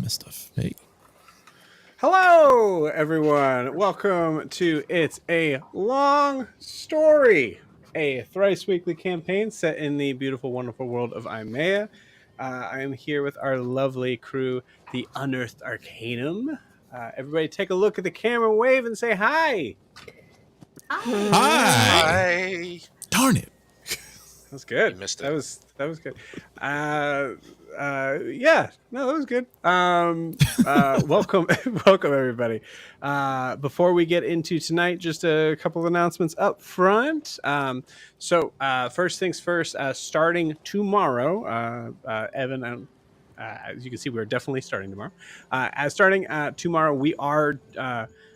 this stuff. Hey. Hello, everyone. Welcome to It's a Long Story, a thrice weekly campaign set in the beautiful, wonderful world of Imea. I am here with our lovely crew, the Unearthed Arcanum. Everybody take a look at the camera, wave, and say hi. Hi. Hi. Darn it. That was good. You missed it. That was good. Yeah, no, that was good. Welcome, welcome everybody. Before we get into tonight, just a couple of announcements up front. First things first. Starting tomorrow, Evan. As you can see, we're definitely starting tomorrow. Starting tomorrow, we are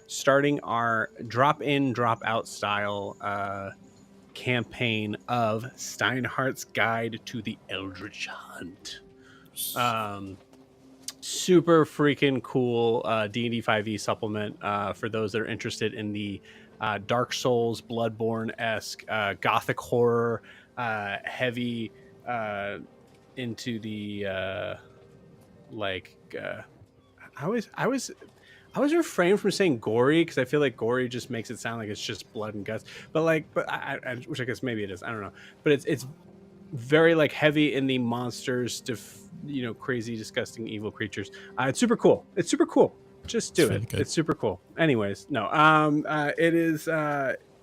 starting our drop-in, drop-out style campaign of Steinhardt's Guide to the Eldritch Hunt. Super freaking cool D&D 5e supplement for those that are interested in the Dark Souls, Bloodborne-esque gothic horror, heavy into the I was refrained from saying gory because I feel like gory just makes it sound like it's just blood and guts. But which I guess maybe it is. I don't know. But it's very like heavy in the monsters, crazy, disgusting, evil creatures. It's super cool. It's super cool. Just do it. It's super cool. Anyways, no. It is.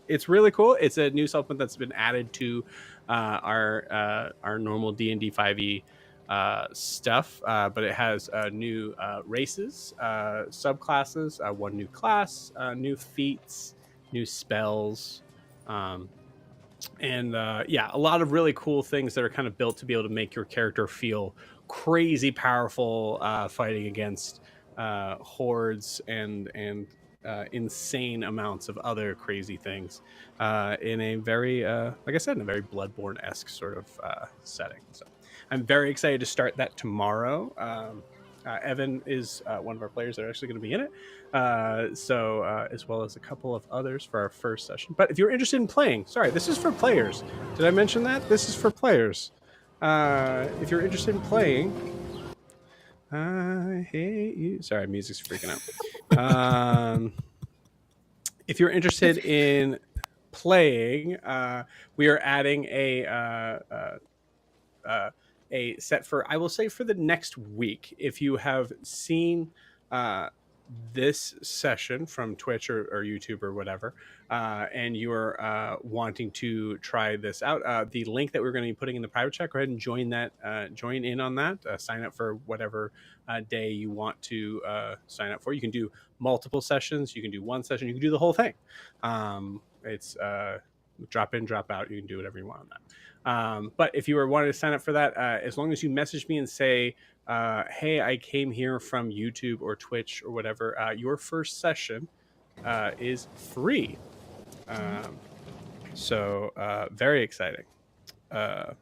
It's really cool. It's a new supplement that's been added to our normal D&D 5e stuff, but it has new races, subclasses, one new class, new feats, new spells, and a lot of really cool things that are kind of built to be able to make your character feel crazy powerful, fighting against hordes and insane amounts of other crazy things in a very, like I said, in a very Bloodborne-esque sort of setting. So I'm very excited to start that tomorrow. Evan is one of our players that are actually going to be in it. As well as a couple of others for our first session. But if you're interested in playing, sorry, this is for players. Did I mention that? This is for players. If you're interested in playing, I hate you. Sorry, music's freaking out. If you're interested in playing, we are adding a set for, I will say, for the next week. If you have seen this session from Twitch or YouTube or whatever, and you're wanting to try this out, the link that we're going to be putting in the private chat, go ahead and join in on that. Sign up for whatever day you want to sign up for. You can do multiple sessions. You can do one session. You can do the whole thing. It's drop in, drop out. You can do whatever you want on that. But if you were wanting to sign up for that, as long as you message me and say, hey, I came here from YouTube or Twitch or whatever, your first session is free. Very exciting. I'm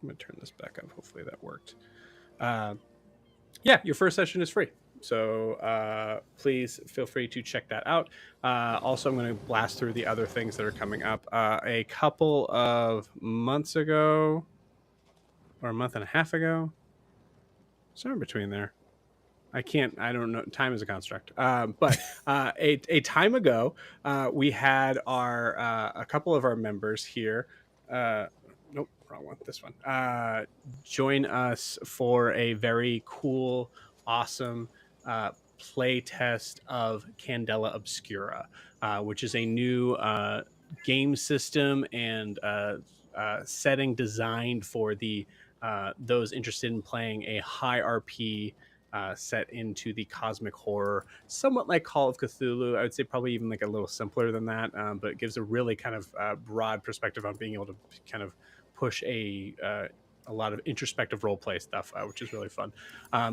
going to turn this back up. Hopefully that worked. Your first session is free. So please feel free to check that out. Also, I'm going to blast through the other things that are coming up. A couple of months ago, or a month and a half ago, somewhere between there. I don't know. Time is a construct. But a time ago, we had a couple of our members here. Nope, wrong one. This one. Join us for a very cool, awesome play test of Candela Obscura, which is a new game system and setting designed for those interested in playing a high RP set into the cosmic horror, somewhat like Call of Cthulhu. I would say probably even like a little simpler than that, but it gives a really kind of broad perspective on being able to kind of push a lot of introspective role play stuff, which is really fun.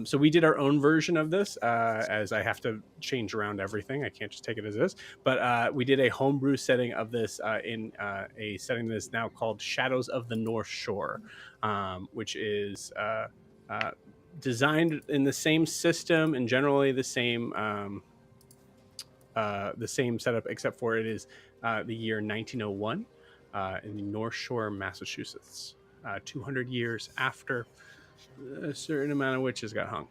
So we did our own version of this, as I have to change around everything. I can't just take it as is. But we did a homebrew setting of this in a setting that is now called Shadows of the North Shore, which is designed in the same system and generally the same setup, except for it is the year 1901 in the North Shore, Massachusetts. 200 years after a certain amount of witches got hung.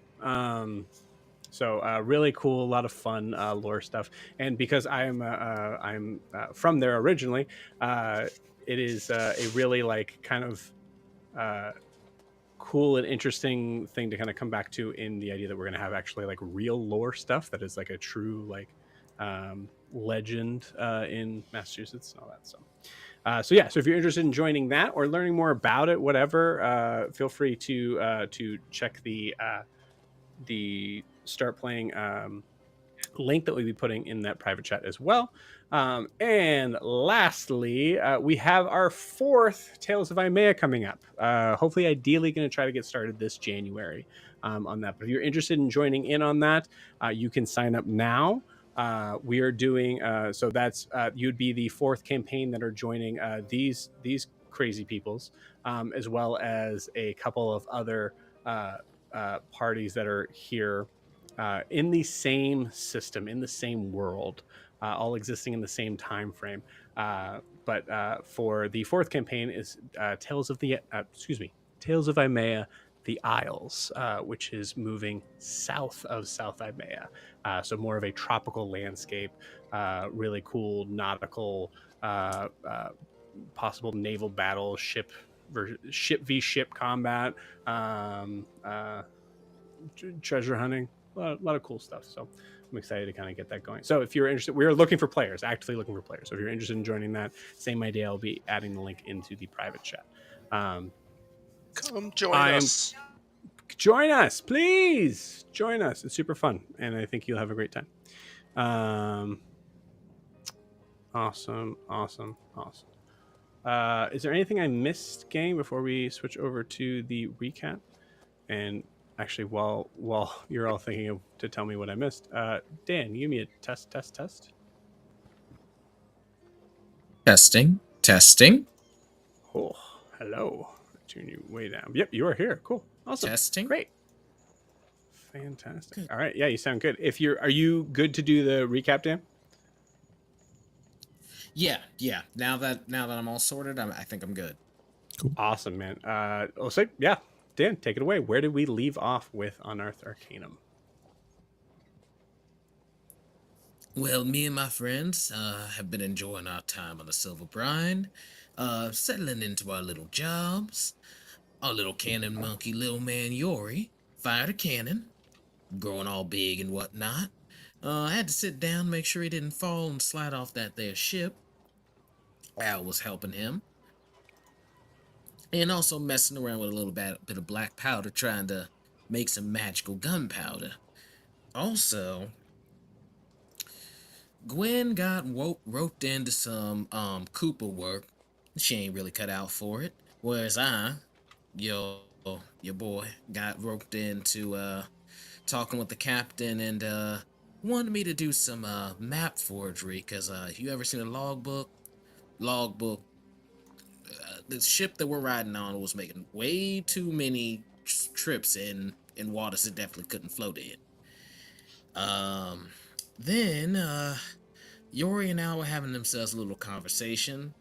So really cool, a lot of fun lore stuff. And because I'm from there originally, it is a really like kind of uh, cool and interesting thing to kind of come back to in the idea that we're going to have actually like real lore stuff that is like a true like legend in Massachusetts and all that. So yeah, so if you're interested in joining that or learning more about it, whatever, feel free to check the start playing link that we'll be putting in that private chat as well. And lastly, we have our fourth Tales of Imea coming up. Hopefully, ideally, going to try to get started this January on that. But if you're interested in joining in on that, you can sign up now. We are doing so. That's you'd be the fourth campaign that are joining these crazy peoples, as well as a couple of other parties that are here in the same system, in the same world, all existing in the same time frame. But for the fourth campaign is Tales of Imea, the Isles, which is moving south of South Imea. So more of a tropical landscape, really cool nautical, possible naval battle, ship v ship combat, treasure hunting, a lot of cool stuff. So I'm excited to kind of get that going. So if you're interested, we're looking for players, actively looking for players. So if you're interested in joining that, same idea. I'll be adding the link into the private chat. Come join us. Join us, please. Join us. It's super fun, and I think you'll have a great time. Awesome. Is there anything I missed, gang, before we switch over to the recap? And actually, while you're all thinking of to tell me what I missed, Dan, you give me a test. Testing. Oh, hello. Turn you way down. Yep, you are here. Cool. Awesome. Testing. Great. Fantastic. All right. Yeah, you sound good. Are you good to do the recap, Dan? Yeah. Now that I'm all sorted, I think I'm good. Cool. Awesome, man. So yeah, Dan, take it away. Where did we leave off with Unearthed Arcanum? Well, me and my friends have been enjoying our time on the Silver Brine, settling into our little jobs. Our little cannon monkey, little man Yori, fired a cannon, growing all big and whatnot. I had to sit down, make sure he didn't fall and slide off that there ship. Al was helping him. And also messing around with a little bit of black powder, trying to make some magical gunpowder. Also, Gwen got roped into some Cooper work. She ain't really cut out for it. Whereas your boy, got roped into talking with the captain and wanted me to do some map forgery. Cause you ever seen a logbook? The ship that we're riding on was making way too many trips in waters it definitely couldn't float in. Then Yori and Al were having themselves a little conversation.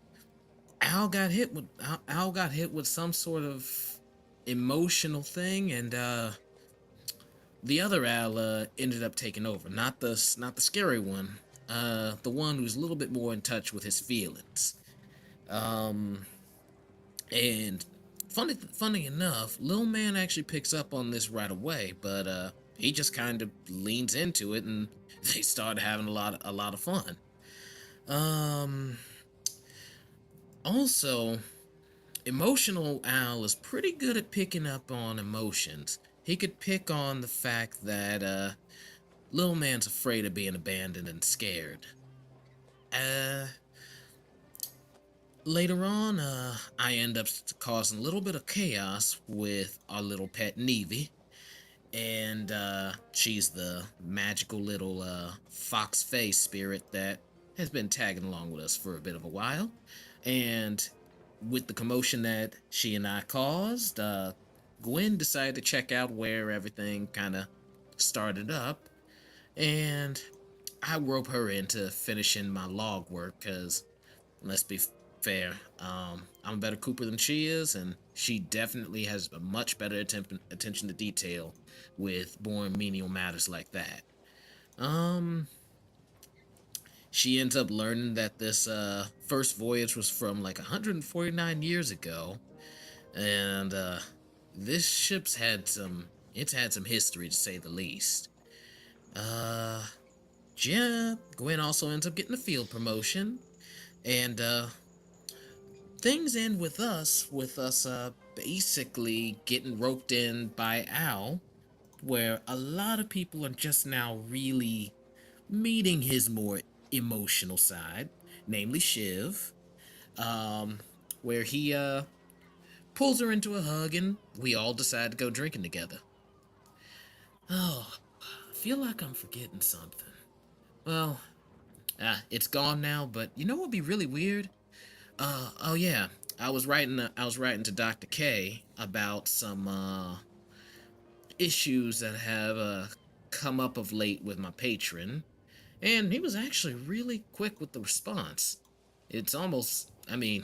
Al got hit with some sort of emotional thing, and the other Al ended up taking over. Not the scary one. The one who's a little bit more in touch with his feelings. And funny enough, Lil Man actually picks up on this right away, but he just kind of leans into it, and they start having a lot of fun. Also, emotional Al is pretty good at picking up on emotions. He could pick on the fact that Lil Man's afraid of being abandoned and scared. Later on, I end up causing a little bit of chaos with our little pet Nevi. And she's the magical little fox face spirit that has been tagging along with us for a bit of a while. And with the commotion that she and I caused, Gwen decided to check out where everything kind of started up. And I rope her into finishing my log work, because let's be fair. I'm a better Cooper than she is, and she definitely has a much better attention to detail with boring menial matters like that. Um, she ends up learning that this first voyage was from like 149 years ago, and this ship's had some history to say the least. Uh, yeah, Gwen also ends up getting a field promotion, and things end with us basically getting roped in by Al, where a lot of people are just now really meeting his more emotional side, namely Shiv, um, where he pulls her into a hug and we all decide to go drinking together. Oh, I feel like I'm forgetting something. Well, it's gone now, but you know what'd be really weird? Oh yeah, I was writing to Dr. K about some issues that have come up of late with my patron, and he was actually really quick with the response. It's almost, I mean,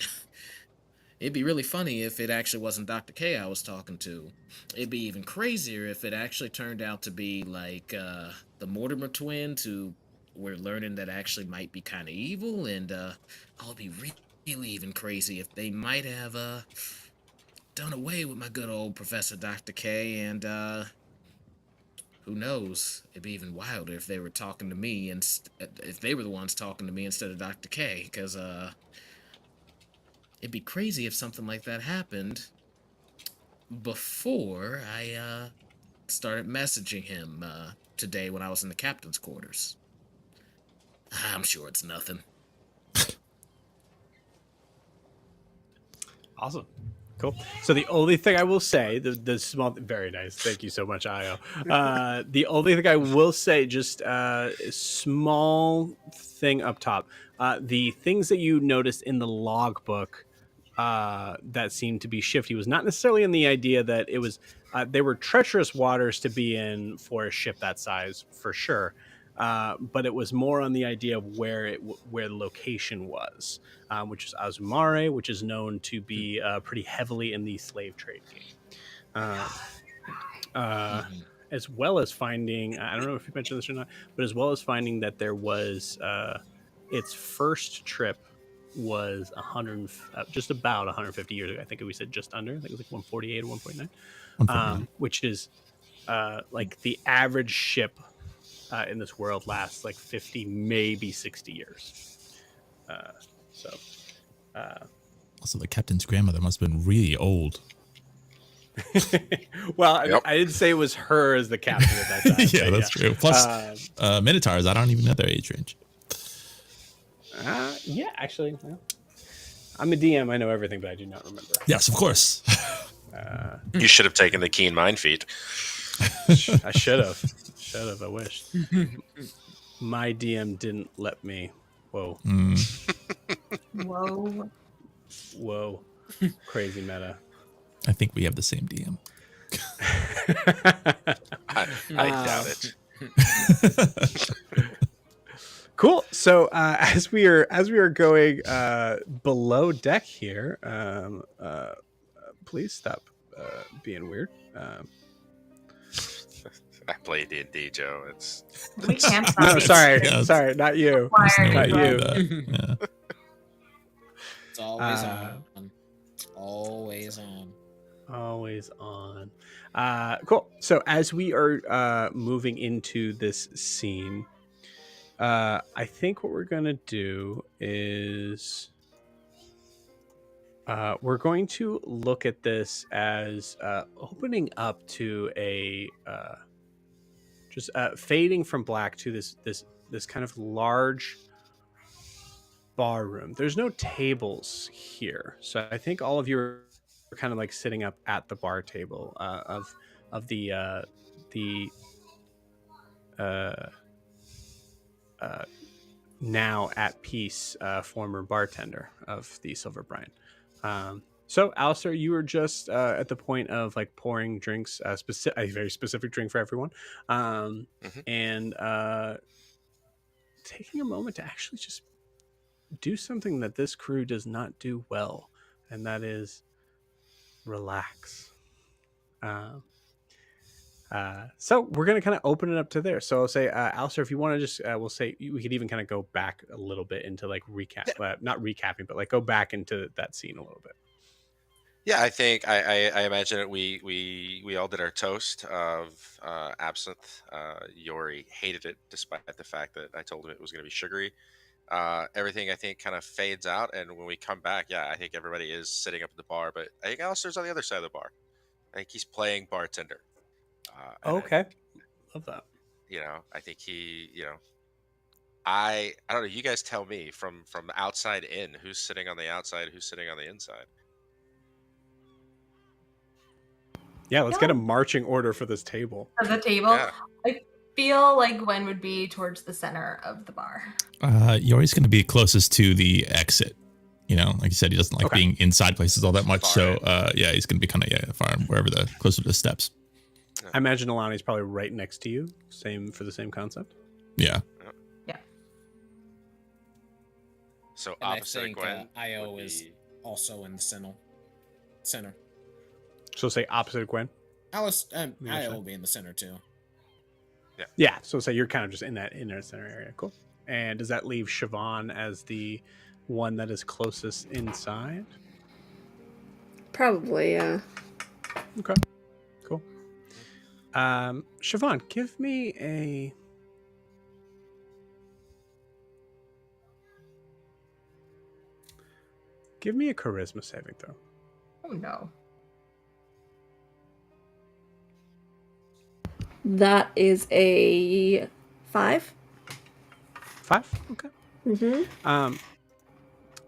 it'd be really funny if it actually wasn't Dr. K I was talking to. It'd be even crazier if it actually turned out to be like the Mortimer twins who we're learning that actually might be kind of evil, and I'll be really even crazy if they might have done away with my good old Professor Dr. K, and who knows? It'd be even wilder if they were talking to me and if they were the ones talking to me instead of Dr. K, because it'd be crazy if something like that happened before I started messaging him today when I was in the captain's quarters. I'm sure it's nothing. Awesome. Cool. So the only thing I will say, the small, very nice. Thank you so much, Io. The only thing I will say, just a small thing up top. The things that you noticed in the logbook that seemed to be shifty was not necessarily in the idea that it was, they were treacherous waters to be in for a ship that size, for sure. But it was more on the idea of where the location was, which is Azumare, which is known to be pretty heavily in the slave trade game. As well as finding, I don't know if you mentioned this or not, but as well as finding that there was its first trip was just about 150 years ago. I think we said just under. I think it was like 148 or 149, which is like the average ship in this world lasts like 50, maybe 60 years. Also, the captain's grandmother must have been really old. Well, yep. I didn't say it was her as the captain at that time. Yeah, that's true. Plus, Minotaurs, I don't even know their age range. Yeah, actually, I'm a DM. I know everything, but I do not remember. Yes, of course. You should have taken the keen mind feat. I should have. I wished. My DM didn't let me. Whoa. Whoa. Crazy meta. I think we have the same DM. I doubt it. Cool. So as we are going below deck here, please stop being weird. I play D&D, Joe. It's we can't. No, sorry, not you. Not you. Yeah. It's always on. Always on. Always on. Cool. So as we are moving into this scene, I think what we're gonna do is we're going to look at this as opening up to a just fading from black to this kind of large bar room. There's no tables here, so I think all of you are kind of like sitting up at the bar table of the now at peace former bartender of the Silver Brine. So Alastaire, you were just at the point of like pouring drinks, a very specific drink for everyone, and taking a moment to actually just do something that this crew does not do well, and that is relax. So we're going to kind of open it up to there. So I'll say, Alistair, if you want to just, we'll say we could even kind of go back a little bit into like recap, not recapping, but like go back into that scene a little bit. Yeah, I think I imagine that we all did our toast of absinthe. Yori hated it, despite the fact that I told him it was going to be sugary. Everything I think kind of fades out, and when we come back, yeah, I think everybody is sitting up at the bar, but I think Alistair's on the other side of the bar. I think he's playing bartender. And I Okay. think, Love that. I think he, I don't know. You guys tell me from the outside in, who's sitting on the outside, who's sitting on the inside. Yeah, let's get a marching order for this table. For the table. Yeah. I feel like Gwen would be towards the center of the bar. Yori's going to be closest to the exit. Like you said, he doesn't like being inside places all that much. Far so, in. yeah, he's going to be kind of far wherever closer to the steps. I imagine Alani's probably right next to you. Same for the same concept. Yeah. Yeah. So And opposite I think Gwen. Io would is be- also in the center. So say opposite of Gwen. Alice and Yeah, Io sure. will be in the center too. Yeah, so say you're kind of just in that inner center area. Cool. And does that leave Siobhan as the one that is closest inside? Probably, yeah. Okay. Cool. Siobhan, give me a charisma saving throw. Oh no. That is a 5. 5? Okay. Mm-hmm.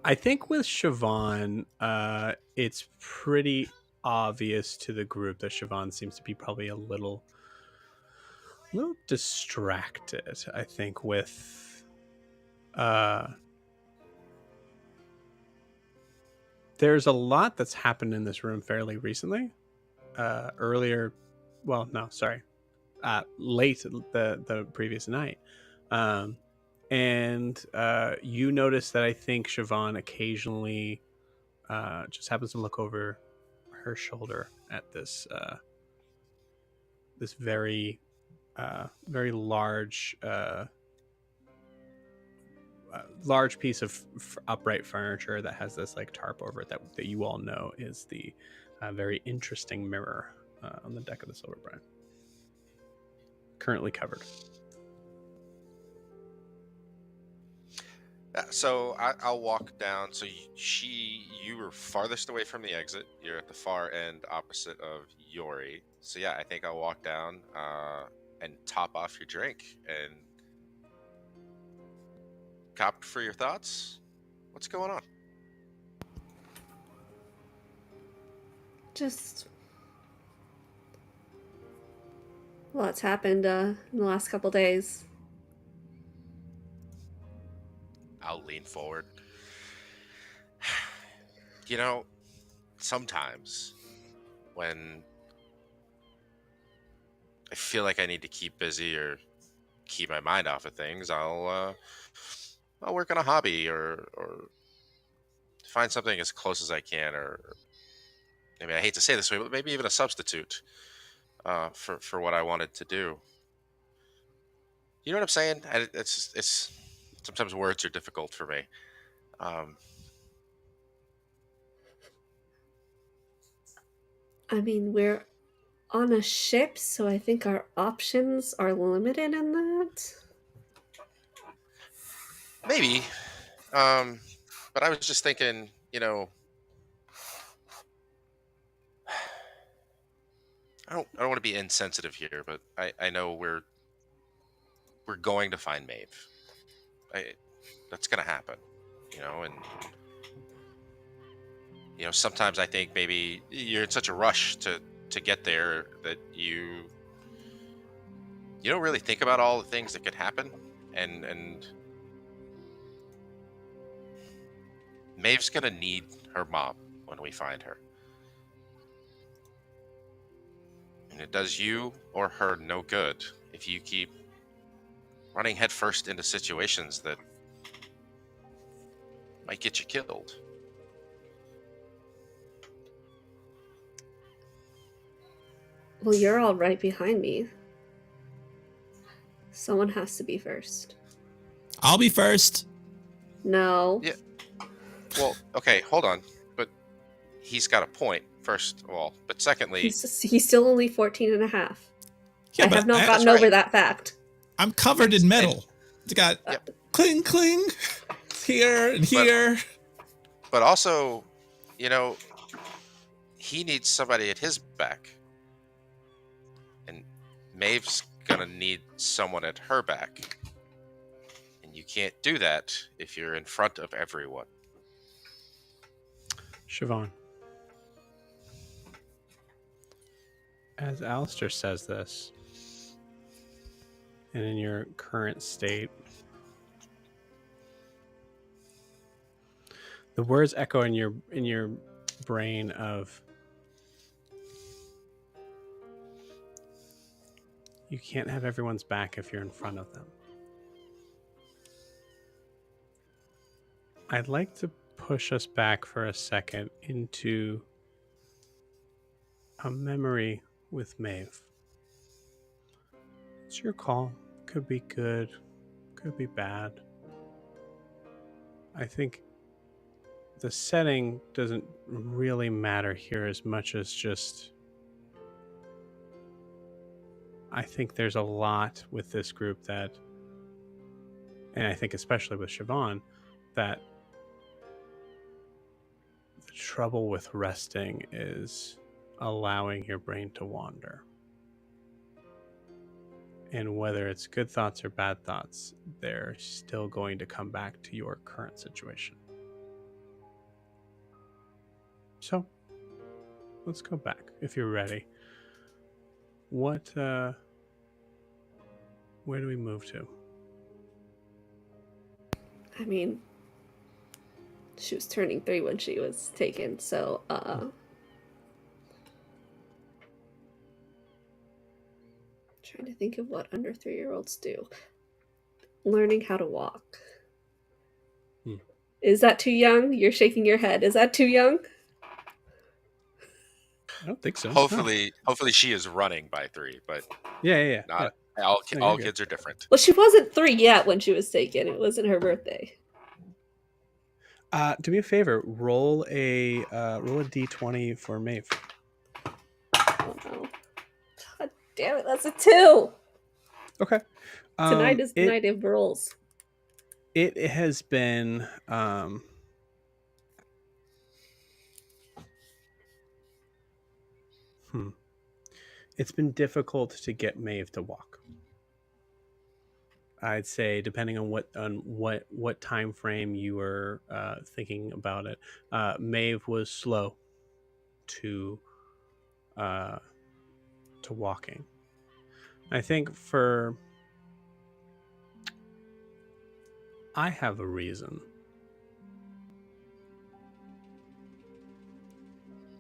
I think with Siobhan, it's pretty obvious to the group that Siobhan seems to be probably a little distracted. I think with there's a lot that's happened in this room fairly recently. Earlier, well, no, sorry, late the previous night. And you notice that I think Siobhan occasionally just happens to look over her shoulder at this this very large large piece of upright furniture that has this like tarp over it that you all know is the very interesting mirror on the deck of the Silverbrand, currently covered. So I'll walk down. So you were farthest away from the exit. You're at the far end, opposite of Yori. So yeah, I think I'll walk down and top off your drink and cop for your thoughts. What's going on? Just lots happened in the last couple days. I'll lean forward. Sometimes when I feel like I need to keep busy or keep my mind off of things, I'll work on a hobby or find something as close as I can, or I mean, I hate to say this way, but maybe even a substitute for what I wanted to do. You know what I'm saying? It's sometimes words are difficult for me. I mean, we're on a ship, so I think our options are limited in that. Maybe, but I was just thinking, I don't want to be insensitive here, but I know we're going to find Maeve. That's gonna happen, and sometimes I think maybe you're in such a rush to get there that you don't really think about all the things that could happen, and Maeve's gonna need her mom when we find her. And it does you or her no good if you keep running headfirst into situations that Might get you killed. Well, you're all right behind me. Someone has to be first. I'll be first. No. Yeah. Well, okay, hold on. But he's got a point, first of all. But secondly, He's still only 14 and a half. Yeah, I but have not I, gotten That's over right. that fact. I'm covered in metal. It's got Yep. cling, cling, here and here. But also, you know, he needs somebody at his back. And Maeve's gonna need someone at her back. And you can't do that if you're in front of everyone. Siobhan. As Alastaire says this, and in your current state, the words echo in your brain of you can't have everyone's back if you're in front of them. I'd like to push us back for a second into a memory with Maeve. It's your call. Could be good, could be bad. I think the setting doesn't really matter here as much as just I think there's a lot with this group that, and I think especially with Siobhan, that the trouble with resting is allowing your brain to wander. And whether it's good thoughts or bad thoughts, they're still going to come back to your current situation. So, let's go back if you're ready. Where do we move to? I mean, she was turning 3 when she was taken, so, trying to think of what under 3-year-olds do. Learning how to walk. Is that too young? You're shaking your head. Is that too young? I don't think so. Hopefully she is running by 3, but Yeah. not yeah. all No, you're good. kids are different. Well, she wasn't 3 yet when she was taken. It wasn't her birthday. Do me a favor. Roll a d20 for Maeve. Oh no. God damn it, that's a 2! Okay. Tonight is the night of rolls. It has been it's been difficult to get Maeve to walk. I'd say, depending on what time frame you were thinking about it, Maeve was slow to walking. I think I have a reason.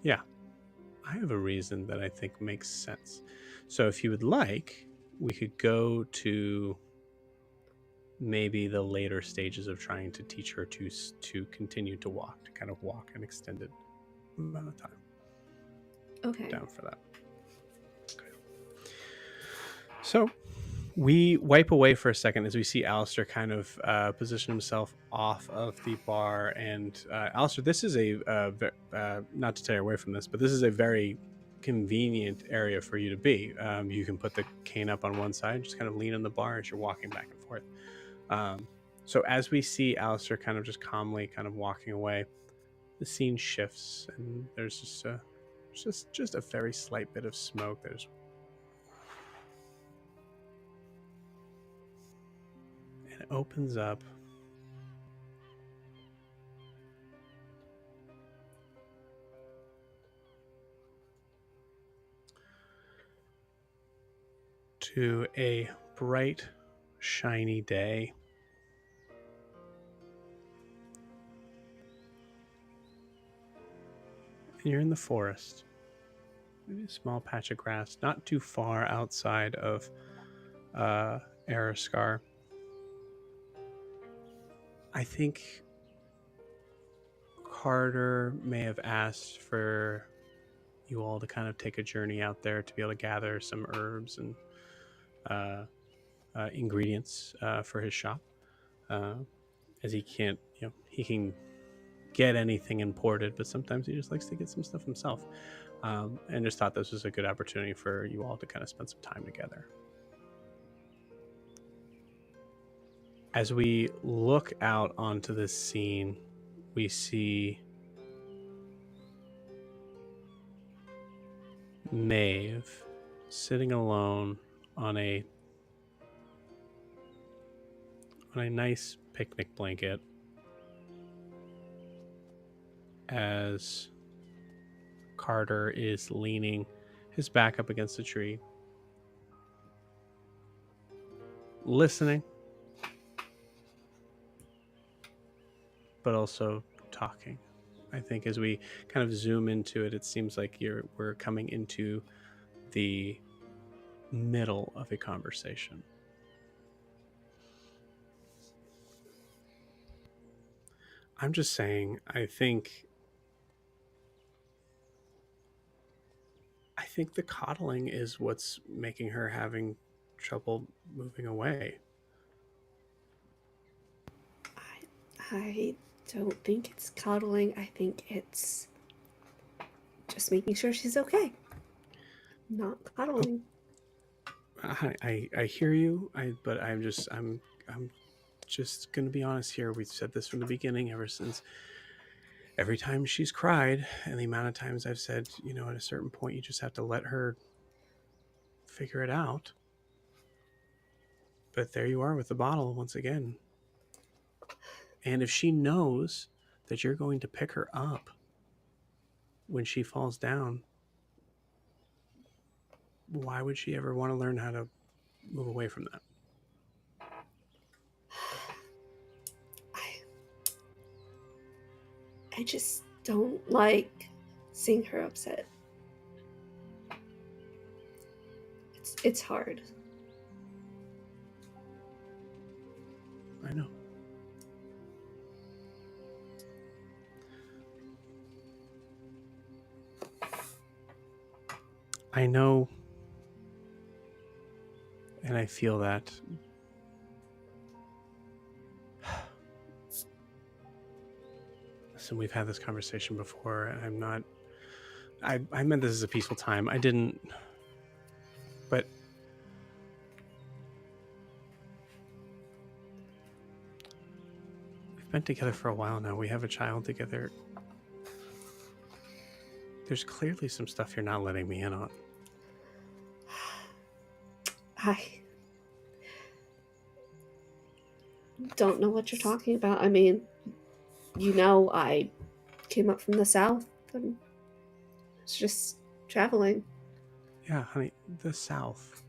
Yeah, I have a reason that I think makes sense. So if you would like, we could go to maybe the later stages of trying to teach her to continue to walk, to kind of walk an extended amount of time. Okay. Down for that. Okay. So we wipe away for a second as we see Alastaire kind of position himself off of the bar. And Alastaire, this is not to tear away from this, but this is a very convenient area for you to be. You can put the cane up on one side, just kind of lean on the bar as you're walking back and forth. So as we see Alastaire kind of just calmly kind of walking away, the scene shifts and there's just a very slight bit of smoke. And it opens up to a bright, shiny day. And you're in the forest. Maybe a small patch of grass, not too far outside of Araskar. I think Carter may have asked for you all to kind of take a journey out there to be able to gather some herbs and ingredients for his shop, as he can't, he can get anything imported, but sometimes he just likes to get some stuff himself. And just thought this was a good opportunity for you all to kind of spend some time together. As we look out onto this scene, we see Maeve sitting alone on a nice picnic blanket as Carter is leaning his back up against a tree, listening, but also talking. I think as we kind of zoom into it, it seems like we're coming into the middle of a conversation. I'm just saying, I think the coddling is what's making her having trouble moving away. I don't think it's coddling. I think it's just making sure she's okay. Not coddling. I hear you. But I'm just gonna be honest here. We've said this from the beginning. Every time she's cried, and the amount of times I've said, at a certain point, you just have to let her figure it out. But there you are with the bottle once again. And if she knows that you're going to pick her up when she falls down, why would she ever want to learn how to move away from that? I just don't like seeing her upset. It's hard. I know. I know, and I feel that. Listen, we've had this conversation before, and I meant this as a peaceful time. I didn't, but we've been together for a while now. We have a child together. There's clearly some stuff you're not letting me in on. I don't know what you're talking about. I mean, I came up from the south and was just traveling. Yeah, honey, the South.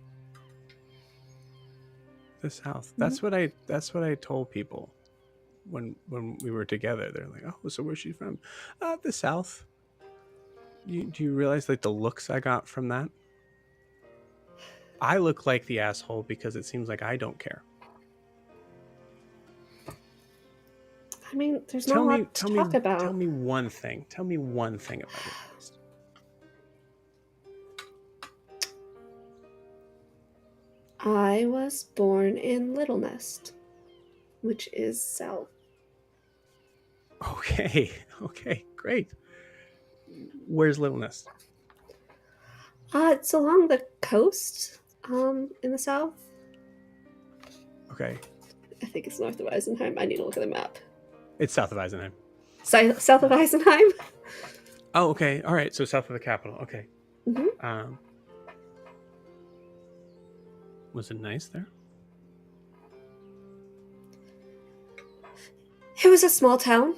The South. Mm-hmm. That's what I told people when we were together. They're like, "Oh, so where's she from?" The South. Do you realize like the looks I got from that? I look like the asshole because it seems like I don't care. I mean, there's not a lot to talk about. Tell me one thing. Tell me one thing about it. I was born in Little Nest, which is south. Okay, great. Where's Little Nest? It's along the coast, in the south. Okay. I think it's north of Eisenheim. I need to look at the map. It's south of Eisenheim. South of Eisenheim? Oh, okay. All right. So south of the capital. Okay. Mm-hmm. Was it nice there? It was a small town.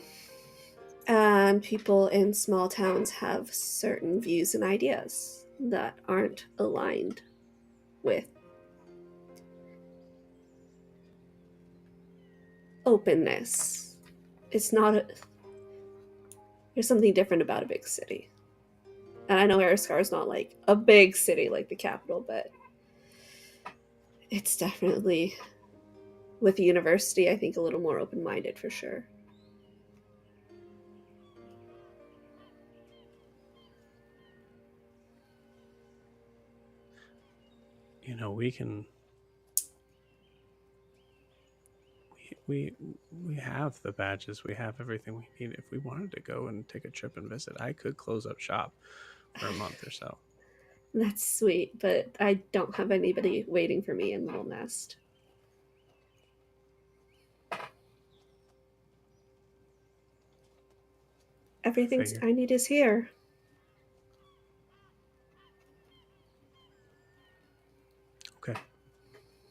And people in small towns have certain views and ideas that aren't aligned with openness. There's something different about a big city. And I know Ariscar is not like a big city like the capital, but it's definitely, with the university, I think a little more open-minded for sure. we can. We have the badges. We have everything we need. If we wanted to go and take a trip and visit, I could close up shop for a month or so. That's sweet, but I don't have anybody waiting for me in Little Nest. Everything Figured. I need is here. Okay.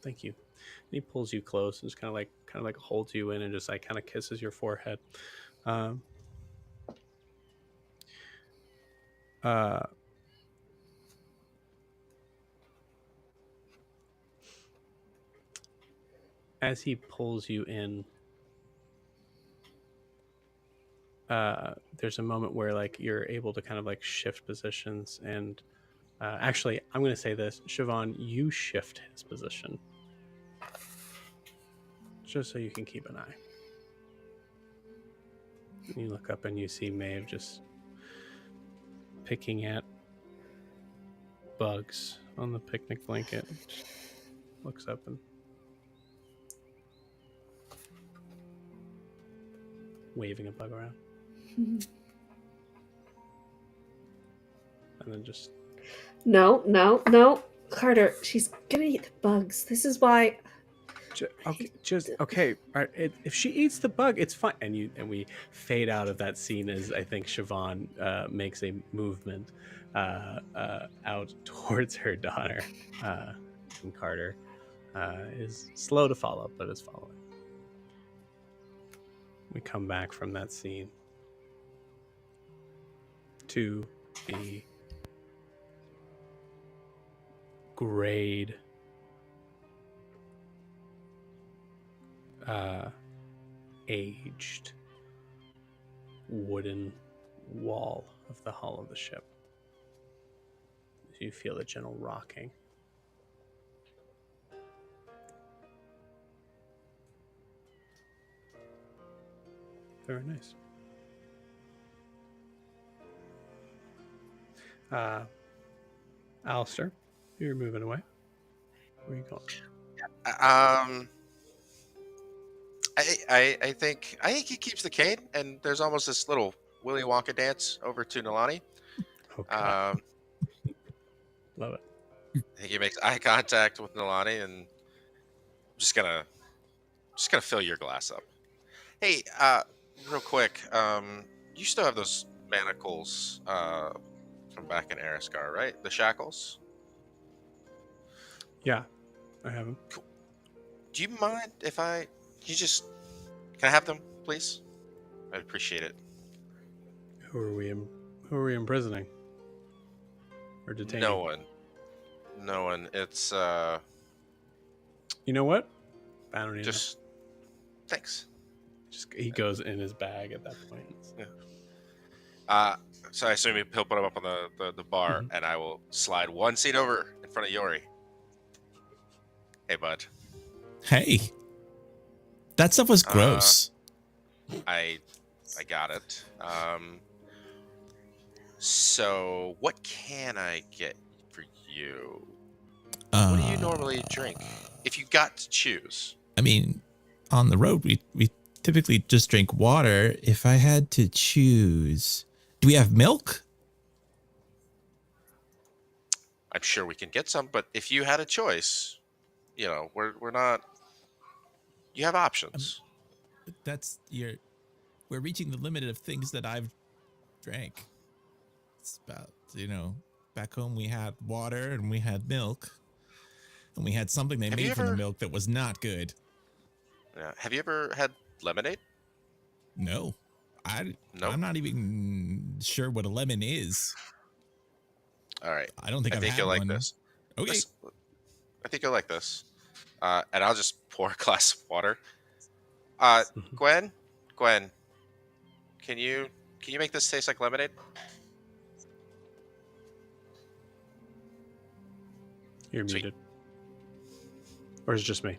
Thank you. And he pulls you close and just kind of like holds you in and just like kind of kisses your forehead. Uh, as he pulls you in, there's a moment where like you're able to kind of like shift positions, and actually I'm going to say this, Siobhan, you shift his position just so you can keep an eye. And you look up and you see Maeve just picking at bugs on the picnic blanket. Just looks up and waving a bug around. And then just... No. Carter, she's gonna eat the bugs. This is why... Okay. All right, if she eats the bug, it's fine. And we fade out of that scene as I think Siobhan makes a movement out towards her daughter. And Carter is slow to follow, but is following. We come back from that scene to the grade aged wooden wall of the hull of the ship. You feel a gentle rocking. Very nice. Alastaire, you're moving away. Where are you going? I think he keeps the cane, and there's almost this little Willy Wonka dance over to Nalani. Okay. Love it. I think he makes eye contact with Nalani, and I'm just gonna fill your glass up. Hey, real quick, you still have those manacles from back in Eriscar, right? The shackles. Yeah, I have them. Cool. Do you mind if can I have them, please? I'd appreciate it. Who are we imprisoning? Or detaining? No one. It's You know what? I don't need just thanks. He goes in his bag at that point. Yeah. So I assume he'll put him up on the bar, Mhm. and I will slide one seat over in front of Yori. Hey, bud. Hey, that stuff was gross. I got it. So what can I get for you? What do you normally drink? If you got to choose. I mean, on the road, we typically just drink water. If I had to choose, do we have milk? I'm sure we can get some, but if you had a choice, we're not. You have options. We're reaching the limit of things that I've drank. It's about, back home we had water and we had milk. And we had something they made from the milk that was not good. Yeah. Have you ever had lemonade? No. Nope. I'm not even sure what a lemon is. All right. I don't think I've had you'll one. like this. Okay. I think you'll like this. And I'll just pour a glass of water. Gwen, can you make this taste like lemonade? You're Sweet. muted. Or is it just me?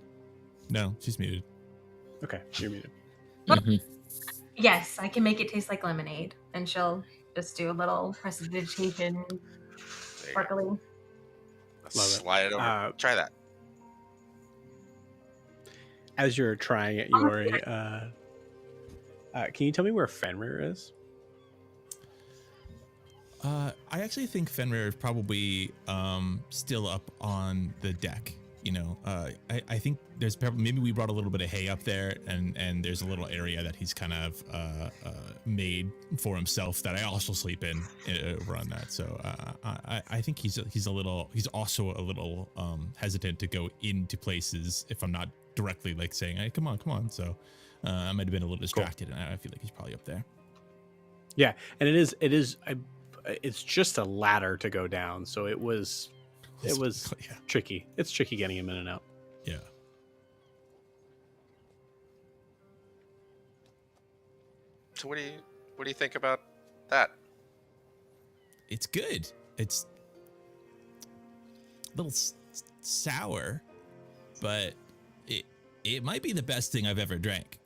No, she's muted. Okay, you're muted. Yes, I can make it taste like lemonade, and she'll just do a little prestidigitation, sparkling. Love it. slide it over. Try that. As you're trying it, Yori, can you tell me where Fenrir is? I actually think Fenrir is probably still up on the deck. You know, I think there's maybe we brought a little bit of hay up there, and there's a little area that he's kind of made for himself that I also sleep in over on that. So I think he's also a little hesitant to go into places if I'm not directly like saying, "Hey, come on." So I might have been a little distracted, and I feel like he's probably up there. Yeah, and it's just a ladder to go down, so it was Yeah. tricky. It's tricky getting him in and out. Yeah. So what do you think about that? It's good. It's a little sour, but it might be the best thing I've ever drank.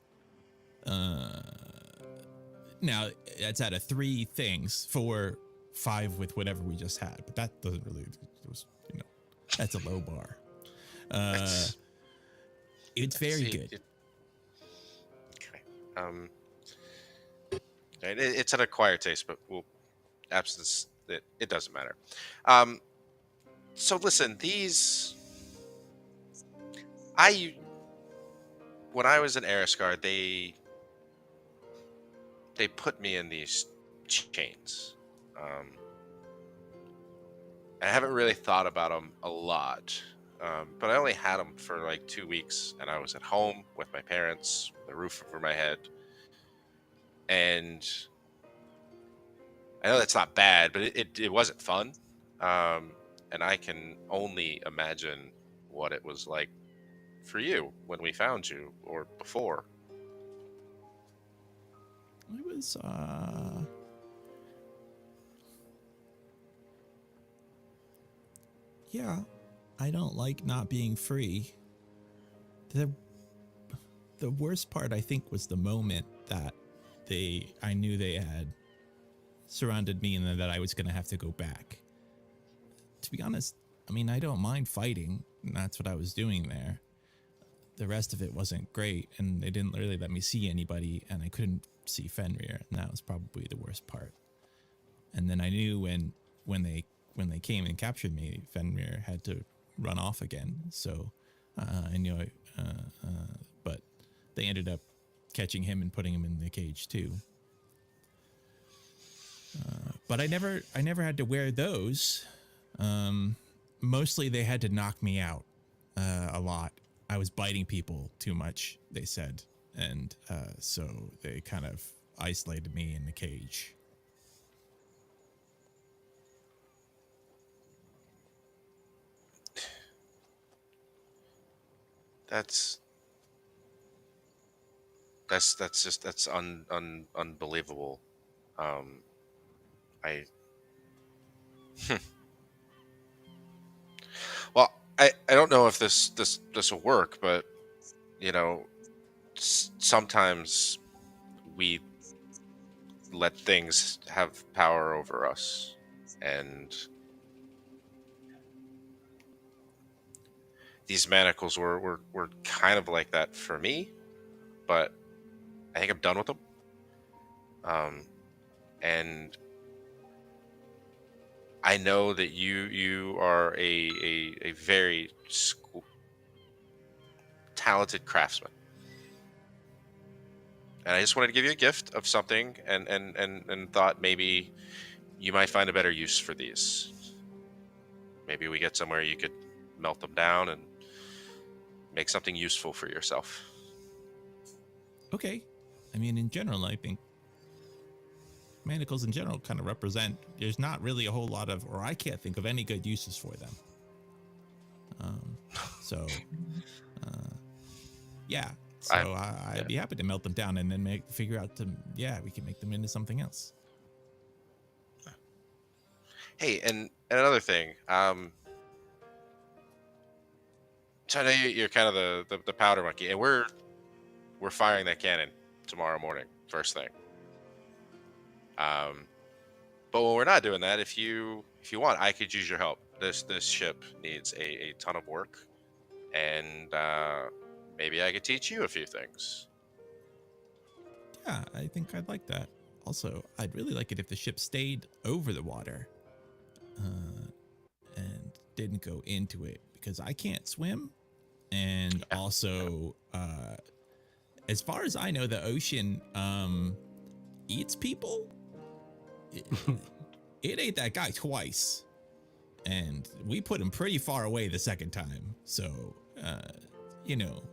Now that's out of 3 things, 4, 5 with whatever we just had, but that doesn't really, that's a low bar. It's very good. Okay. It's an acquired taste, but absence, it doesn't matter. So listen, when I was in Ariscar, they put me in these chains. I haven't really thought about them a lot, but I only had them for like 2 weeks, and I was at home with my parents, the roof over my head, and I know that's not bad, but it wasn't fun, and I can only imagine what it was like for you when we found you, or before. It was yeah, I don't like not being free. The worst part, I think, was the moment that I knew they had surrounded me and then that I was going to have to go back. To be honest, I mean, I don't mind fighting, and that's what I was doing there. The rest of it wasn't great, and they didn't really let me see anybody, and I couldn't see Fenrir, and that was probably the worst part. And then I knew when they came and captured me, Fenrir had to run off again. So I knew but they ended up catching him and putting him in the cage too. But I never had to wear those. Mostly they had to knock me out a lot. I was biting people too much, they said. And so they kind of isolated me in the cage. That's unbelievable. Well, I don't know if this will work, but sometimes we let things have power over us, and these manacles were kind of like that for me, but I think I'm done with them. And I know that you are a very talented craftsman, and I just wanted to give you a gift of something, and thought maybe you might find a better use for these. Maybe we get somewhere you could melt them down and make something useful for yourself. Okay. I mean, in general, I think manacles in general kind of represent, there's not really a whole lot of, or I can't think of any good uses for them. Yeah. So I'd be happy to melt them down and then figure out we can make them into something else. Hey, and another thing, so I know you're kind of the powder monkey, and we're firing that cannon tomorrow morning, first thing. But when we're not doing that, if you want, I could use your help. this ship needs a ton of work, and maybe I could teach you a few things. Yeah, I think I'd like that. Also, I'd really like it if the ship stayed over the water and didn't go into it, because I can't swim. And also, as far as I know, the ocean eats people. It ate that guy twice, and we put him pretty far away the second time. So, you know,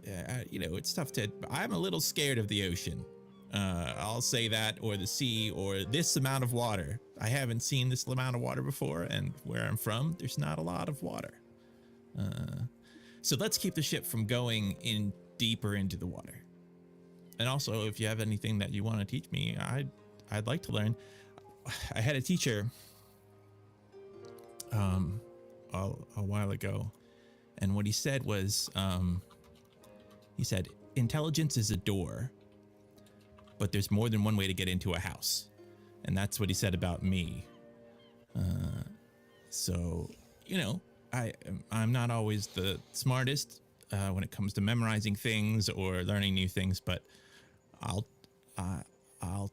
it's tough to. I'm a little scared of the ocean. I'll say that, or the sea, or this amount of water. I haven't seen this amount of water before, and where I'm from, there's not a lot of water. So let's keep the ship from going in deeper into the water. And also, if you have anything that you want to teach me, I'd like to learn. I had a teacher a while ago, and what he said was, he said, intelligence is a door, but there's more than one way to get into a house. And that's what he said about me. So, you know, I'm not always the smartest when it comes to memorizing things or learning new things, but I'll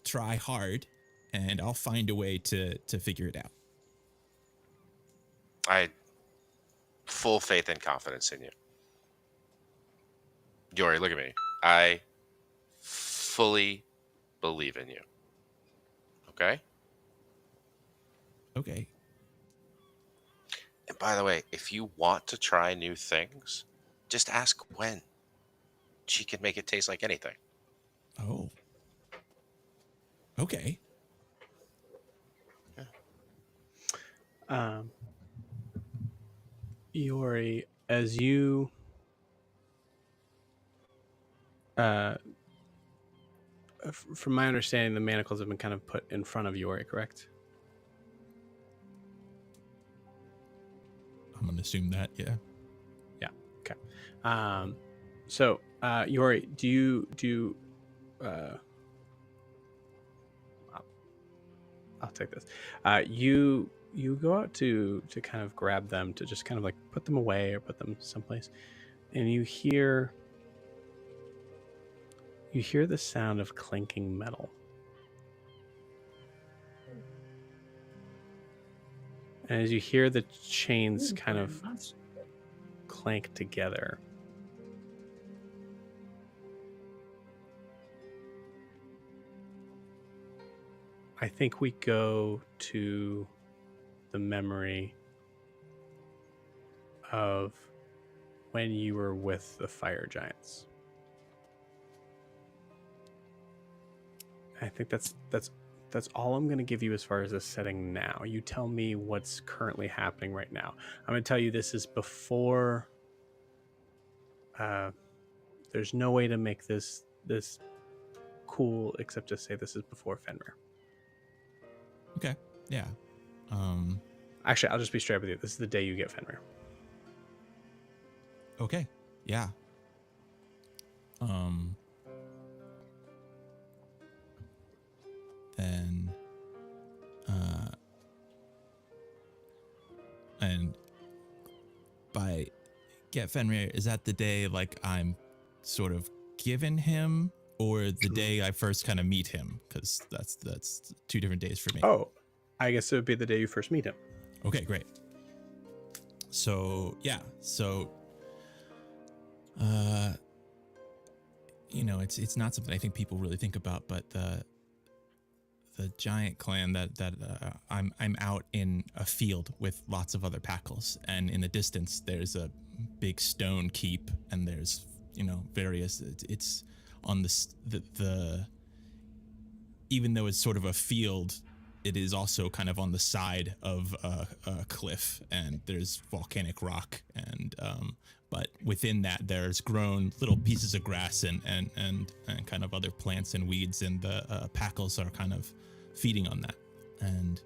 try hard, and I'll find a way to figure it out. I full faith and confidence in you. Yori, look at me. I fully believe in you. Okay? Okay. And by the way, if you want to try new things, just ask Gwen. She can make it taste like anything. Oh. Okay. Yori, as you from my understanding, the manacles have been kind of put in front of Yori, correct? I'm gonna assume that, yeah. Yeah. Okay. So Yori, do you I'll take this. You go out to kind of grab them, to just kind of like put them away or put them someplace, and you hear the sound of clinking metal. And as you hear the chains kind of clank together, I think we go to the memory of when you were with the fire giants. I think that's all I'm going to give you as far as the setting now. You tell me what's currently happening right now. I'm going to tell you this is before. There's no way to make this cool except to say this is before Fenrir. Okay. Yeah. Actually, I'll just be straight with you. This is the day you get Fenrir. Okay. Yeah. Then and by get Fenrir, is that the day like I'm sort of given him, or the day I first kind of meet him? Because that's 2 different days for me. Oh, I guess it would be the day you first meet him. Okay, great. So yeah, you know, it's not something I think people really think about, but the giant clan that I'm out in a field with lots of other packles, and in the distance there's a big stone keep, and there's, you know, various. It's on the even though it's sort of a field, it is also kind of on the side of a cliff, and there's volcanic rock, and but within that there's grown little pieces of grass and kind of other plants and weeds, and the packles are kind of feeding on that. And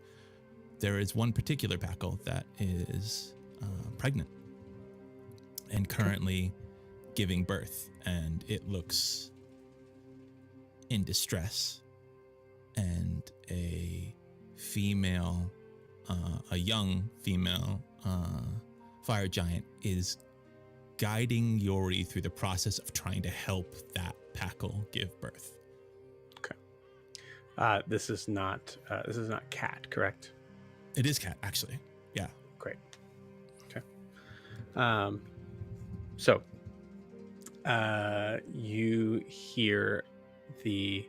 there is one particular packle that is pregnant and currently giving birth, and it looks in distress, and a female, a young female fire giant is guiding Yori through the process of trying to help that Packle give birth. Okay. This is not Cat, correct? It is Cat, actually. Yeah. Great. Okay. So you hear the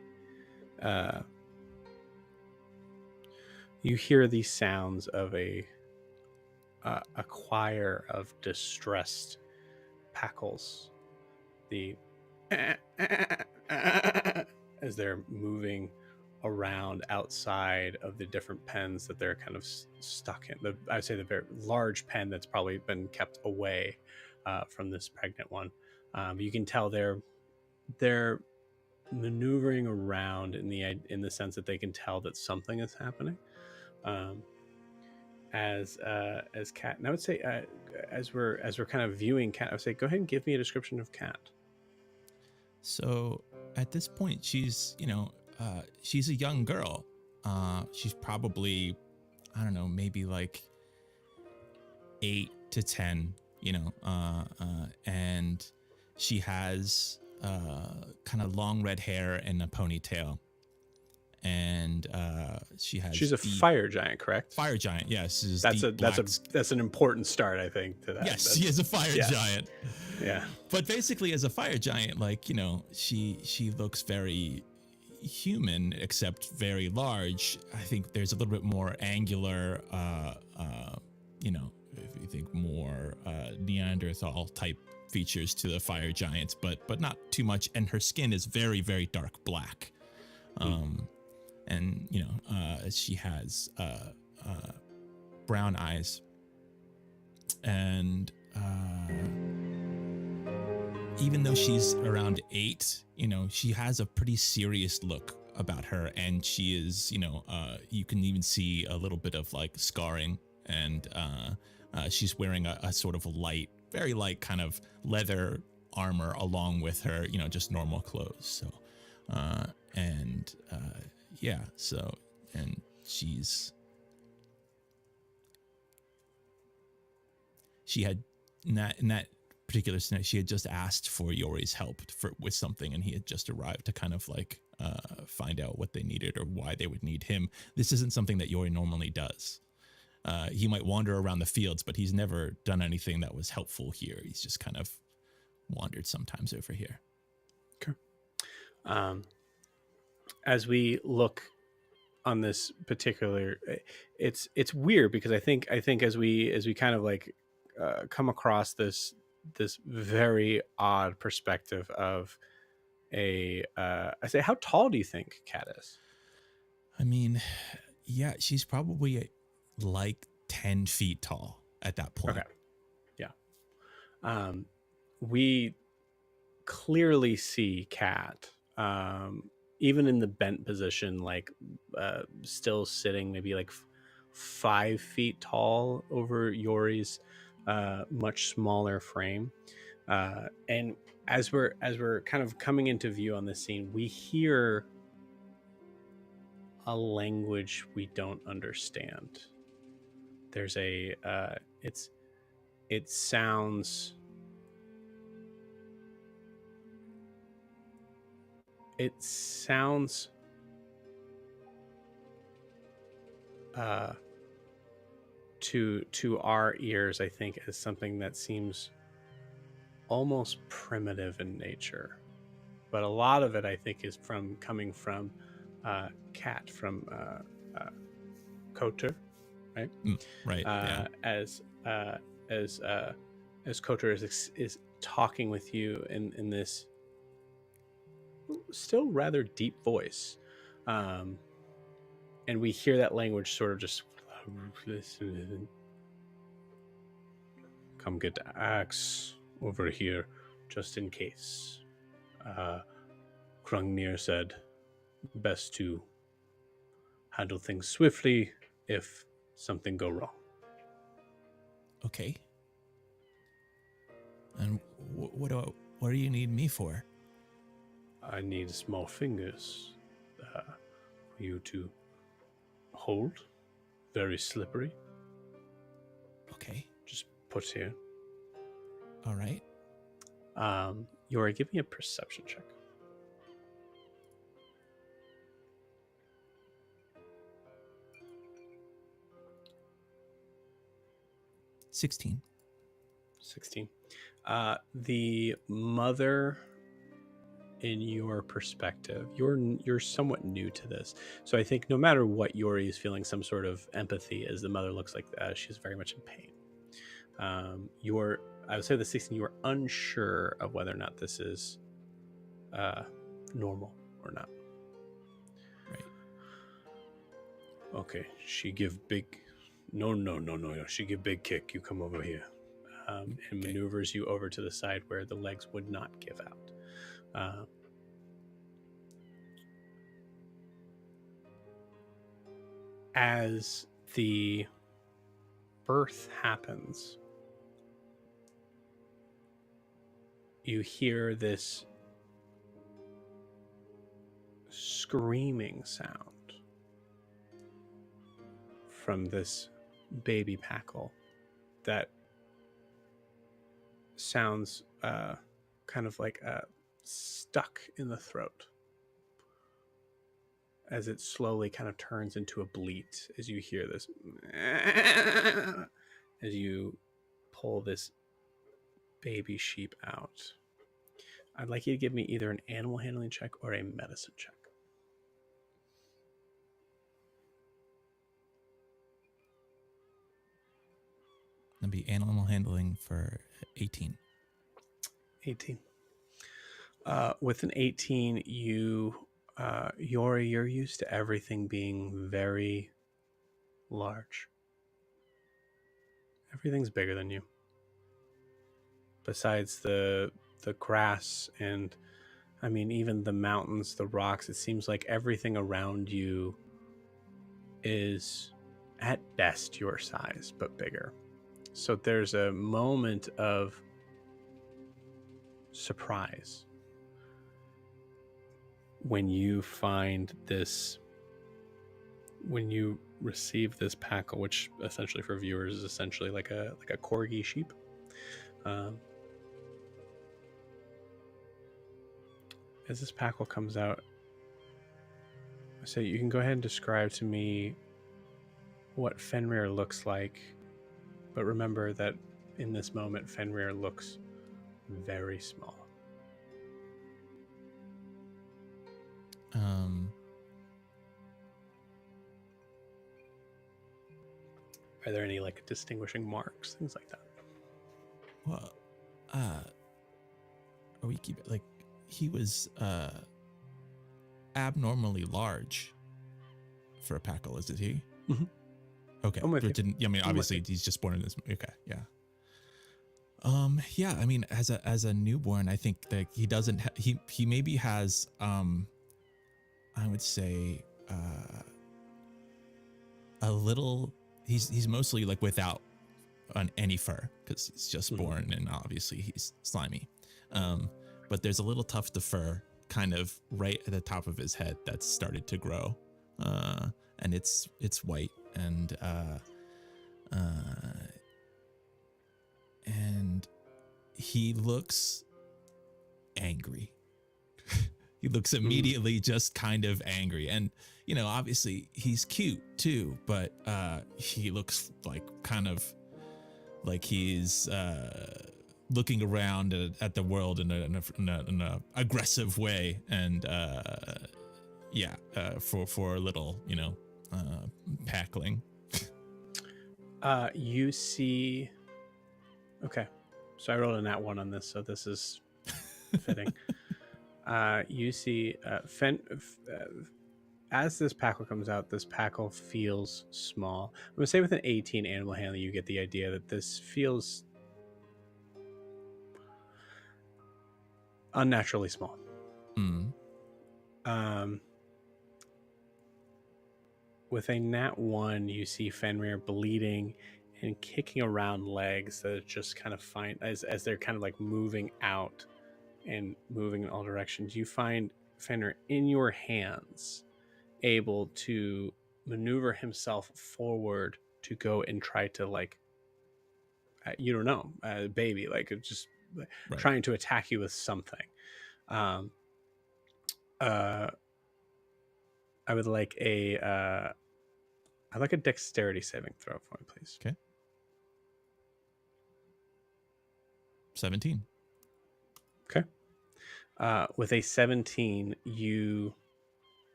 sounds of a choir of distressed Packles, as they're moving around outside of the different pens that they're kind of stuck in. I would say the very large pen that's probably been kept away from this pregnant one. You can tell they're maneuvering around in the sense that they can tell that something is happening. As Cat, and I would say as we're kind of viewing Cat, I would say go ahead and give me a description of Cat. So at this point, she's she's a young girl. She's probably, I don't know, maybe like 8 to 10, and she has kind of long red hair and a ponytail. And she's a fire giant, correct? Fire giant, yes. That's an important start, I think, to that. Yes, she is a fire giant. Yeah. But basically, as a fire giant, she looks very human, except very large. I think there's a little bit more angular, if you think more Neanderthal type features to the fire giants, but not too much. And her skin is very, very dark black. And she has brown eyes, and even though she's around 8, she has a pretty serious look about her, and she is, you can even see a little bit of like scarring, and she's wearing a sort of very light kind of leather armor along with her, just normal clothes. So, yeah, so, and she had, in that particular scenario, she had just asked for Yori's help with something, and he had just arrived to kind of like find out what they needed or why they would need him. This isn't something that Yori normally does. He might wander around the fields, but he's never done anything that was helpful here. He's just kind of wandered sometimes over here. Okay. As we look on this particular, it's weird because I think as we kind of like come across this very odd perspective of I say, how tall do you think Cat is? I mean, yeah, she's probably like 10 feet tall at that point. Okay. Yeah. We clearly see Cat, even in the bent position, like still sitting maybe like 5 feet tall over Yori's much smaller frame. And as we're kind of coming into view on this scene, we hear a language we don't understand. There's it sounds to our ears, I think, as something that seems almost primitive in nature, but a lot of it, I think, is coming from Cat, from Koter, right? Right. Yeah. As Koter is talking with you in this still rather deep voice, and we hear that language sort of just come get the axe over here just in case. Krungnir said best to handle things swiftly if something go wrong. Okay. And what do you need me for? I need small fingers for you to Cold, very slippery. Okay. Just put here. All right. Yori, give me a perception check. $16. 16. The mother, in your perspective, you're somewhat new to this, so I think no matter what, Yori is feeling some sort of empathy as the mother looks like she's very much in pain. I would say the 16, you are unsure of whether or not this is normal or not. Right. Okay, she give big. No. She give big kick. You come over here, and maneuvers you over to the side where the legs would not give out. As the birth happens, you hear this screaming sound from this baby Packle that sounds kind of like stuck in the throat, as it slowly kind of turns into a bleat as you hear this, as you pull this baby sheep out. I'd like you to give me either an animal handling check or a medicine check. That'd be animal handling for 18. 18. With an 18, you're used to everything being very large. Everything's bigger than you. Besides the grass and, I mean, even the mountains, the rocks, it seems like everything around you is at best your size, but bigger. So there's a moment of surprise when you find this, when you receive this Packle, which essentially for viewers is essentially like a corgi sheep. As this Packle comes out, so you can go ahead and describe to me what Fenrir looks like, but remember that in this moment, Fenrir looks very small. Are there any like distinguishing marks, things like that? Well, are we keep like he was abnormally large for a Packle, isn't he? Mm-hmm. Okay. I'm with you. Didn't, I mean, obviously he's just born in this. Okay, yeah. Yeah. I mean, as a newborn, I think that he doesn't. He maybe has. I would say a little. He's mostly like without any fur because he's just born, and obviously he's slimy. But there's a little tuft of fur kind of right at the top of his head that's started to grow, and it's white and he looks angry. He looks immediately just kind of angry, and you know, obviously he's cute too, but he looks like kind of like he's looking around at the world in a aggressive way, and for a little, you know, packling. You see. Okay, so I rolled a nat 1 on this, so this is fitting. You see, as this Packle comes out, this Packle feels small. I'm gonna say with an 18 animal handling, you get the idea that this feels unnaturally small. With a nat 1, you see Fenrir bleeding and kicking around legs that just kind of find as they're kind of like moving out and moving in all directions. You find Fenrir in your hands, able to maneuver himself forward to go and try to like you don't know, baby, like just Right. trying to attack you with something. Um, uh, I would like I'd like a dexterity saving throw for me, please. Okay. 17. Okay. With a 17, you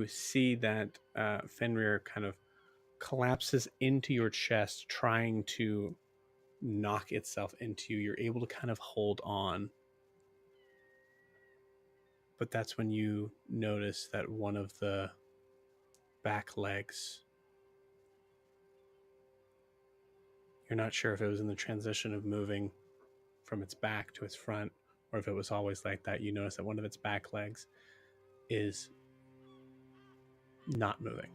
see that Fenrir kind of collapses into your chest, trying to knock itself into you. You're able to kind of hold on. But that's when you notice that one of the back legs, you're not sure if it was in the transition of moving from its back to its front or if it was always like that. You notice that one of its back legs is not moving.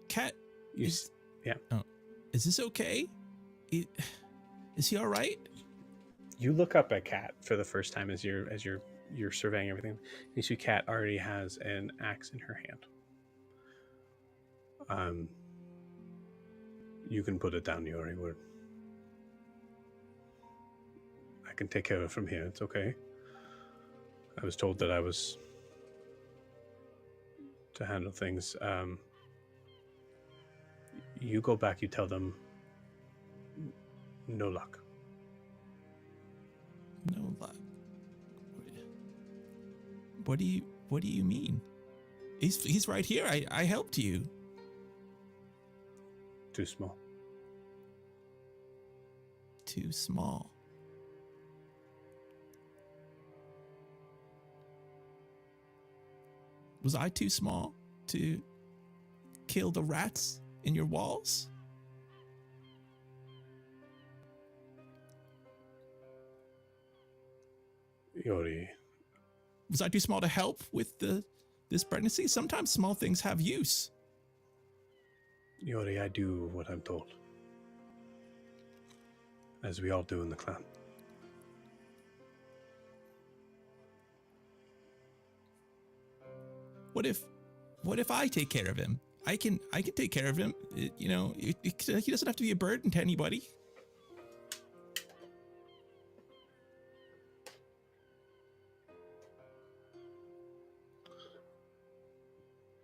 Cat, You is, yeah. Oh, is this okay? Is he all right? You look up at Kat for the first time as you're surveying everything. You see Kat already has an axe in her hand. You can put it down, Yori. I can take care of it from here. It's okay. I was told that I was to handle things. You go back. You tell them no luck. No luck. What do you mean? He's right here. I helped you. Too small. Too small. Was I too small to kill the rats in your walls? Yori. Was I too small to help with this pregnancy? Sometimes small things have use. Yori, I do what I'm told. As we all do in the clan. What if I take care of him? I can take care of him. He doesn't have to be a burden to anybody.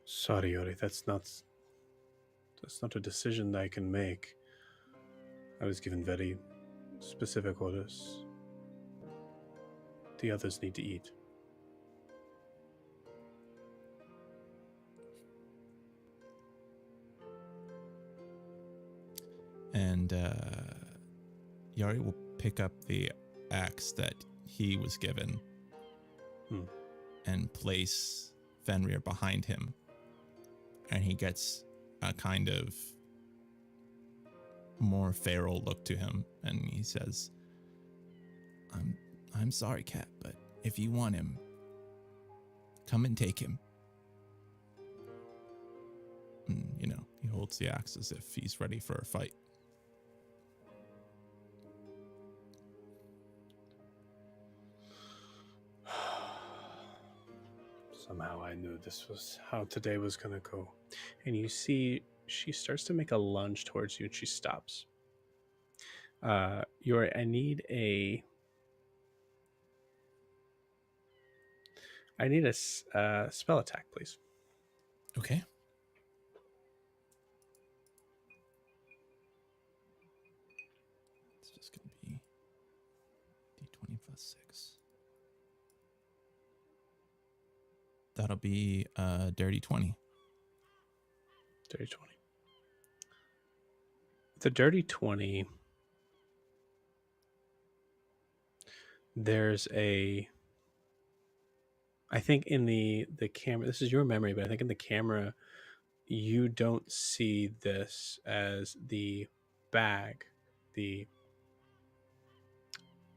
Sorry, Yori, that's not a decision that I can make. I was given very specific orders. The others need to eat. And Yari will pick up the axe that he was given and place Fenrir behind him. And he gets a kind of more feral look to him, and he says, I'm sorry, Cat, but if you want him, come and take him. And, he holds the axe as if he's ready for a fight. Somehow I knew this was how today was going to go. And you see, she starts to make a lunge towards you, and she stops. I need a spell attack, please. Okay. It's just going to be D20 plus 6. That'll be dirty 20. Dirty 20. The dirty 20, there's I think in the camera, this is your memory, but I think in the camera, you don't see this as the bag,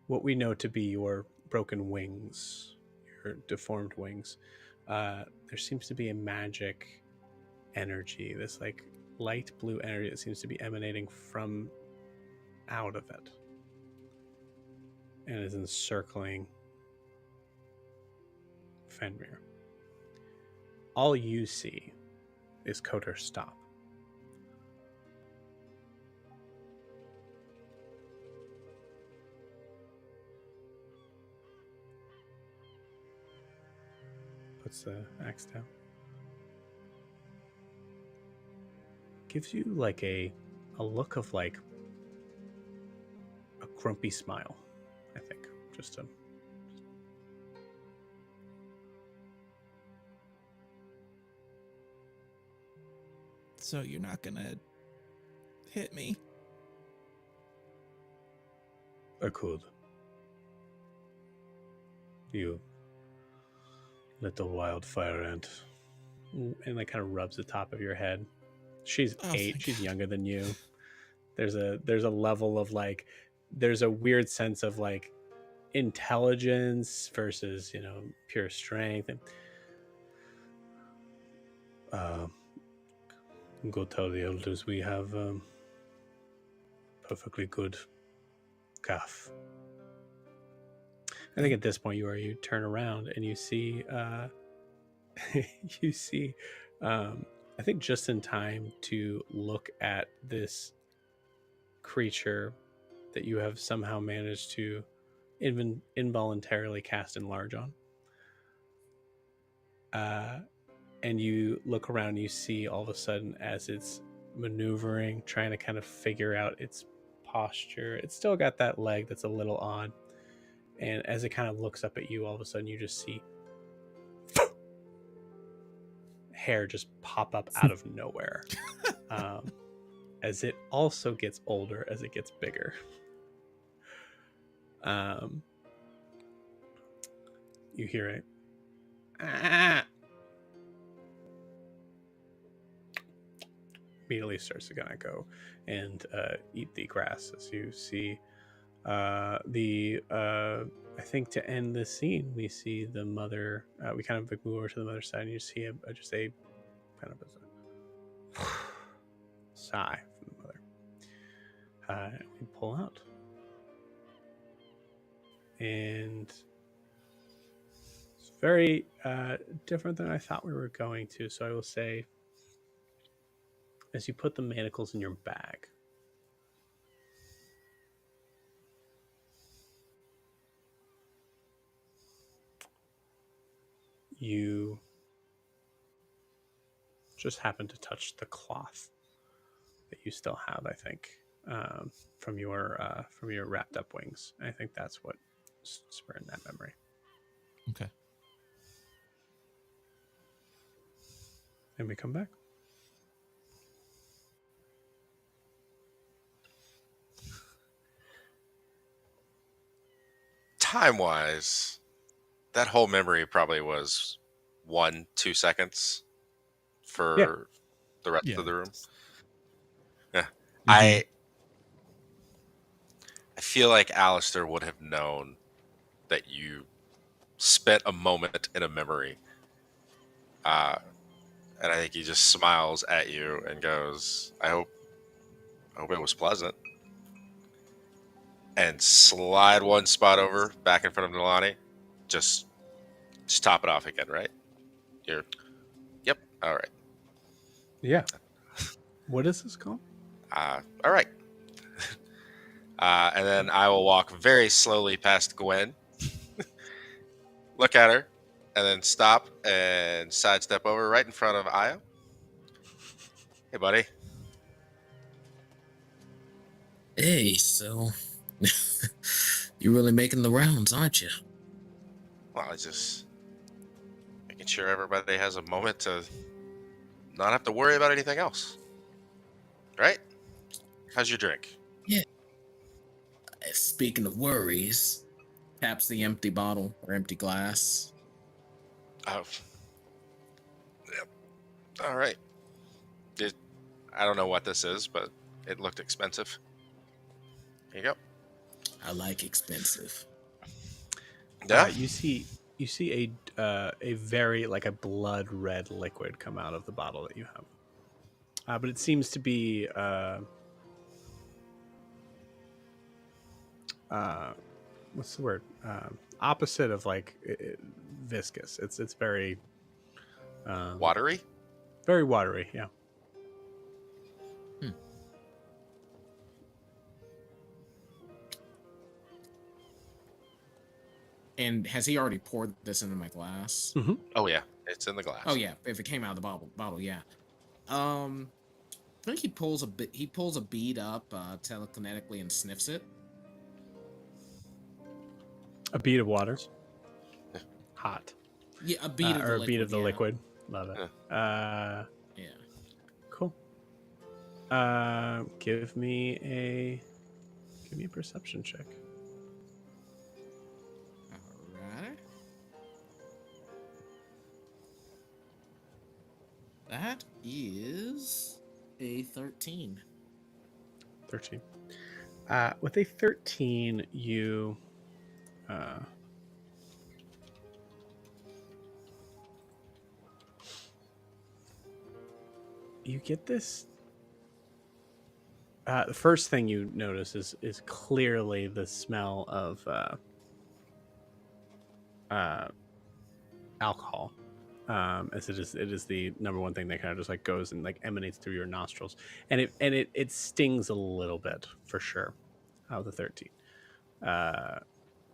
what we know to be your broken wings, your deformed wings. There seems to be a magic energy, this like light blue energy that seems to be emanating from out of it and is encircling Fenrir. all you see is Coder stop. Puts the axe down. Gives you like a look of like a grumpy smile, I think. Just a So you're not gonna hit me? I could. You little wildfire ant. And like kind of rubs the top of your head. She's 8. Thank She's God. younger than you. There's a level of like, there's a weird sense of like intelligence versus, you know, pure strength. And go tell the elders we have perfectly good calf. I think at this point you turn around and you see you see I think just in time to look at this creature that you have somehow managed to involuntarily cast enlarge on. And you look around and you see all of a sudden as it's maneuvering, trying to kind of figure out its posture. It's still got that leg that's a little odd. And as it kind of looks up at you, all of a sudden you just see hair just pop up out of nowhere. As it also gets older, as it gets bigger. You hear it. Ah! Immediately starts to kind of go and eat the grass as you see I think to end this scene we see the mother. We kind of move over to the mother's side and you see just a kind of a sigh from the mother. We pull out and it's very different than I thought we were going to, so I will say as you put the manacles in your bag, you just happen to touch the cloth that you still have, I think, from your wrapped up wings. I think that's what spurred that memory. Okay. And we come back. Time-wise, that whole memory probably was 1-2 seconds for the rest of the room. Yeah. I feel like Alastaire would have known that you spent a moment in a memory. And I think he just smiles at you and goes, I hope it was pleasant. And slide one spot over back in front of Nilani. Just top it off again, right? Yep. All right. Yeah. What is this called? All right. And then I will walk very slowly past Gwen, look at her, and then stop and sidestep over right in front of Io. Hey, buddy. Hey, so you're really making the rounds, aren't you? Well, I just making sure everybody has a moment to not have to worry about anything else. Right? How's your drink? Yeah. Speaking of worries, taps the empty bottle or empty glass. Oh. Yep. All right. I don't know what this is, but it looked expensive. Here you go. I like expensive. Yeah. You see a very like a blood red liquid come out of the bottle that you have, but it seems to be what's the word? Opposite of like viscous. It's very Watery? Very watery, yeah. And has he already poured this into my glass? Mm-hmm. Oh yeah, it's in the glass. Oh yeah, if it came out of the bottle, yeah. I think he pulls a bead up telekinetically and sniffs it. A bead of water. Yeah. Hot. Yeah, a bead of the or liquid. a bead of the yeah. liquid. Love it. Yeah. Yeah. Cool. Give me a perception check. Alright. That is a 13. 13. With a 13, you you get this. The first thing you notice is clearly the smell of alcohol. As it is the number one thing that kind of just like goes and like emanates through your nostrils, and it stings a little bit for sure. Out of the 13,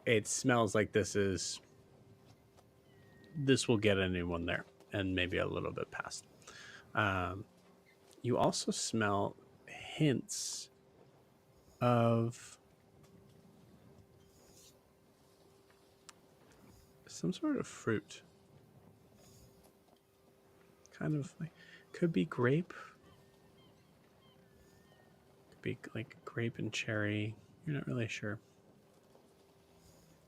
it smells like this will get anyone there, and maybe a little bit past. You also smell hints of some sort of fruit. Kind of like, could be grape. Could be like grape and cherry. You're not really sure.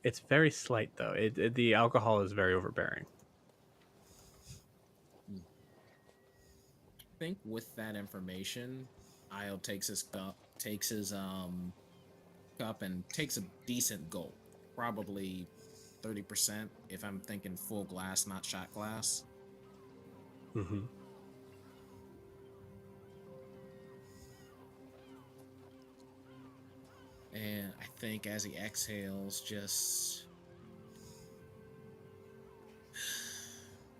It's very slight though. The alcohol is very overbearing. I think with that information, Io takes his cup and takes a decent gulp, probably 30% if I'm thinking full glass, not shot glass. Mm-hmm. And I think as he exhales, just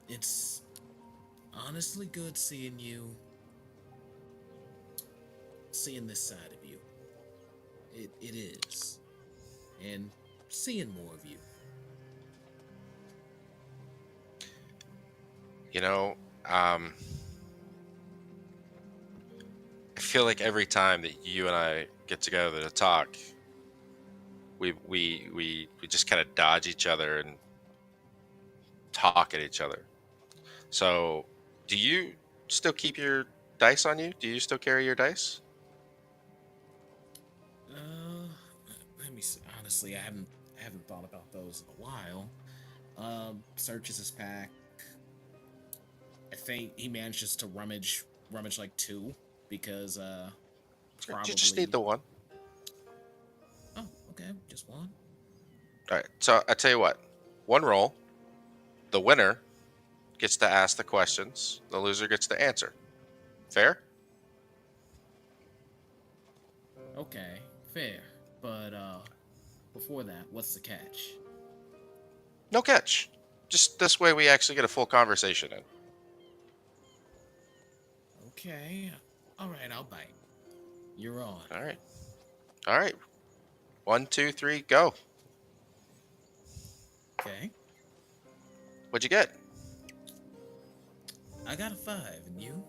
it's honestly good seeing this side of you. It is, and seeing more of you. You know, I feel like every time that you and I get together to talk, we just kind of dodge each other and talk at each other. So, do you still keep your dice on you? Do you still carry your dice? Let me see. Honestly, I haven't thought about those in a while. Searches his pack. I think he manages to rummage like 2 because probably You just need the one. Oh, okay, just 1. All right. So I tell you what, one roll. The winner gets to ask the questions. The loser gets to answer. Fair? Okay, fair. But before that, what's the catch? No catch. Just this way, we actually get a full conversation in. Okay. All right, I'll bite. You're on. All right. All right. 1, 2, 3, go. Okay. What'd you get? I got a 5, and you?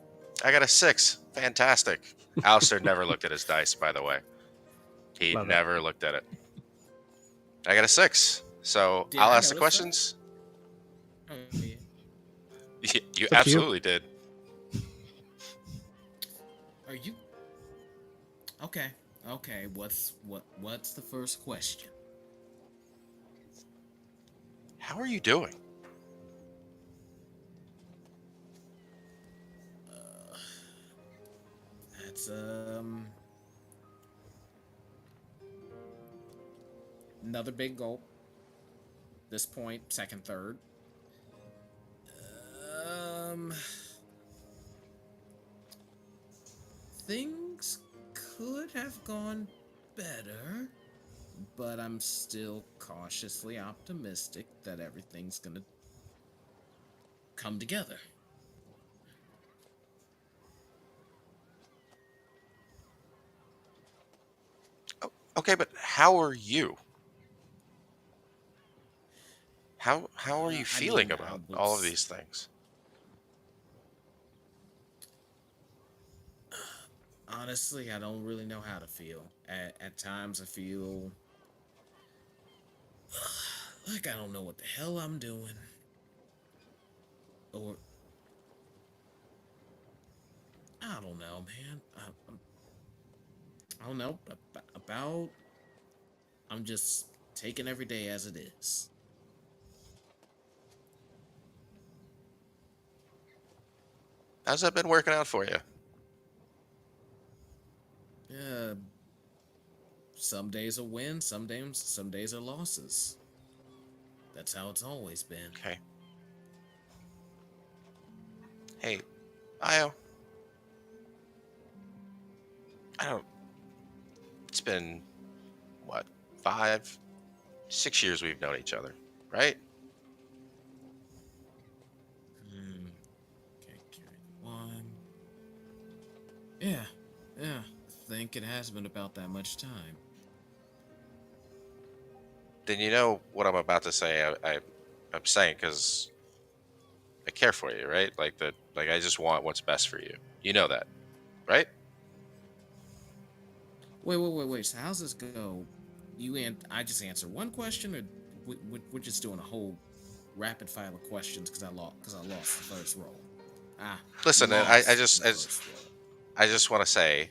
I got a 6. Fantastic. Alastaire never looked at his dice, by the way. He Love it. never looked at it. I got a 6. So Did I'll I ask the know it's questions. Oh, yeah. You to you. absolutely did. Are you? Okay. Okay. What's the first question? How are you doing? That's another big gulp. This point, second, third. Things could have gone better, but I'm still cautiously optimistic that everything's gonna come together. Okay, but how are you? How are you I feeling mean, I about would. all of these things? Honestly, I don't really know how to feel. At times, I feel like I don't know what the hell I'm doing, or I don't know, man. I don't know about. I'm just taking every day as it is. How's that been working out for you? Yeah, some days are wins, some days are losses. That's how it's always been. Okay. Hey, Io, I don't. It's been what, 5, 6 years we've known each other, right? Hmm. Okay, carry one. Yeah, yeah. I think it has been about that much time. Then you know what I'm about to say. I'm saying because I care for you, right? Like that. Like I just want what's best for you. You know that, right? Wait. So how's this go? I just answer one question, or we're just doing a whole rapid fire of questions because I lost the first roll. Ah, Listen, lost the first roll. I just want to say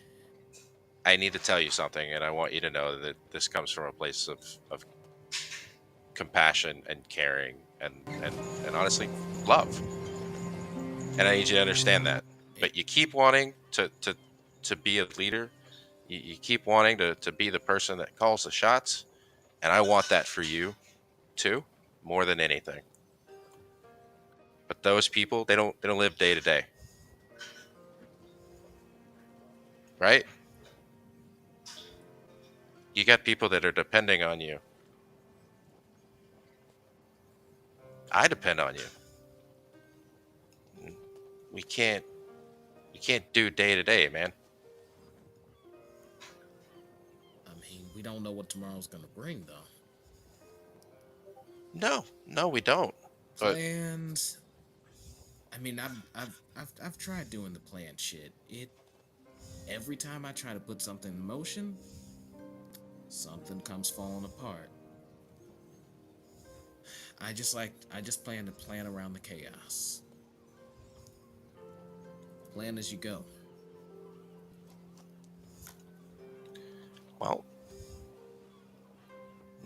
I need to tell you something, and I want you to know that this comes from a place of compassion and caring and honestly love. And I need you to understand that. But you keep wanting to be a leader. You keep wanting to be the person that calls the shots, and I want that for you too, more than anything. But those people, they don't live day to day, right? You got people that are depending on you. I depend on you. We can't do day to day, man. I mean, we don't know what tomorrow's gonna bring, though. No, we don't. But Plans. I mean, I've tried doing the plan shit. It every time I try to put something in motion, something comes falling apart. I just plan to plan around the chaos. Plan as you go. well,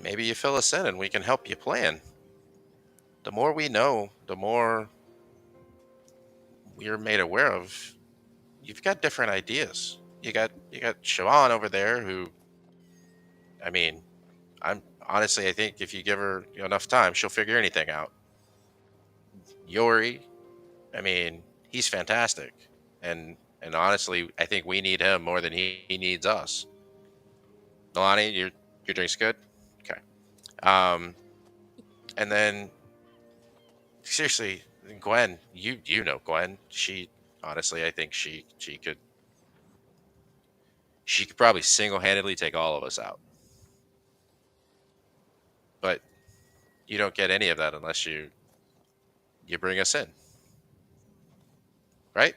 maybe you fill us in and we can help you plan. The more we know, the more we're made aware of. You've got different ideas. You got Siobhan over there who, I mean, I think if you give her enough time, she'll figure anything out. Yori, I mean, he's fantastic, and honestly, I think we need him more than he needs us. Nalani, your drink's good. Okay. Um, and then seriously, Gwen, you know Gwen. She honestly, I think she could probably single handedly take all of us out. But you don't get any of that unless you bring us in, right?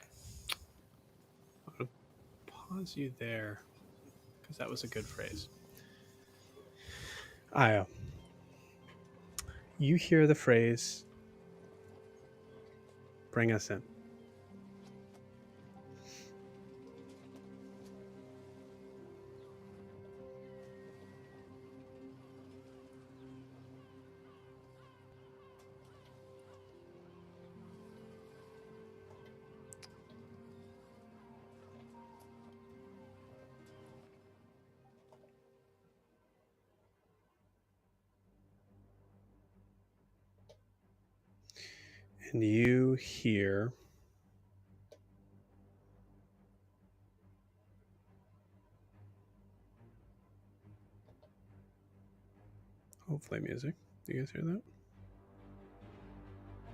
I'll pause you there because that was a good phrase. Io, you hear the phrase "bring us in." And you hear hopefully music. Do you guys hear that?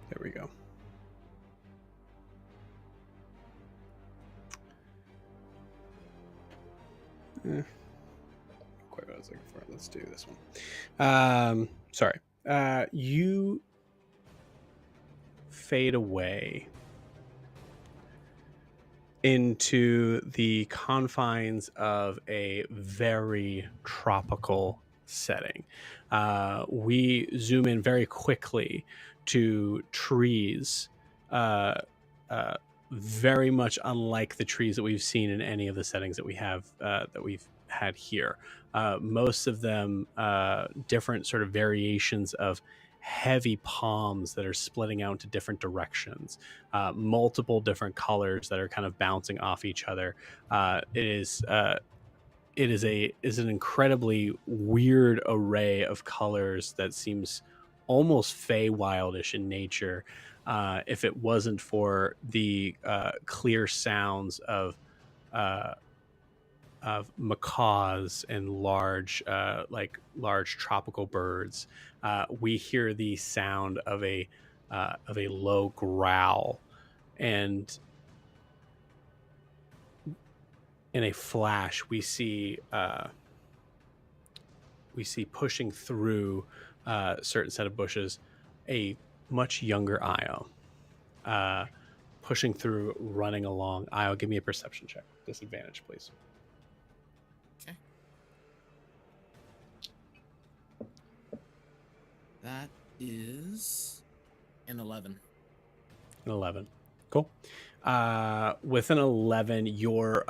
There we go. Quite what I was looking for. Let's do this one. Sorry. You fade away into the confines of a very tropical setting. We zoom in very quickly to trees, very much unlike the trees that we've seen in any of the settings that we've had here. Most of them different sort of variations of heavy palms that are splitting out into different directions, multiple different colors that are kind of bouncing off each other. It is an incredibly weird array of colors that seems almost Feywildish in nature. If it wasn't for the clear sounds uh, of macaws and large tropical birds, we hear the sound of a low growl, and in a flash we see pushing through a certain set of bushes a much younger Io, pushing through, running along. Io, give me a perception check. Disadvantage, please. Okay. That is an 11. An 11. Cool. With an 11, you're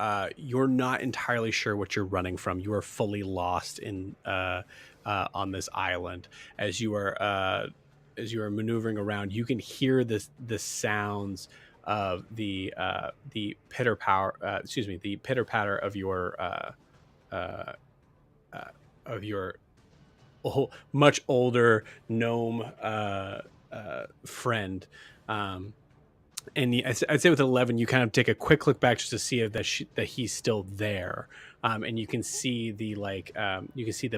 not entirely sure what you're running from. You are fully lost in on this island. As you are maneuvering around, you can hear the sounds of the pitter patter of your much older gnome friend. And I'd say with 11, you kind of take a quick look back just to see that he's still there, and you can see the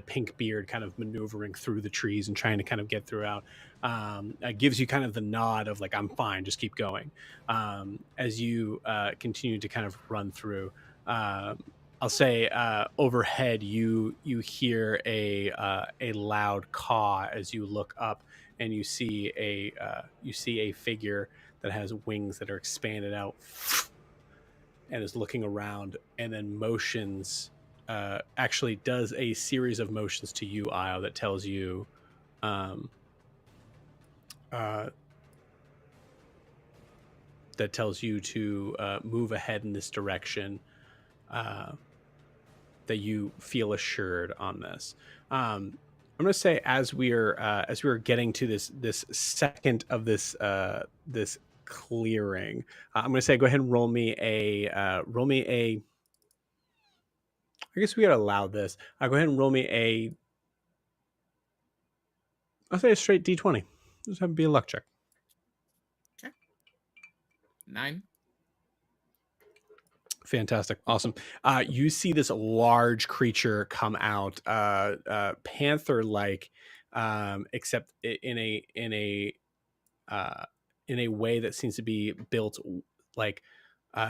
pink beard kind of maneuvering through the trees and trying to kind of get throughout. It gives you kind of the nod of like, I'm fine, just keep going. As you continue to kind of run through, I'll say overhead you hear a loud caw as you look up, and you see a figure that has wings that are expanded out and is looking around, and then motions, actually does a series of motions to you, Io, that tells you to move ahead in this direction, that you feel assured on this. I'm going to say as we are getting to this second of this clearing, I'm going to say go ahead and roll me a I guess we gotta allow this. Go ahead and roll me I'll say a straight D20. Just have it be a luck check. Okay. 9. Fantastic. Awesome. You see this large creature come out, panther-like, except in a way that seems to be built like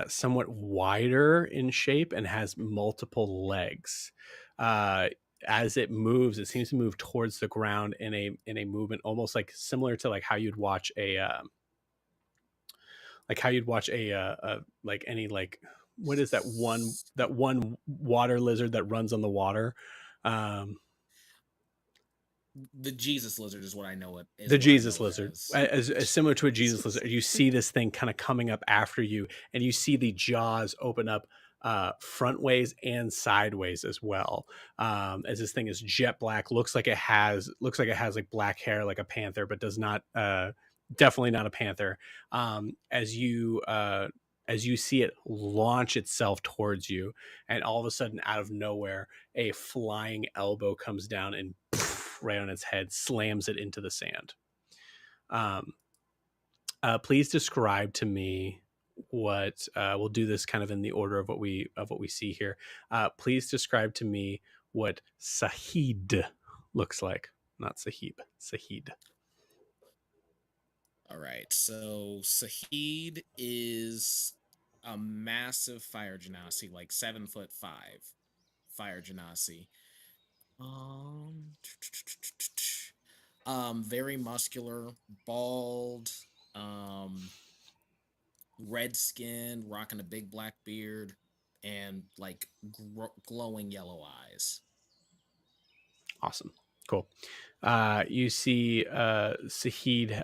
somewhat wider in shape and has multiple legs. As it moves, it seems to move towards the ground in a movement almost like similar to like how you'd watch like any like, what is that one water lizard that runs on the water? The Jesus lizard is what I know it is. The Jesus lizard, as similar to a Jesus lizard. You see this thing kind of coming up after you, and you see the jaws open up front ways and sideways as well. As this thing is jet black, looks like it has like black hair like a panther, but does not, definitely not a panther. As you see it launch itself towards you, and all of a sudden out of nowhere a flying elbow comes down and right on its head slams it into the sand. Please describe to me what we'll do this kind of in the order of what we see here. Please describe to me what Sahid looks like. Not Sahib, Sahid. All right, so Sahid is a massive fire genasi, like 7'5" fire genasi. Um, very muscular, bald, um, red skin, rocking a big black beard, and like glowing yellow eyes. Awesome. Cool. You see Sahid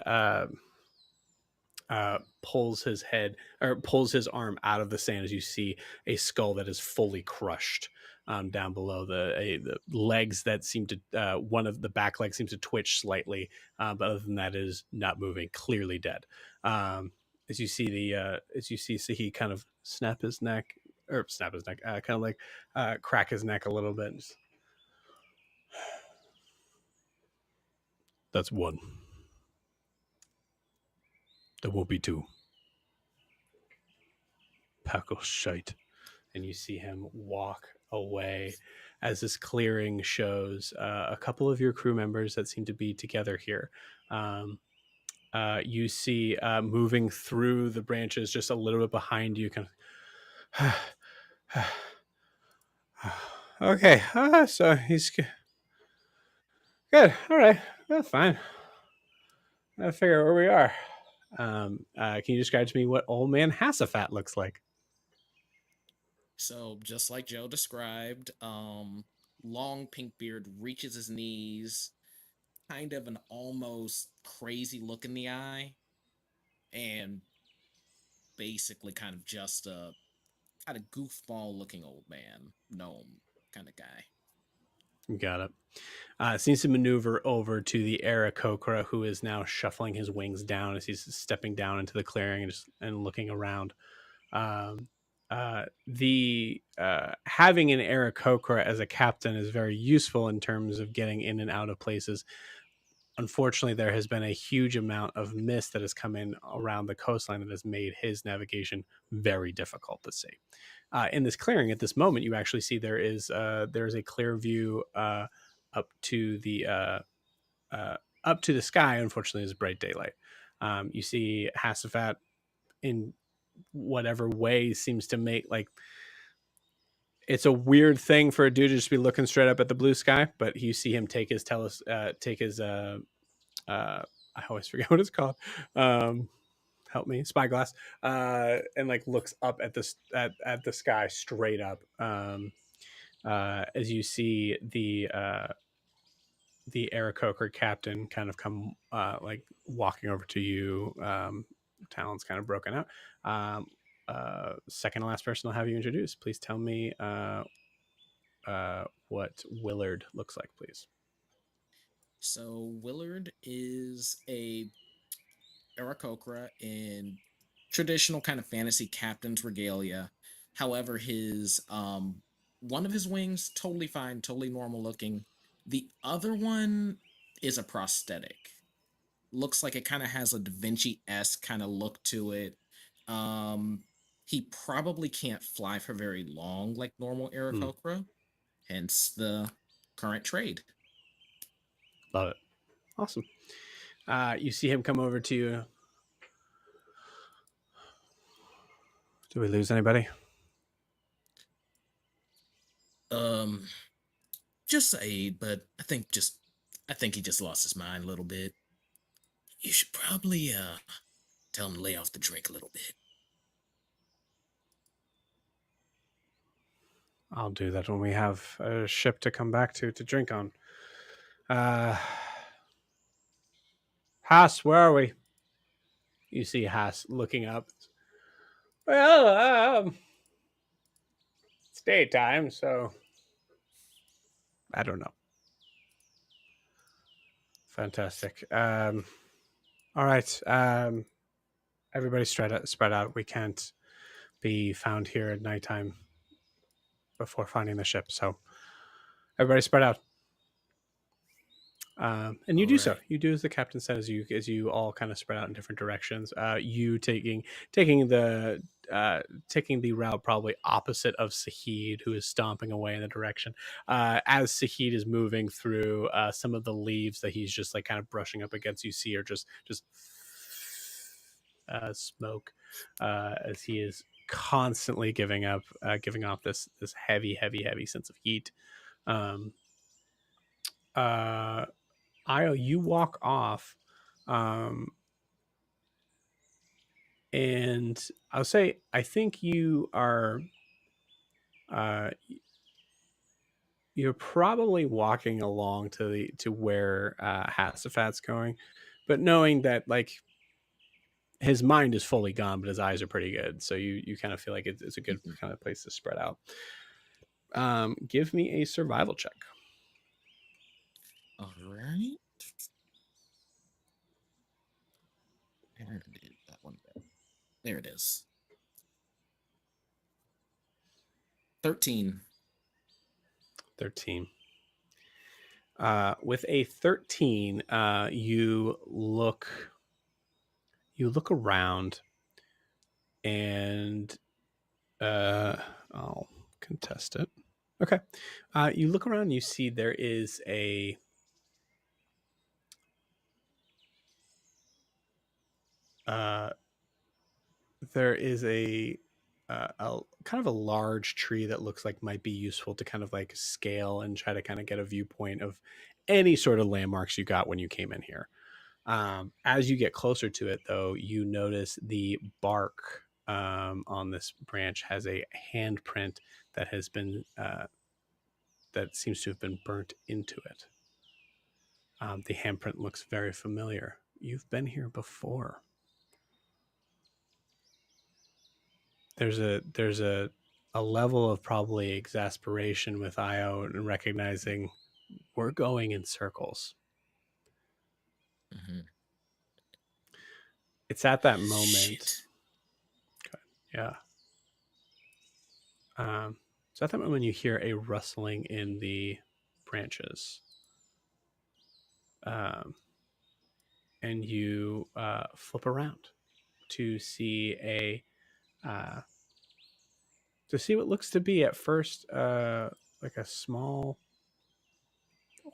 pulls his head or pulls his arm out of the sand as you see a skull that is fully crushed down below the legs that seem to one of the back legs seems to twitch slightly, but other than that is not moving, clearly dead. As you see Sahid kind of snap his neck, kind of like crack his neck a little bit. That's one. There won't be two. Pack of shite. And you see him walk away as this clearing shows a couple of your crew members that seem to be together here. You see moving through the branches just a little bit behind you, kind of. Okay, so he's good. All right, that's fine. I figure where we are. Can you describe to me what old man Hassafat looks like? So just like Joe described, long pink beard reaches his knees, kind of an almost crazy look in the eye, and basically kind of just a kind of goofball looking old man, gnome kind of guy. Got it. Seems to maneuver over to the Aarakocra, who is now shuffling his wings down as he's stepping down into the clearing and looking around. The having an Aarakocra as a captain is very useful in terms of getting in and out of places. Unfortunately, there has been a huge amount of mist that has come in around the coastline that has made his navigation very difficult to see. In this clearing at this moment, you actually see there is a clear view up to the sky. Unfortunately, it's bright daylight. You see Hassafat in whatever way seems to make like it's a weird thing for a dude to just be looking straight up at the blue sky, but you see him take his I always forget what it's called. Help me, spyglass, and like looks up at the sky straight up. As you see the Aarakocra captain kind of come like walking over to you, talons kind of broken out. Second to last person I'll have you introduce. Please tell me what Willard looks like, please. So Willard is a Aarakocra in traditional kind of fantasy captain's regalia. However, his one of his wings totally fine, totally normal looking. The other one is a prosthetic. Looks like it kind of has a Da Vinci-esque kind of look to it. He probably can't fly for very long like normal Aarakocra, hence the current trade. Love it. Awesome. You see him come over to you. Did we lose anybody? Just Aid, but I think he just lost his mind a little bit. You should probably tell him to lay off the drink a little bit. I'll do that when we have a ship to come back to drink on. Haas, where are we? You see Haas looking up. Well, it's daytime, so I don't know. Fantastic. All right. Everybody spread out. We can't be found here at nighttime before finding the ship. So everybody spread out. And you do so. You do as the captain said, as you all kind of spread out in different directions. You taking the route probably opposite of Sahid, who is stomping away in the direction. As Sahid is moving through, some of the leaves that he's just like kind of brushing up against, you see are just smoke, as he is constantly giving off this heavy sense of heat. Io, you walk off, and I'll say I think you are. Uh, you're probably walking along to where Hasafat's going, but knowing that like his mind is fully gone, but his eyes are pretty good, so you kind of feel like it's a good kind of place to spread out. Give me a survival check. All right. Where did that one go? There it is. 13. 13. With a 13, you look around, and I'll contest it. Okay. You look around and you see there is a kind of a large tree that looks like might be useful to kind of like scale and try to kind of get a viewpoint of any sort of landmarks you got when you came in here. As you get closer to it, though, you notice the bark on this branch has a handprint that has been that seems to have been burnt into it. The handprint looks very familiar. You've been here before. There's a level of probably exasperation with Io and recognizing we're going in circles. Mm-hmm. It's at that moment. Shit. Yeah. So at that moment you hear a rustling in the branches. And you flip around to see what looks to be at first like a small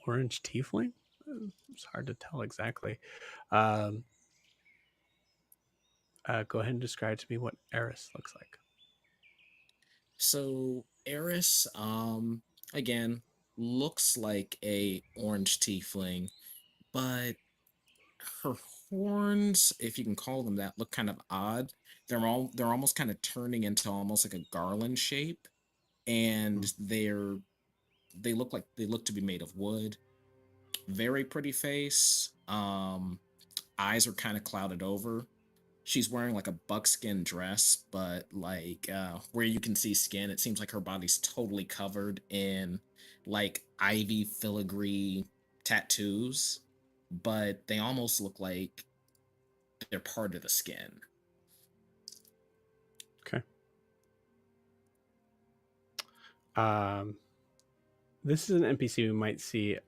orange tiefling. It's hard to tell exactly. Go ahead and describe to me what Eris looks like. So Eris, again, looks like a orange tiefling, but her horns, if you can call them that, look kind of odd. They're almost kind of turning into almost like a garland shape, and they look to be made of wood. Very pretty face. Eyes are kind of clouded over. She's wearing like a buckskin dress, but like where you can see skin, it seems like her body's totally covered in like ivy filigree tattoos, but they almost look like they're part of the skin. Okay. This is an NPC we might see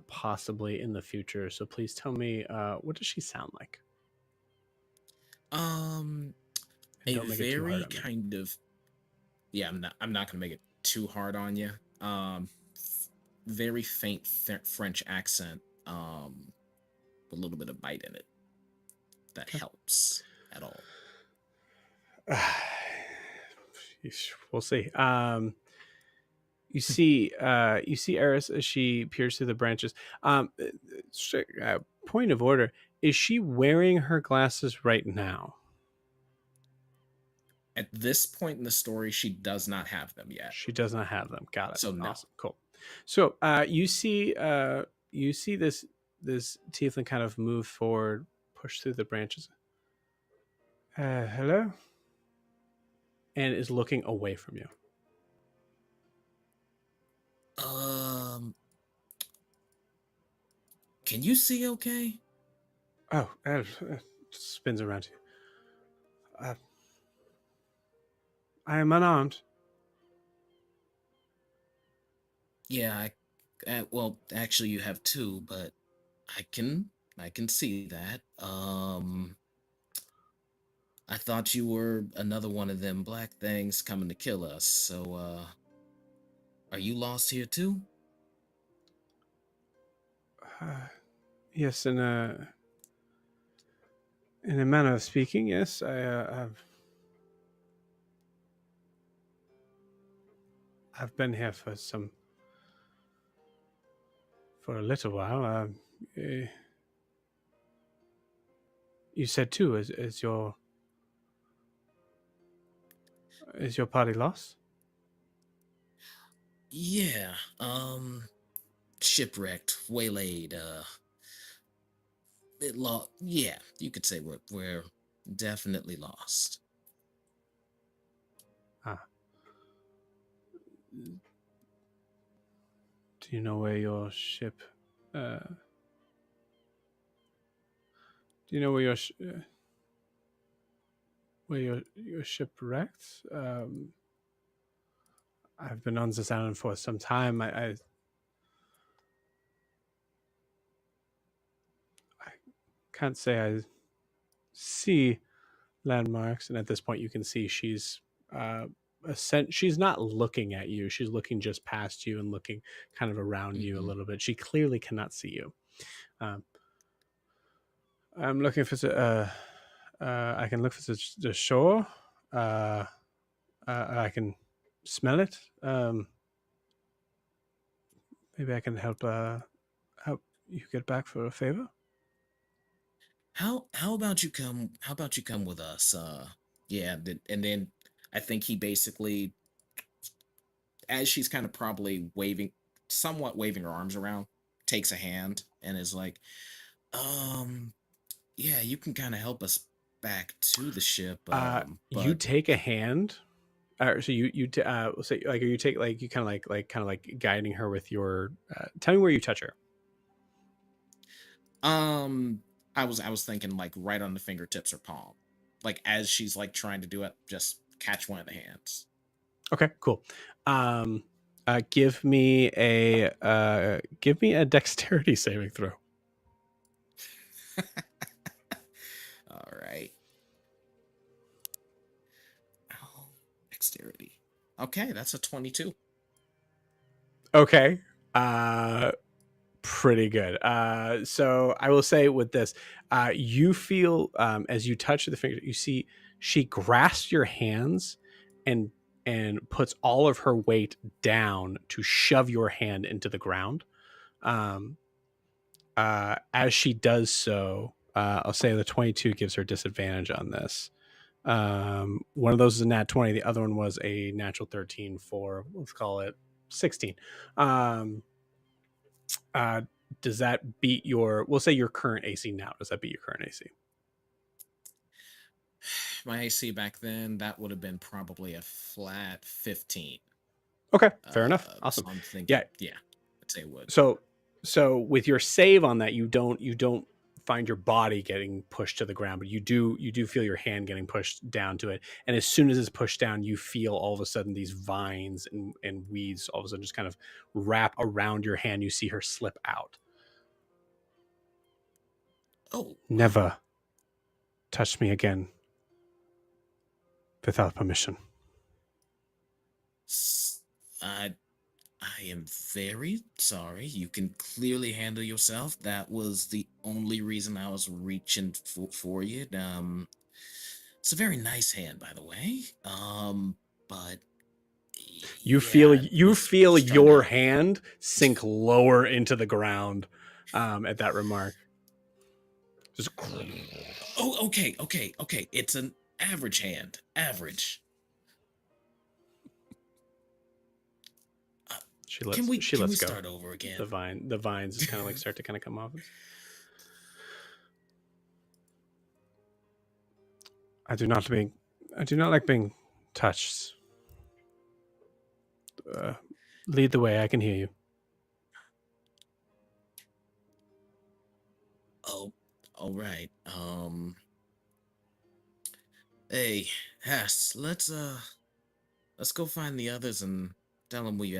possibly in the future. So please tell me, what does she sound like? Um, And a don't make it too hard very on me. kind of yeah. I'm not gonna make it too hard on you. Very faint French accent. With a little bit of bite in it. That helps at all. We'll see. You see Eris as she peers through the branches. Point of order: is she wearing her glasses right now? At this point in the story, she does not have them yet. She does not have them. Got it. So no. Awesome. Cool. So you see this tiefling kind of move forward, push through the branches. Hello? And is looking away from you. Can you see okay? Oh, spins around you. I am unarmed. Yeah, well, actually you have two, but I can see that. I thought you were another one of them black things coming to kill us. So are you lost here too? Yes, in a manner of speaking, yes. I've been here for some for a little while. You said too, is your party lost? Yeah. Shipwrecked, waylaid. It lost. Yeah, you could say we're definitely lost. Ah. Do you know where your ship? Do you know where your ship wrecked? I've been on this island for some time. I can't say I see landmarks, and at this point, you can see she's she's not looking at you. She's looking just past you and looking kind of around you a little bit. She clearly cannot see you. I'm looking for I can look for the shore. I can smell it. Maybe I can help you get back for a favor. How about you come? How about you come with us? Yeah, and then I think he basically, as she's kind of probably somewhat waving her arms around, takes a hand and is like, yeah, you can kind of help us back to the ship. You But take a hand. So say like, are you take like you kind of like guiding her with your. Tell me where you touch her. I was thinking like right on the fingertips or palm, like as she's like trying to do it, just catch one of the hands. Okay, cool. Give me a dexterity saving throw. All right. Oh, dexterity. Okay, that's a 22. Okay. Pretty good. So I will say with this, you feel as you touch the finger, you see she grasps your hands and puts all of her weight down to shove your hand into the ground. As she does so, I'll say the 22 gives her disadvantage on this. One of those is a nat 20. The other one was a natural 13 for, let's call it 16. Does that beat we'll say your current AC now? Does that beat your current AC? My AC back then, that would have been probably a flat 15. Okay, fair enough. Awesome. So I'm thinking, yeah, I'd say it would. So with your save on that, you don't find your body getting pushed to the ground, but you do feel your hand getting pushed down to it. And as soon as it's pushed down, you feel all of a sudden these vines and weeds all of a sudden just kind of wrap around your hand. You see her slip out. Oh, never touch me again without permission. I am very sorry. You can clearly handle yourself. That was the only reason I was reaching for you. It's a very nice hand, by the way. But you feel your hand sink lower into the ground at that remark. Just... Oh, okay. It's an average hand. Average. Can we go. start over again? The vines kind of like start to kind of come off. I do not like being touched. Lead the way. I can hear you. Oh, all right. Hey, Hess, let's go find the others and tell them we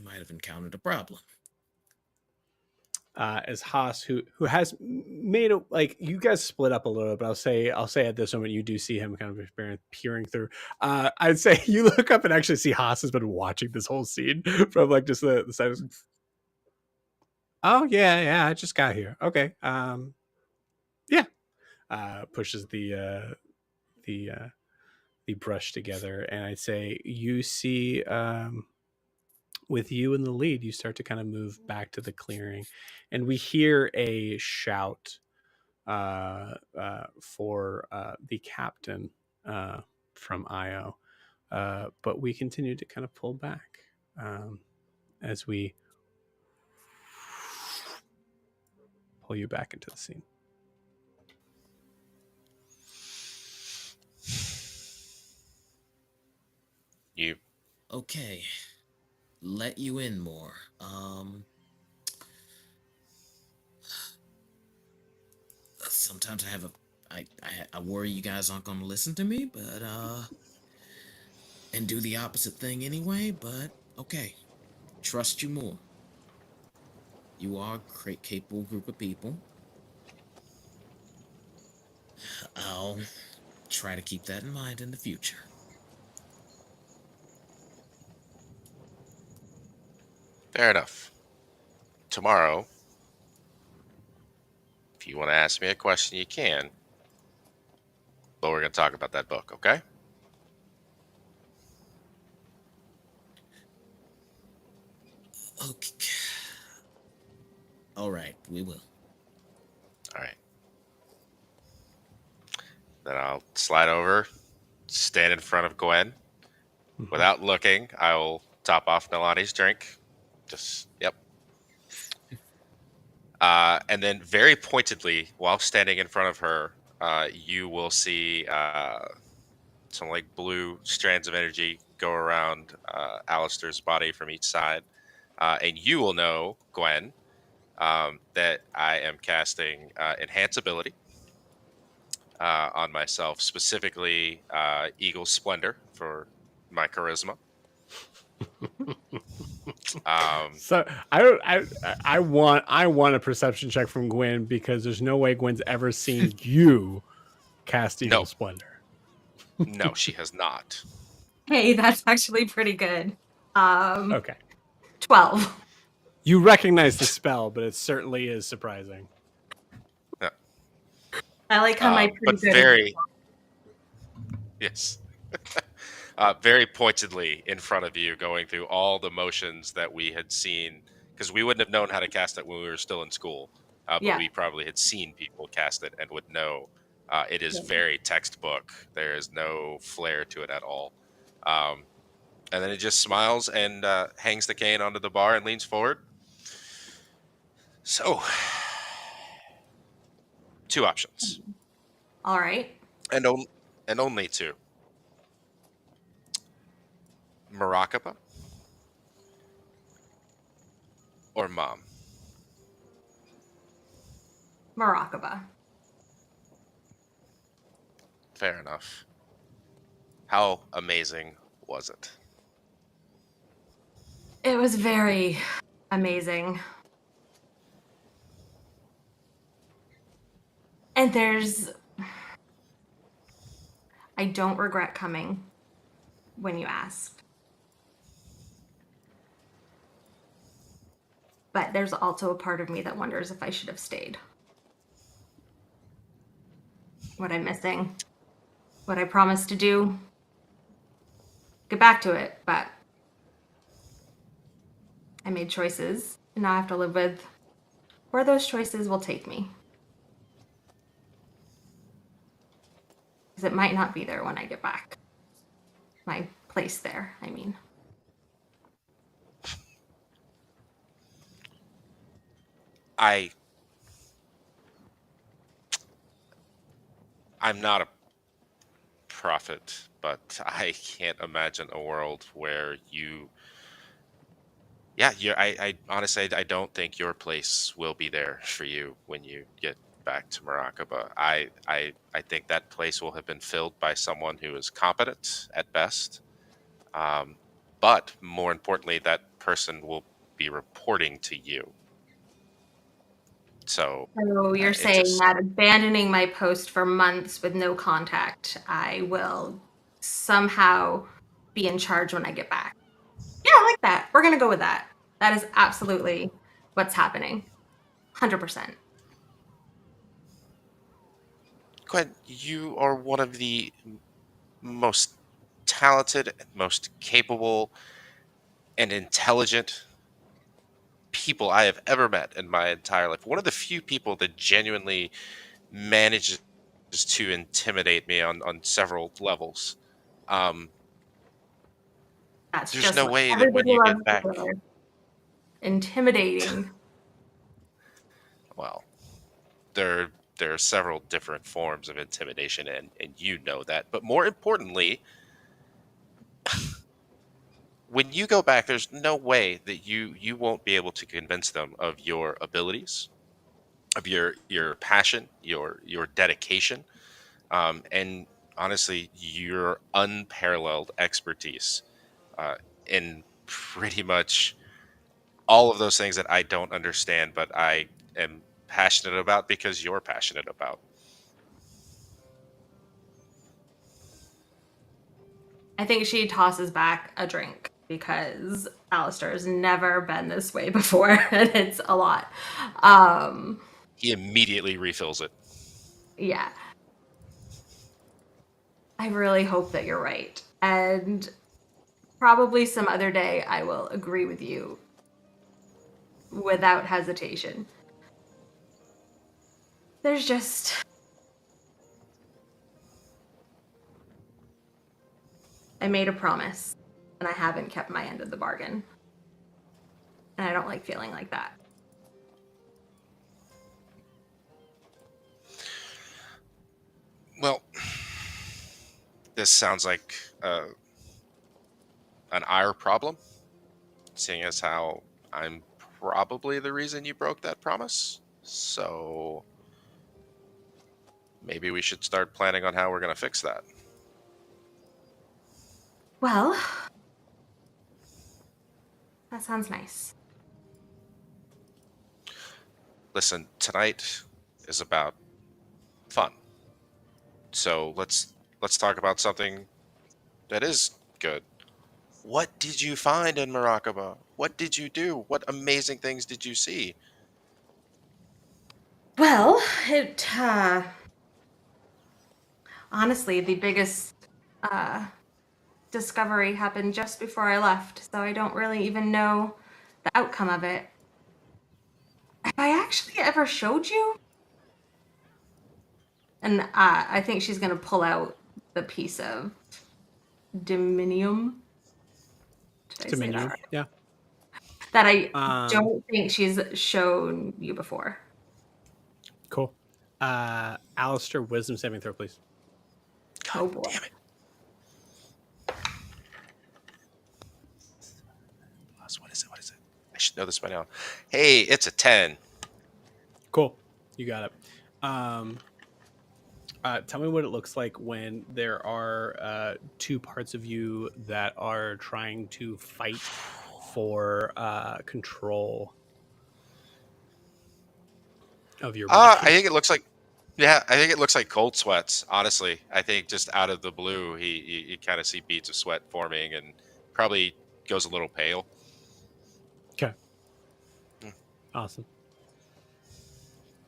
might have encountered a problem. As Haas, who has made a, like, you guys split up a little, but I'll say at this moment you do see him kind of peering through. I'd say you look up and actually see Haas has been watching this whole scene from like just the side of. Oh yeah, I just got here. Okay, yeah. Pushes the brush together, and I'd say you see, with you in the lead, you start to kind of move back to the clearing, and we hear a shout for the captain from Io, but we continue to kind of pull back as we pull you back into the scene. You Okay. Let you in more. Sometimes I have I worry you guys aren't gonna listen to me, but and do the opposite thing anyway, but okay. Trust you more. You are a great capable group of people. I'll try to keep that in mind in the future. fair enough. Tomorrow, if you want to ask me a question, you can. But we're going to talk about that book, okay? Okay. All right, we will. All right. Then I'll slide over, stand in front of Gwen. Without looking, I will top off Nalani's drink. Just, yep. And then very pointedly, while standing in front of her, you will see some like blue strands of energy go around Alastaire's body from each side. And you will know, Gwen, that I am casting Enhance Ability on myself, specifically Eagle Splendor for my charisma. So I want a perception check from Gwen, because there's no way Gwen's ever seen you cast Eagle No. Splendor. No, she has not. Hey, that's actually pretty good. Okay. 12. You recognize the spell, but it certainly is surprising. Yeah. I like how my but pretty good very yes. Very pointedly in front of you, going through all the motions that we had seen, because we wouldn't have known how to cast it when we were still in school, but Yeah. we probably had seen people cast it and would know. It is very textbook. There is no flair to it at all. And then it just smiles and hangs the cane onto the bar and leans forward. So, 2 options. All right. And only 2. Marakapa or Mom? Marakaba. Fair enough. How amazing was it? It was very amazing. And I don't regret coming when you asked. But there's also a part of me that wonders if I should have stayed. What I'm missing, what I promised to do, get back to it, but I made choices, and now I have to live with where those choices will take me. Because it might not be there when I get back. My place there, I mean. I'm not a prophet, but I can't imagine a world where I honestly, I don't think your place will be there for you when you get back to Marakaba. I think that place will have been filled by someone who is competent at best. But more importantly, that person will be reporting to you. So you're saying that abandoning my post for months with no contact, I will somehow be in charge when I get back. Yeah, I like that. We're going to go with that. That is absolutely what's happening. 100%. Gwen, you are one of the most talented, most capable, and intelligent people I have ever met in my entire life. One of the few people that genuinely manages to intimidate me on several levels. Um, That's there's just no what way that when everybody you loves get to back, hear. Intimidating. well, there there are several different forms of intimidation, and you know that. But more importantly, when you go back, there's no way that you won't be able to convince them of your abilities, of your passion, your dedication, and honestly, your unparalleled expertise in pretty much all of those things that I don't understand, but I am passionate about because you're passionate about. I think she tosses back a drink because Alistair has never been this way before, and it's a lot. Um, He immediately refills it. yeah. I really hope that you're right. And probably some other day I will agree with you without hesitation. There's just. I made a promise, and I haven't kept my end of the bargain. And I don't like feeling like that. Well, this sounds like an ire problem, seeing as how I'm probably the reason you broke that promise. So maybe we should start planning on how we're going to fix that. Well, that sounds nice. Listen, tonight is about fun. So let's talk about something that is good. What did you find in Morocco? What did you do? What amazing things did you see? Well, it honestly, the biggest uh, discovery happened just before I left, so I don't really even know the outcome of it. Have I actually ever showed you? And I think she's gonna pull out the piece of Dominium. Did I say that Dominion. right? Yeah. That I Um, don't think she's shown you before. cool. Alistair, wisdom saving throw, please. God Oh boy. damn it. What is it? What is it? I should know this by now. Hey, it's a 10. Cool. You got it. Tell me what it looks like when there are two parts of you that are trying to fight for control of your I body. think it looks like, yeah, I think it looks like cold sweats. Honestly, I think just out of the blue, you kind of see beads of sweat forming, and probably goes a little pale. Okay. Hmm. Awesome.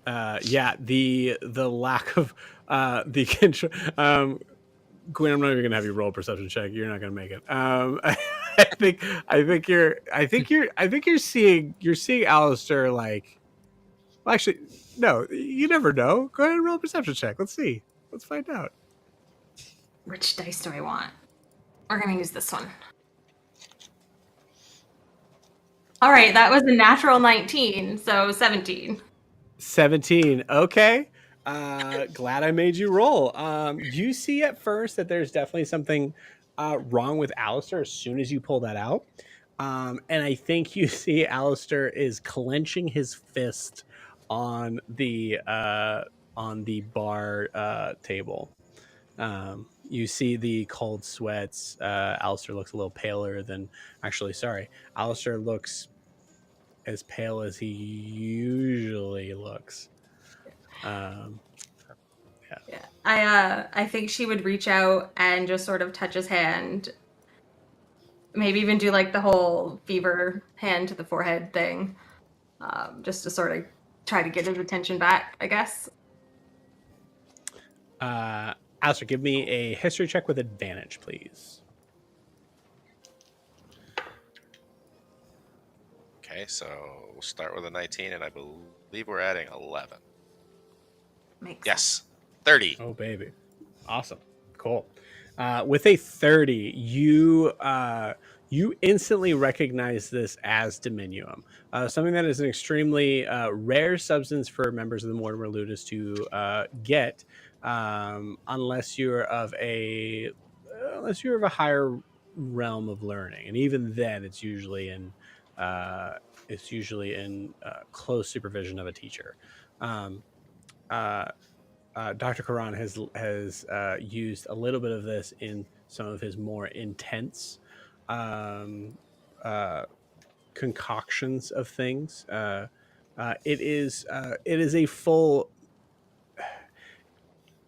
Yeah, the lack of the control. Gwen, I'm not even gonna have you roll a perception check. You're not gonna make it. I think you're seeing Alistair like. Well, actually, no. You never know. Go ahead and roll a perception check. Let's see. Let's find out. Which dice do I want? We're gonna use this one. All right, that was a natural 19, so 17. 17. Okay. Glad I made you roll. You see at first that there's definitely something wrong with Alistair as soon as you pull that out. And I think you see Alistair is clenching his fist on the bar table. You see the cold sweats. Alistair looks a little paler than actually. Sorry, Alistair looks as pale as he usually looks. Um, Yeah. I think she would reach out and just sort of touch his hand. Maybe even do like the whole fever hand to the forehead thing. Just to sort of try to get his attention back, I guess. Alistair, give me a history check with advantage, please. Okay, so we'll start with a 19, and I believe we're adding 11. Makes sense. Yes, 30. Oh, baby. Awesome. Cool. With a 30, you instantly recognize this as Dominium, something that is an extremely rare substance for members of the Mortimer Ludus to get, unless you're of a higher realm of learning, and even then, uh, it's usually in close supervision of a teacher. Um, uh, Dr. Karan has used a little bit of this in some of his more intense um, uh, concoctions of things. It is a full,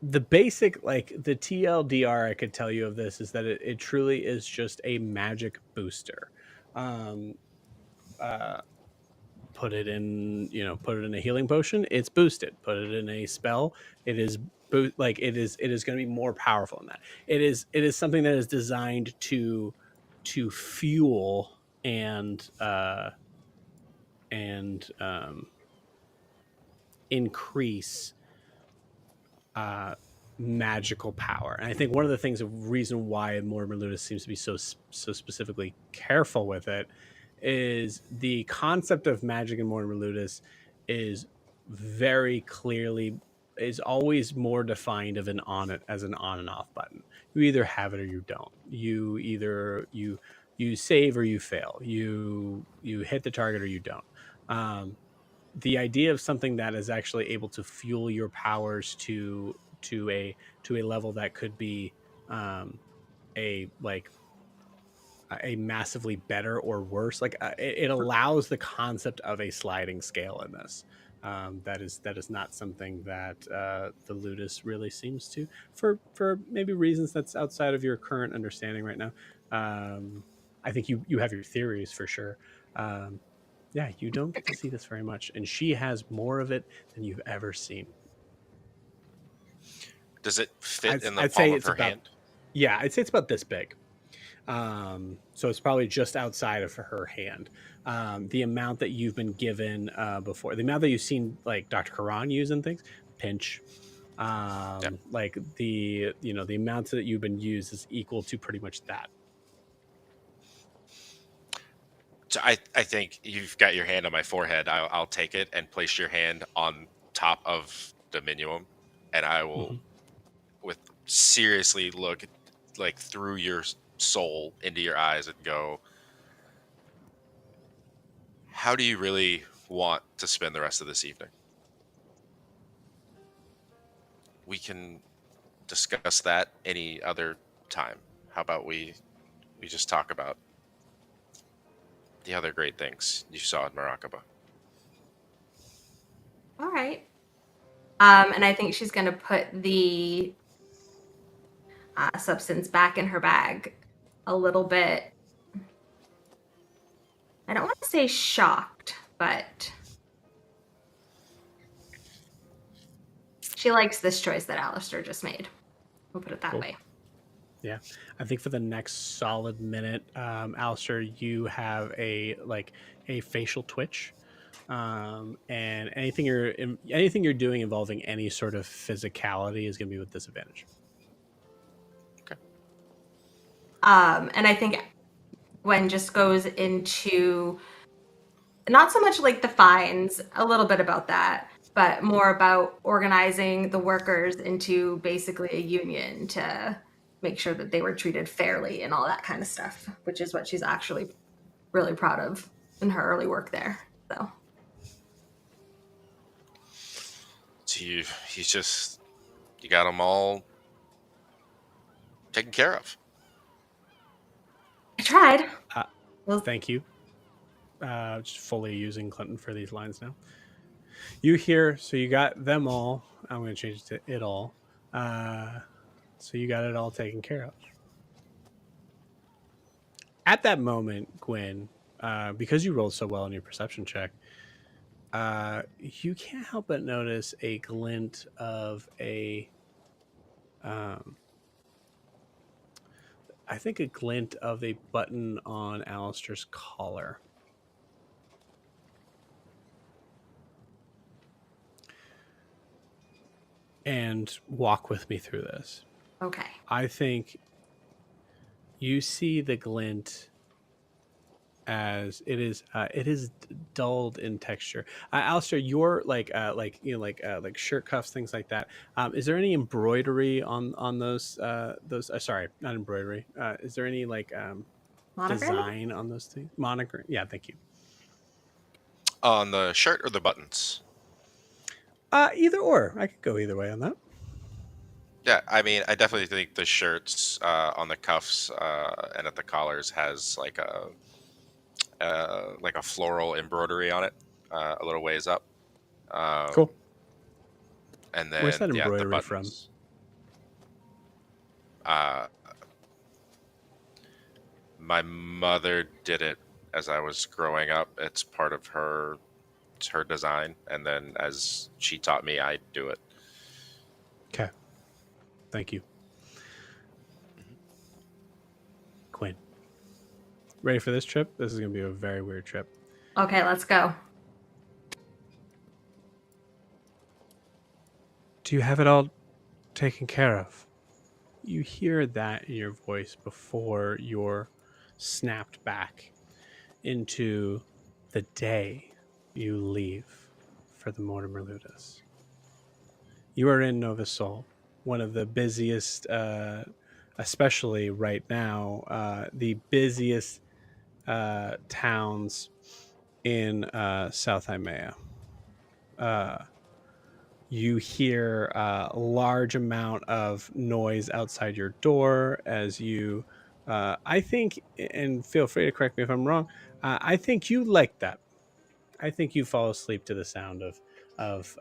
the basic, like the TLDR I could tell you of this is that it truly is just a magic booster. Um, uh, put it in a healing potion, it's boosted. Put it in a spell, it is it is going to be more powerful than that. It is something that is designed to fuel and increase uh, magical power. And I think one of the things, of reason why Mortimer Ludus seems to be so specifically careful with it, is the concept of magic in Mortimer Ludus is very clearly, is always more defined of an on it as an on and off button. You either have it or you don't. You save or you fail. You hit the target or you don't. Um, the idea of something that is actually able to fuel your powers to a level that could be um a like a massively better or worse, like it allows the concept of a sliding scale in this. That is not something that the Ludus really seems to, for maybe reasons that's outside of your current understanding right now. I think you have your theories for sure. um, yeah, you don't get to see this very much, and she has more of it than you've ever seen. Does it fit in the I'd palm say of it's her about, hand? yeah, I'd say it's about this big. So it's probably just outside of her hand. The amount that you've been given before, the amount that you've seen like Dr. Karan use and things, pinch. Yeah. Like the amount that you've been used is equal to pretty much that. So I think you've got your hand on my forehead. I'll take it and place your hand on top of the minuum, and I will, Mhm. with seriously look like through your soul into your eyes and go, how do you really want to spend the rest of this evening? We can discuss that any other time. How about we just talk about the other great things you saw in Marakaba? All right. And I think she's going to put the substance back in her bag a little bit. I don't want to say shocked, but she likes this choice that Alastaire just made. We'll put it that Cool. way. Yeah, I think for the next solid minute, Alistair, you have a facial twitch, and anything you're doing involving any sort of physicality is going to be with disadvantage. Okay. And I think Gwen just goes into not so much like the fines, a little bit about that, but more about organizing the workers into basically a union to make sure that they were treated fairly and all that kind of stuff, which is what she's actually really proud of in her early work there. So You got them all taken care of. I tried. Uh, Well, Thank you. Just fully using Clinton for these lines now. You hear, so you got them all. I'm going to change it to it all. So you got it all taken care of. At that moment, Gwen, because you rolled so well in your perception check, you can't help but notice a glint of um, I think a glint of a button on Alistair's collar. and walk with me through this. Okay. I think you see the glint as it is dulled in texture. Alastair, you're like shirt cuffs, things like that. Is there any embroidery on those? Sorry, not embroidery. Is there any like Monogramming? design on those things? Monogram. Yeah, thank you. On the shirt or the buttons? Either or. I could go either way on that. Yeah, I mean, I definitely think the shirts on the cuffs and at the collars has like a floral embroidery on it, a little ways up. Cool. And Where's then that yeah, the embroidery from? buttons. Uh, my mother did it as I was growing up. It's part of it's her design, and then as she taught me, I do it. Okay. Thank you. Quinn. Ready for this trip? This is going to be a very weird trip. Okay, let's go. Do you have it all taken care of? You hear that in your voice before you're snapped back into the day you leave for the Mortimer Ludus. You are in Nova Sol, one of the busiest, especially right now, the busiest towns in South Imea. You hear a large amount of noise outside your door as you, I think, and feel free to correct me if I'm wrong, I think you like that. I think you fall asleep to the sound of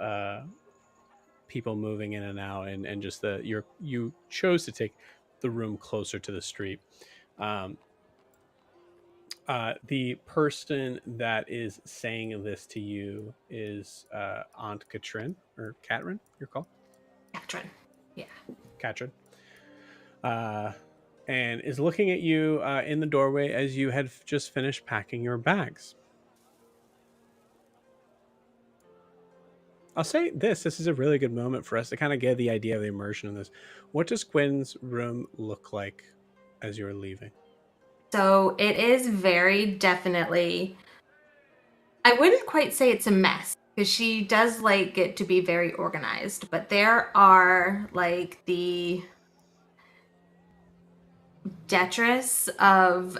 people moving in and out, and just you chose to take the room closer to the street. Um, the person that is saying this to you is Aunt Katrin, or Katrin, you're called? Katrin. Yeah. Katrin. And is looking at you in the doorway as you had just finished packing your bags. I'll say this is a really good moment for us to kind of get the idea of the immersion in this. What does Quinn's room look like as you're leaving? So it is very definitely, I wouldn't quite say it's a mess because she does like it to be very organized, but there are like the detritus of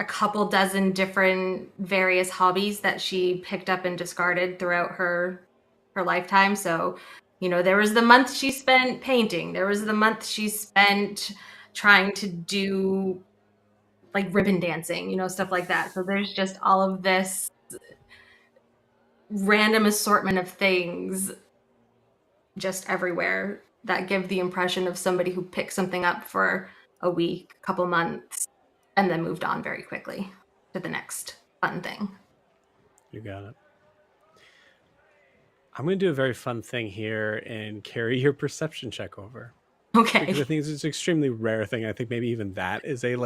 a couple dozen different various hobbies that she picked up and discarded throughout her lifetime. So, there was the month she spent painting. There was the month she spent trying to do like ribbon dancing, stuff like that. So there's just all of this random assortment of things just everywhere that give the impression of somebody who picked something up for a week, a couple months, and then moved on very quickly to the next fun thing. You got it. I'm going to do a very fun thing here and carry your perception check over. Okay. Because I think it's an extremely rare thing. I think maybe even that is a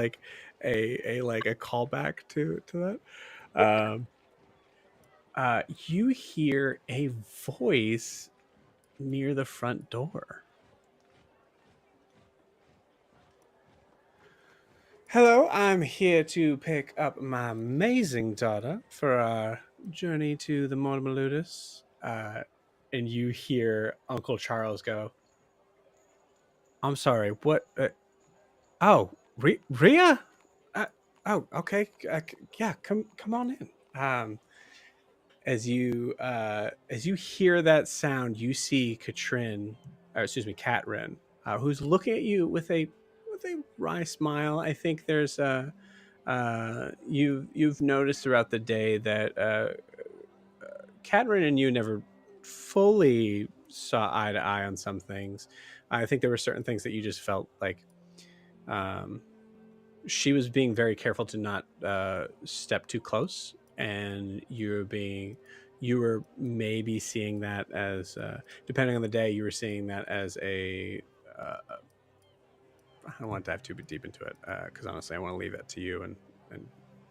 callback to that. You hear a voice near the front door. Hello, I'm here to pick up my amazing daughter for our journey to the Mortimer Ludus. And you hear Uncle Charles go, I'm sorry, what? Oh, Rhea? Oh, okay. Yeah, come on in. As you hear that sound, you see Katrin, who's looking at you with a wry smile. I think there's you've noticed throughout the day that Katrin and you never fully saw eye to eye on some things. I think there were certain things that you just felt like she was being very careful to not step too close, and you were maybe seeing that as depending on the day, you were seeing that as a I don't want to dive too deep into it because honestly I want to leave that to you, and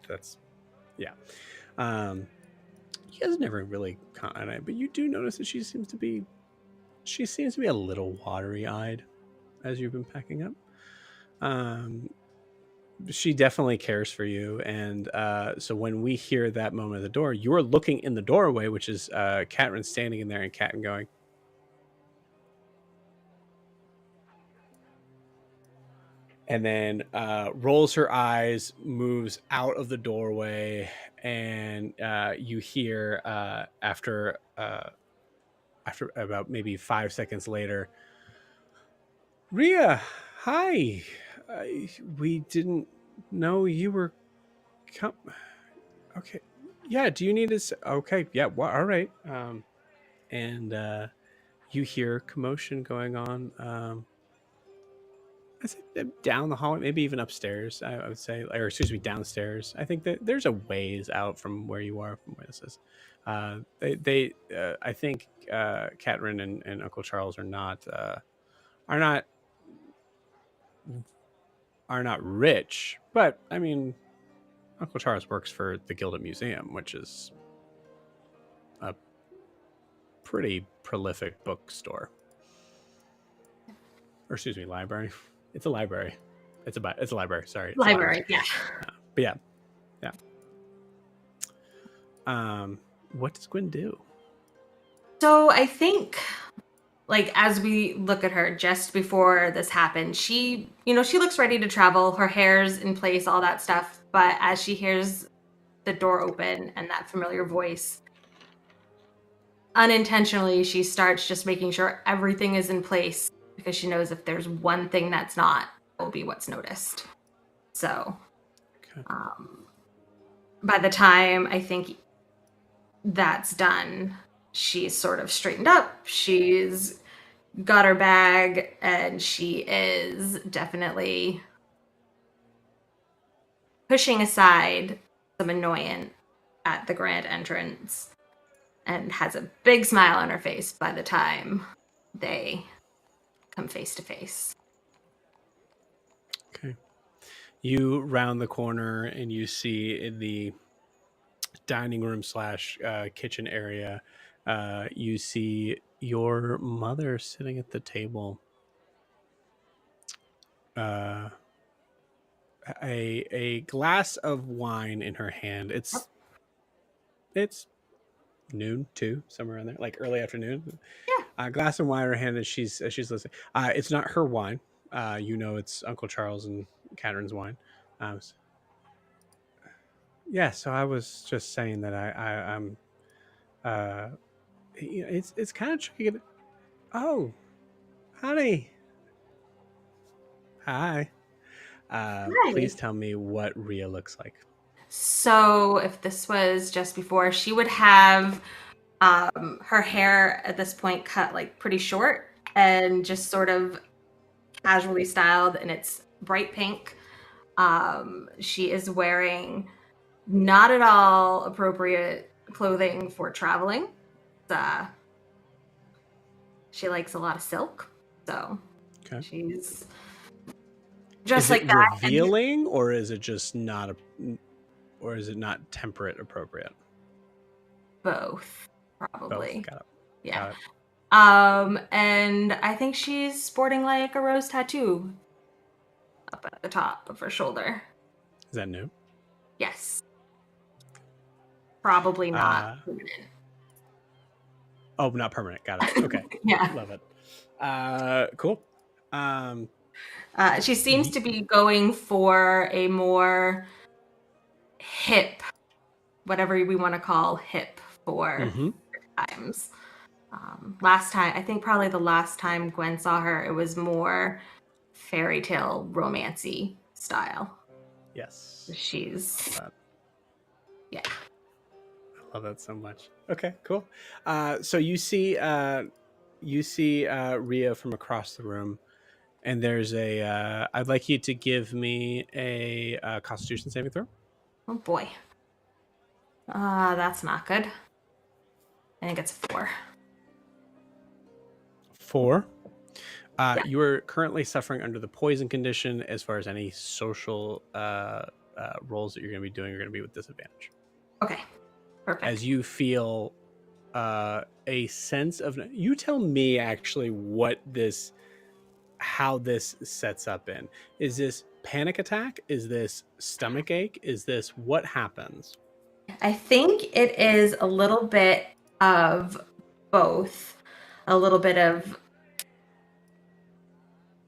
that's yeah. You guys never really comment on it, but you do notice that she seems to be she seems to be a little watery-eyed as you've been packing up. She definitely cares for you, and so when we hear that moment at the door, you're looking in the doorway, which is Catrin standing in there, and Catrin going, and then rolls her eyes, moves out of the doorway, and you hear after about maybe 5 seconds later, Rhea, hi. We didn't know you were okay. Yeah, do you need us? Okay, yeah, well, all right. And you hear commotion going on. I think down the hallway, maybe even upstairs. I would say, or excuse me, downstairs. I think that there's a ways out from where you are, from where this is. I think Catherine and Uncle Charles are not rich, but I mean, Uncle Charles works for the Gilded Museum, which is a pretty prolific bookstore, or excuse me, library. It's a library. It's a library. Sorry, it's Library, yeah. But yeah. What does Gwen do? So I think, like, as we look at her just before this happened, she looks ready to travel. Her hair's in place, all that stuff. But as she hears the door open and that familiar voice, unintentionally, she starts just making sure everything is in place, because she knows if there's one thing that's not, it will be what's noticed. So, Okay. by the time I think that's done, she's sort of straightened up. She's got her bag, and she is definitely pushing aside some annoyance at the grand entrance, and has a big smile on her face by the time they come face to face. Okay. You round the corner and you see in the dining room / kitchen area, you see your mother sitting at the table. A glass of wine in her hand. It's noon too, somewhere around there, like early afternoon. Yeah. A glass of wine in her hand as she's listening. It's not her wine. It's Uncle Charles and Catherine's wine. Yeah, so I was just saying that I'm it's kind of tricky. Oh, honey. Hi. Hi. Please tell me what Rhea looks like. So if this was just before, she would have her hair at this point cut like pretty short and just sort of casually styled, and it's bright pink. She is wearing not at all appropriate clothing for traveling. She likes a lot of silk, so Okay. she's just is like it that. revealing, or is it just not or is it not temperate appropriate? Both, probably. Both. Got it. Yeah. Got it. And I think she's sporting like a rose tattoo up at the top of her shoulder. Is that new? Yes. Probably not permanent. Oh, not permanent. Got it. Okay. Yeah. Love it. Cool. She seems to be going for a more hip, whatever we want to call hip for times. Last time, I think probably the last time Gwen saw her, it was more fairy tale romancy style. Yes. She's yeah. I love that so much. Okay, cool. So you see Rhea from across the room, and there's a. I'd like you to give me a Constitution saving throw. Oh boy. That's not good. I think it's 4. 4. Yeah. You are currently suffering under the poison condition. As far as any social roles that you're going to be doing, you're going to be with disadvantage. Okay. Perfect. As you feel a sense of, you tell me actually how this sets up in. Is this panic attack? Is this stomach ache? Is this what happens? I think it is a little bit of both. A little bit of,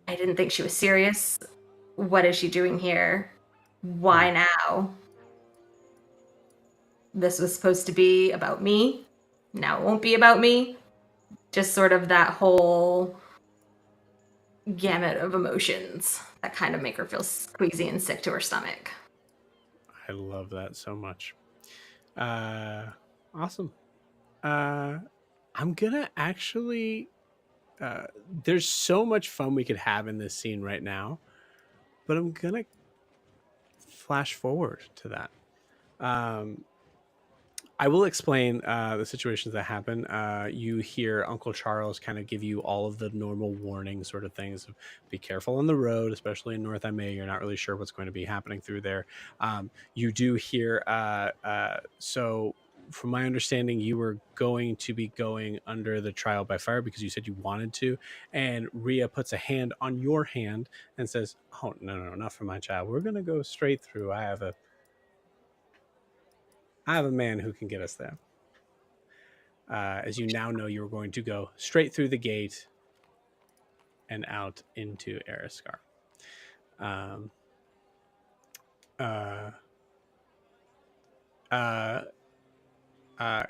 I didn't think she was serious. What is she doing here? Why now? This was supposed to be about me. Now it won't be about me. Just sort of that whole gamut of emotions that kind of make her feel queasy and sick to her stomach. I love that so much. Awesome. I'm gonna actually there's so much fun we could have in this scene right now, but I'm gonna flash forward to that. I will explain the situations that happen. You hear Uncle Charles kind of give you all of the normal warning sort of things. Be careful on the road, especially in North Imea. You're not really sure what's going to be happening through there. You do hear, so from my understanding, you were going to be going under the trial by fire because you said you wanted to. And Rhea puts a hand on your hand and says, oh, no, not for my child. We're going to go straight through. I have a man who can get us there. As you now know, you're going to go straight through the gate and out into Eriscar.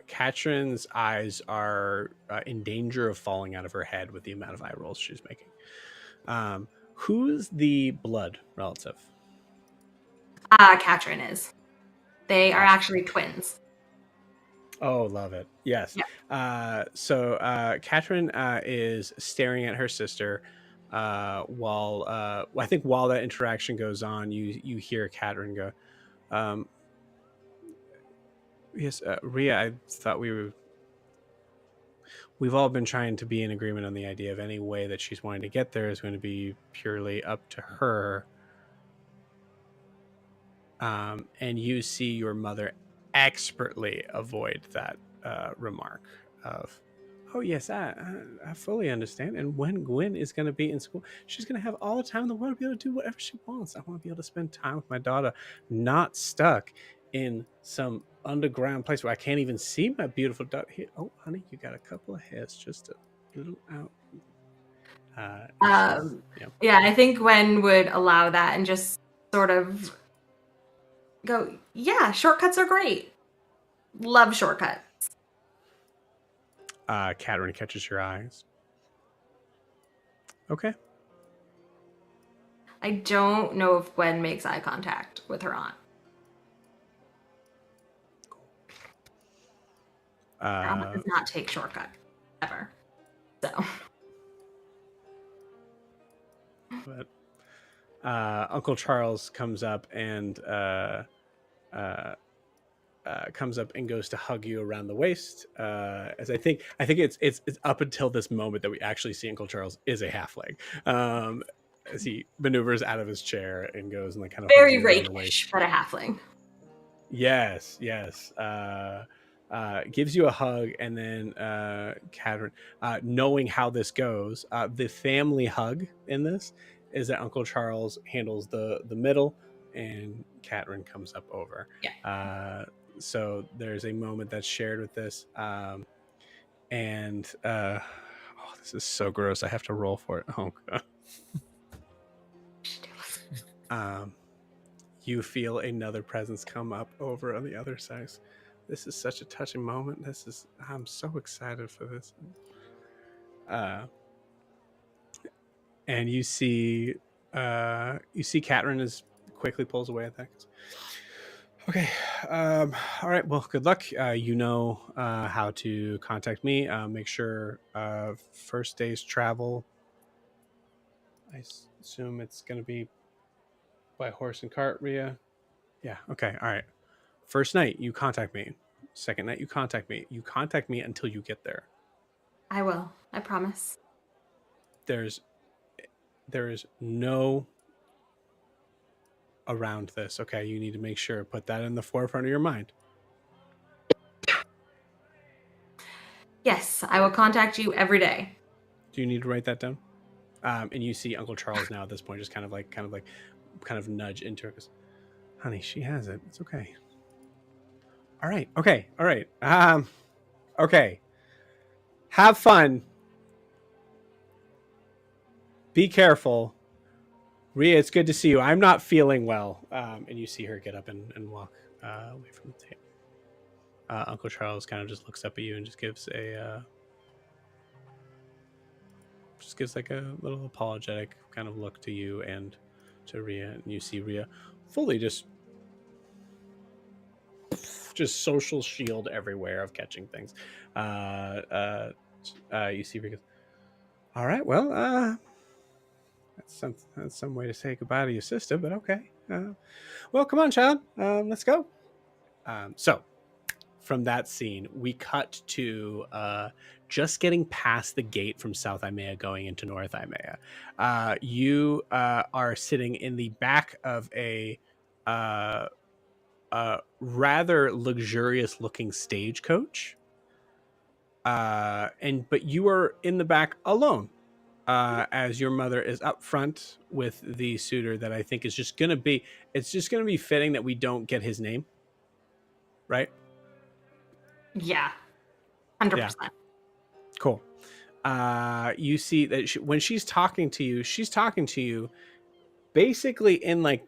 Katrin's eyes are in danger of falling out of her head with the amount of eye rolls she's making. Who's the blood relative? Katrin is. They are actually twins. Oh, love it. Yes. Yeah. So Katrin is staring at her sister while I think while that interaction goes on, you hear Katrin go, yes, Rhea, I thought we've all been trying to be in agreement on the idea of any way that she's wanting to get there is going to be purely up to her. And you see your mother expertly avoid that remark of, oh yes, I fully understand. And when Gwen is going to be in school, she's going to have all the time in the world to be able to do whatever she wants. I want to be able to spend time with my daughter, not stuck in some underground place where I can't even see my beautiful daughter. Here, oh honey, you got a couple of hairs just a little out. Yeah, I think Gwen would allow that and just sort of go, yeah, shortcuts are great. Love shortcuts. Katrin catches your eyes. Okay. I don't know if Gwen makes eye contact with her aunt. Her aunt does not take shortcuts ever. So. But Uncle Charles comes up and goes to hug you around the waist. As I think it's up until this moment that we actually see Uncle Charles is a halfling. As he maneuvers out of his chair and goes and like kind of very rakish, but a halfling. Yes. Gives you a hug, and then Katrin, knowing how this goes, the family hug in this is that Uncle Charles handles the middle, and Katrin comes up over. Yeah. So there's a moment that's shared with this, and this is so gross. I have to roll for it. Oh god. You feel another presence come up over on the other side. This is such a touching moment. I'm so excited for this. And you see Katrin is quickly pulls away at that. Okay. All right. Well, good luck. You know how to contact me. Make sure first day's travel. I assume it's going to be by horse and cart, Rhea. Yeah. Okay. All right. First night, you contact me. Second night, you contact me. You contact me until you get there. I will. I promise. There is no around this. Okay, you need to make sure put that in the forefront of your mind. Yes, I will contact you every day. Do you need to write that down? And you see Uncle Charles now at this point, just kind of nudge into her. Goes, honey, she has it. It's okay. All right. Okay. All right. Okay. Have fun. Be careful. Rhea, it's good to see you. I'm not feeling well. And you see her get up and walk away from the table. Uncle Charles kind of just looks up at you and just gives like a little apologetic kind of look to you and to Rhea. And you see Rhea fully just social shield everywhere of catching things. You see Rhea goes, all right, well, that's some way to say goodbye to your sister, but okay. Well, come on, child. Let's go. So from that scene, we cut to just getting past the gate from South Imea going into North Imea. You are sitting in the back of a rather luxurious looking stagecoach. But you are in the back alone. As your mother is up front with the suitor that I think is just gonna be fitting that we don't get his name, right? Yeah, 100%. Yeah. Cool. You see that when she's talking to you basically in like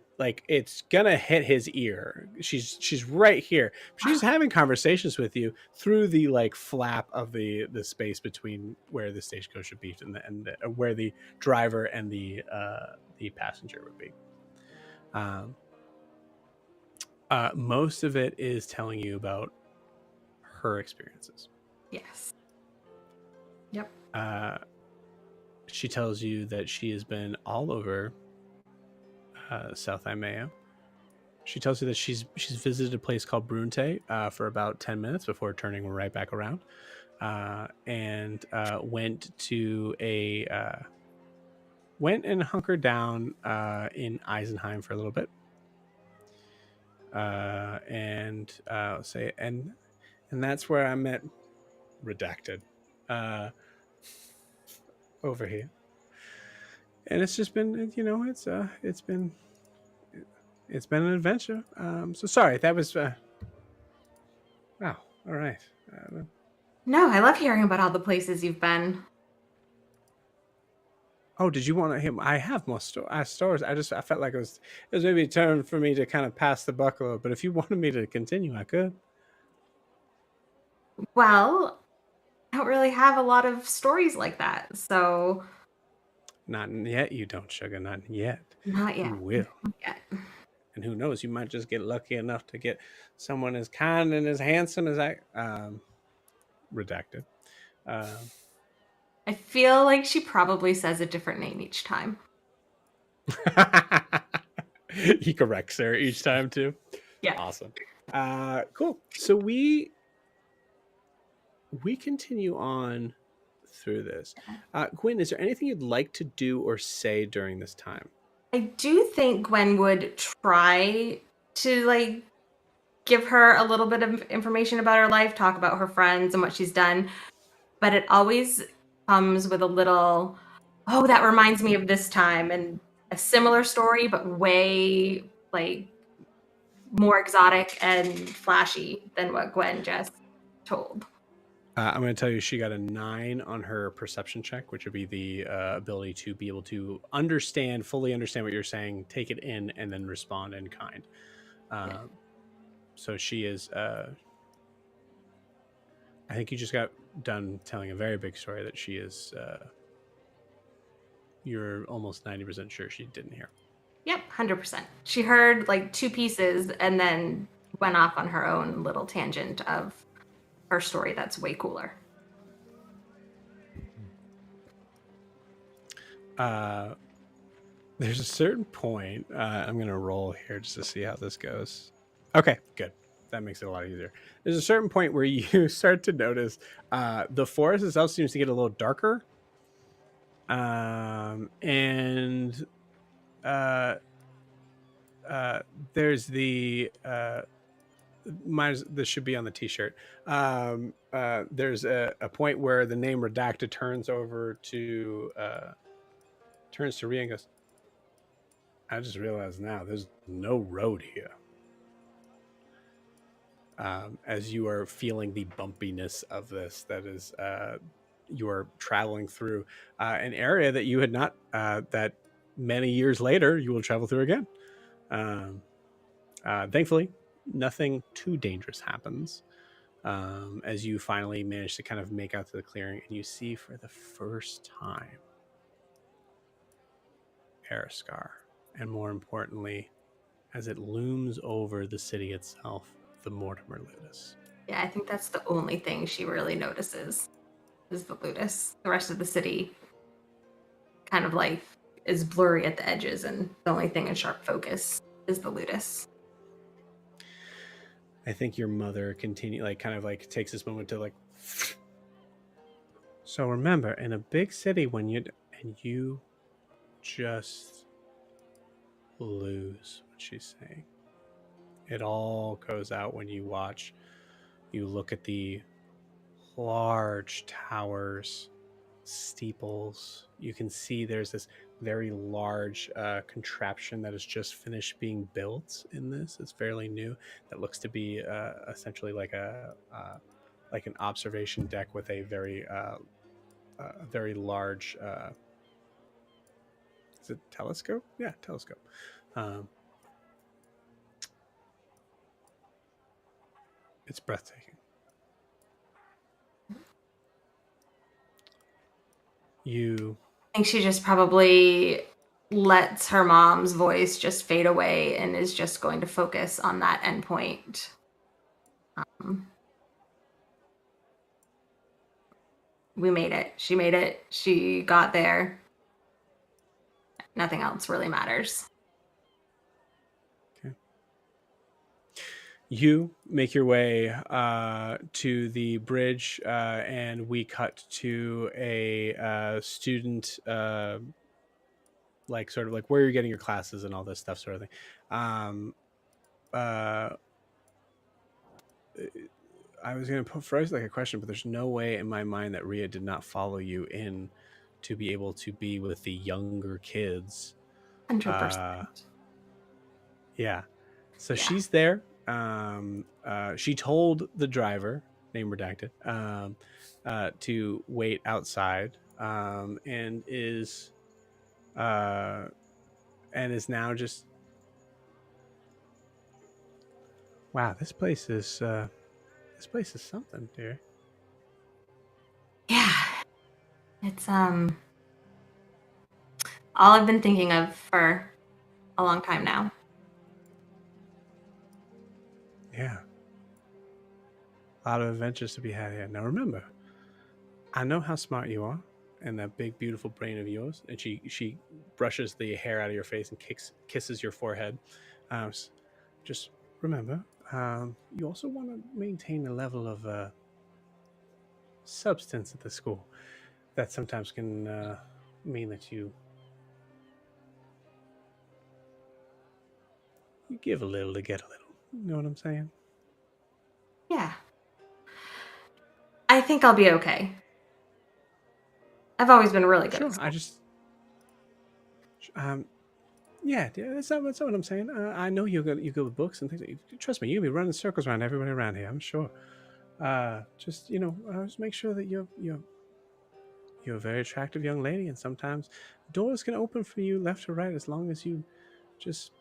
it's gonna hit his ear. She's right here. She's having conversations with you through the like flap of the space between where the stagecoach should be and where the driver and the passenger would be. Most of it is telling you about her experiences. Yes. Yep. She tells you that she has been all over South Imea. She tells you that she's visited a place called Brunte for about 10 minutes before turning right back around, and went and hunkered down in Eisenheim for a little bit, and that's where I met Redacted over here. And it's just been, it's been an adventure. So sorry, that was wow. All right. No, I love hearing about all the places you've been. Oh, did you want to hear? I have more stories. I felt like it was maybe a turn for me to kind of pass the buck a little. But if you wanted me to continue, I could. Well, I don't really have a lot of stories like that, so. Not yet, you don't, sugar. Not yet. Not yet. You will. Not yet. And who knows? You might just get lucky enough to get someone as kind and as handsome as I. Redacted. I feel like she probably says a different name each time. He corrects her each time too. Yeah. Awesome. Cool. So we continue on through this. Gwen, is there anything you'd like to do or say during this time? I do think Gwen would try to like give her a little bit of information about her life, talk about her friends and what she's done, but it always comes with a little, oh, that reminds me of this time, and a similar story, but way like more exotic and flashy than what Gwen just told. I'm going to tell you she got a 9 on her perception check, which would be the ability to be able to fully understand what you're saying, take it in, and then respond in kind. So she is, I think you just got done telling a very big story that she is, you're almost 90% sure she didn't hear. Yep, 100%. She heard like 2 pieces and then went off on her own little tangent of her story that's way cooler. There's a certain point, I'm going to roll here just to see how this goes. Okay, good. That makes it a lot easier. There's a certain point where you start to notice the forest itself seems to get a little darker. There's this should be on the t-shirt. There's a point where the name redacted turns to Rhea and goes, I just realized now there's no road here. As you are feeling the bumpiness of this, that is, you are traveling through an area that you had not, that many years later you will travel through again. Thankfully, nothing too dangerous happens as you finally manage to kind of make out to the clearing, and you see for the first time Ariscar, and more importantly, as it looms over the city itself, the Mortimer Ludus. Yeah, I think that's the only thing she really notices is the Ludus. The rest of the city kind of like is blurry at the edges, and the only thing in sharp focus is the Ludus. I think your mother takes this moment to so remember, in a big city, when you just lose what she's saying. It all goes out when you look at the large towers, steeples. You can see there's this very large contraption that is just finished being built in this. It's fairly new. That looks to be essentially like an observation deck with a very large. Is it telescope? Yeah, telescope. It's breathtaking. I think she just probably lets her mom's voice just fade away and is just going to focus on that endpoint. We made it. She made it. She got there. Nothing else really matters. Okay. You make your way to the bridge, and we cut to a student, sort of like where you're getting your classes and all this stuff, sort of thing. I was going to phrase like a question, but there's no way in my mind that Rhea did not follow you in to be able to be with the younger kids. 100%. Yeah. So she's there. She told the driver, name redacted, to wait outside, and is now just, wow, this place is something, dear. Yeah. It's all I've been thinking of for a long time now. Yeah. A lot of adventures to be had here. Now remember, I know how smart you are and that big, beautiful brain of yours. And she brushes the hair out of your face and kisses your forehead. Just remember, you also want to maintain a level of substance at the school. That sometimes can mean that you give a little to get a little. You know what I'm saying? Yeah. I think I'll be okay. I've always been really good. Sure. I just, yeah, that's not what I'm saying. I know you go with books and things. Trust me, you'll be running circles around everybody around here. I'm sure. Just just make sure that you're a very attractive young lady, and sometimes doors can open for you left or right as long as you just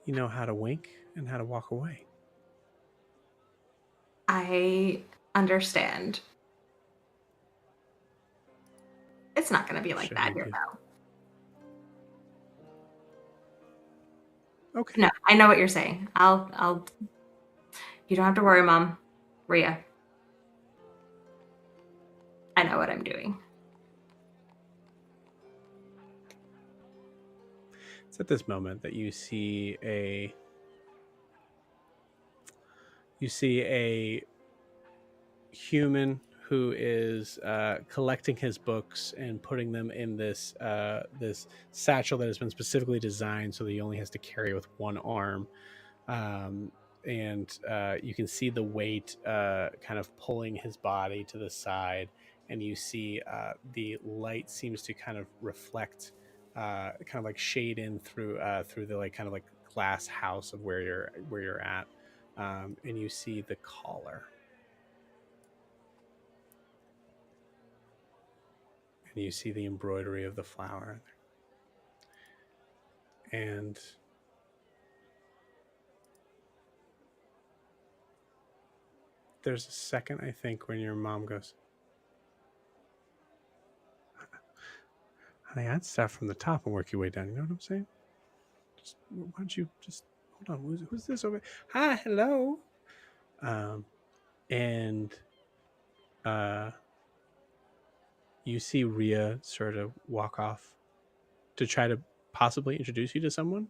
know how to wink and how to walk away. I understand. It's not going to be like Sure that you here, do. Okay. No, I know what you're saying. I'll. You don't have to worry, Mom. Rhea. I know what I'm doing. It's at this moment that you see a human who is collecting his books and putting them in this satchel that has been specifically designed so that he only has to carry it with one arm. And you can see the weight kind of pulling his body to the side, and you see the light seems to kind of reflect, kind of like shade in through the like kind of like glass house of where you're at, and you see the collar, and you see the embroidery of the flower, and there's a second, I think, when your mom goes, honey, I'd start from the top and work your way down. You know what I'm saying? Just, why don't you just hold on? Who's this over? Hi, hello. And uh, you see Rhea sort of walk off to try to possibly introduce you to someone.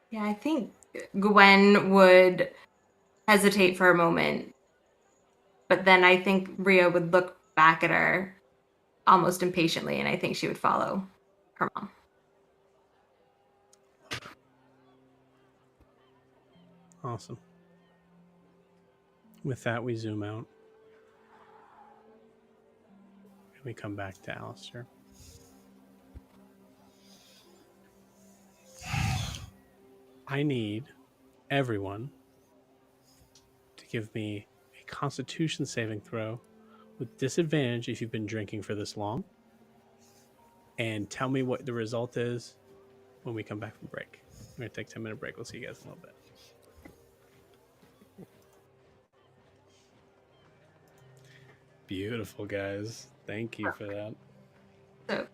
Yeah, I think Gwen would hesitate for a moment, but then I think Rhea would look back at her almost impatiently, and I think she would follow her mom. Awesome. With that, we zoom out and we come back to Alastaire. I need everyone to give me a Constitution saving throw with disadvantage if you've been drinking for this long, and tell me what the result is when we come back from break. We're going to take a 10-minute break. We'll see you guys in a little bit. Beautiful, guys. Thank you for that. So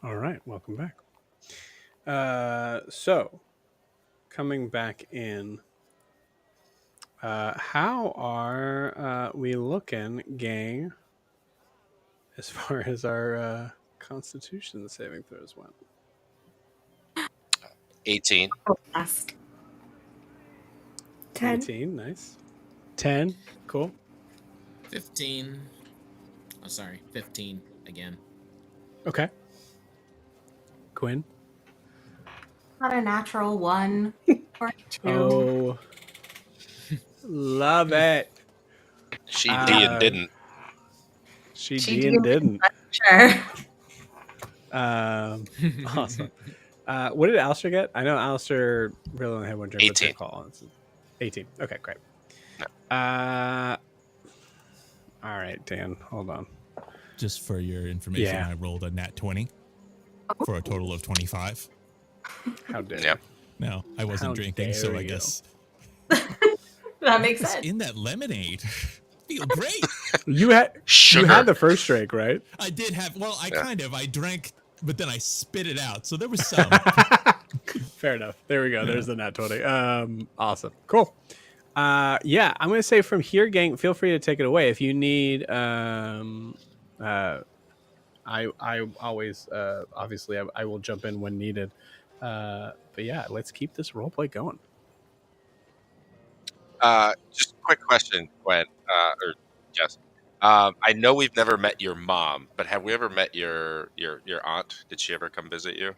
All right, welcome back. So coming back in, how are we looking, gang, as far as our Constitution saving throws went? 18. Last. 10. 18, nice. 10, cool. 15. Oh, sorry, 15 again. Okay. Quinn? Not a natural 1 or 2. Oh, love it. She D and didn't. She She D and didn't. Sure. Awesome. What did Alastair get? I know Alastair really only had one drink. 18. Call. 18. Okay, great. No. All right, Dan, hold on. Just for your information, Yeah. I rolled a nat 20 for a total of 25. How dare Yeah. No, I wasn't How drinking, dare so I you. guess That makes it's sense. in that lemonade. Feel great. you had Sugar. the first drink, right? I did have. Well, I drank, but then I spit it out. So there was some. Fair enough. There we go. There's the nat 20. Awesome. Cool. Yeah, I'm gonna say from here, gang, feel free to take it away if you need. I always obviously I will jump in when needed. But yeah, let's keep this roleplay going. Just a quick question, Gwen, or Jess. I know we've never met your mom, but have we ever met your aunt? Did she ever come visit you?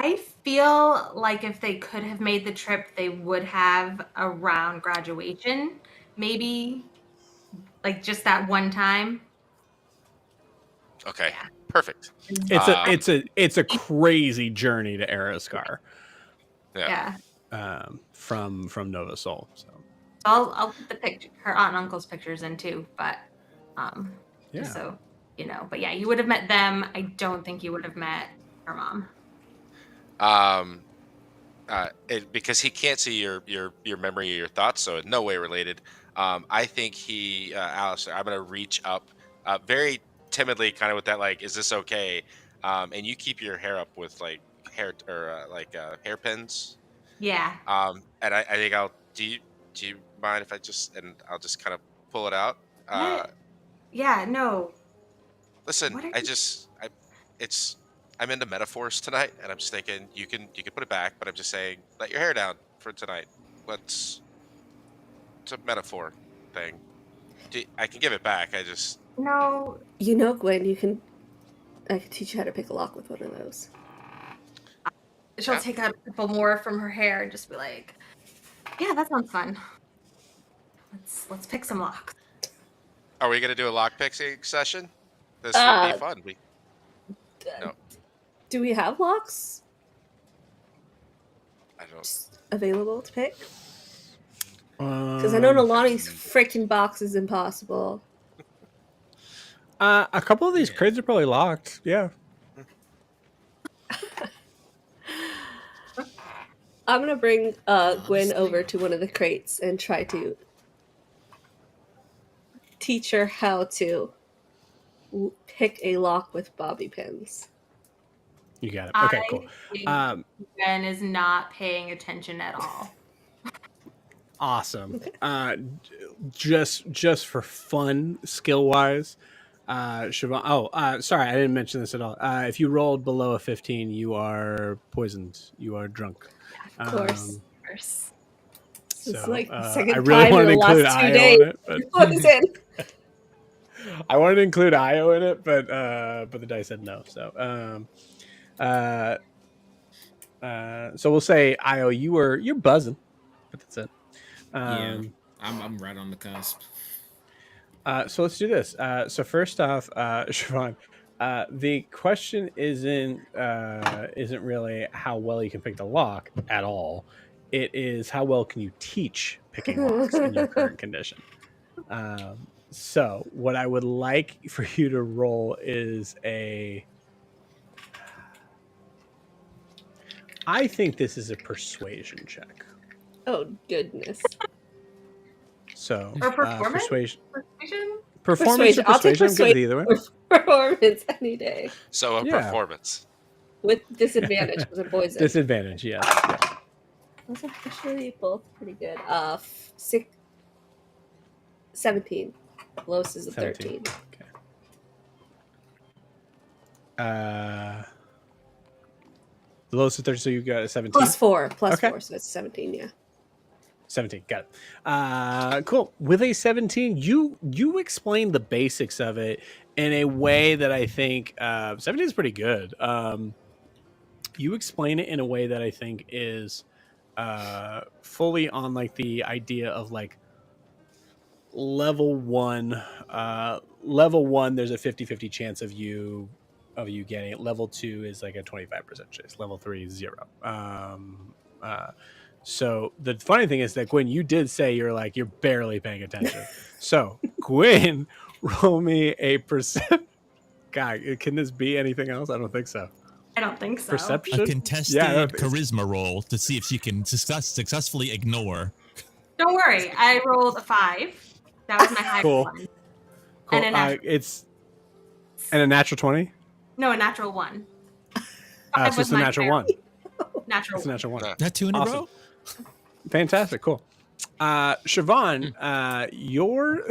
I feel like if they could have made the trip, they would have around graduation. Maybe like just that one time. Okay, Yeah. perfect. It's a crazy journey to Arascar. Yeah. From Nova Sol. So I'll put the her aunt and uncle's pictures in too, but yeah. just so you know. But yeah, you would have met them. I don't think you would have met her mom. Because he can't see your memory or your thoughts, so in no way related. I think Alastair, I'm gonna reach up, very timidly, kind of with that, like, is this okay? And you keep your hair up with like hairpins. Yeah. And I think do you mind if I'll just kind of pull it out? Yeah. No. Listen, What are I'm into metaphors tonight, and I'm just thinking you can put it back, but I'm just saying let your hair down for tonight. It's a metaphor thing. I can give it back. I just No. You know, Gwen, I could teach you how to pick a lock with one of those. She'll Yeah. take out a couple more from her hair and just be like, "Yeah, that sounds fun. Let's pick some locks." Are we gonna do a lock picking session? This would be fun. No, Do we have locks I don't. available to pick? Because I know Nalani's freaking box is impossible. A couple of these crates are probably locked. Yeah. I'm gonna bring Gwen Honestly. over to one of the crates and try to teach her how to pick a lock with bobby pins. You got it. Okay, cool. Ben is not paying attention at all. Awesome. Just for fun, skill wise, Siobhan. Sorry, I didn't mention this at all. If you rolled below a 15, you are poisoned. You are drunk. Of course. First. It's So, like the second I really time wanted in to the include last 2 Io days. in it, but Poison. I wanted to include Io in it, but the dice said no. So we'll say Io, you're buzzing, but that's it. Yeah, I'm right on the cusp. So let's do this. So first off, Siobhan, the question isn't really how well you can pick the lock at all. It is how well can you teach picking locks in your current condition. So what I would like for you to roll is I think this is a persuasion check. Oh goodness. So Or performance? persuasion. Persuasion? Performance or I'll take persuasion. I'm good with persuasion. either way. Performance any day. So a Yeah. performance. With disadvantage because I'm poisoned. Disadvantage, yes. Yeah. Those are actually both pretty good. 17. Lowest is a 13. Okay. The lowest is 13, so you got a 17. Plus 4. Plus Okay. 4, so it's 17, yeah. 17, got it. Cool. With a 17, you explain the basics of it in a way that I think 17 is pretty good. You explain it in a way that I think is fully on like the idea of like level 1. Level 1, there's a 50-50 chance of you getting it. Level 2 is like a 25% chance. Level 3 is 0. So the funny thing is that Gwen, you did say you're barely paying attention. So Gwen, roll me a percent. God, can this be anything else? I don't think so. I don't think so. Perception. A contested Yeah, charisma roll to see if she can successfully ignore. Don't worry, I rolled a 5. That was my highest Cool. one. Cool. And a natural. It's a natural 20. No, a natural 1. So 5 it's was the my natural fair. 1. Natural It's a 1. natural 1. Yeah. That 2 in Awesome. a row? Fantastic. Cool. Siobhan, your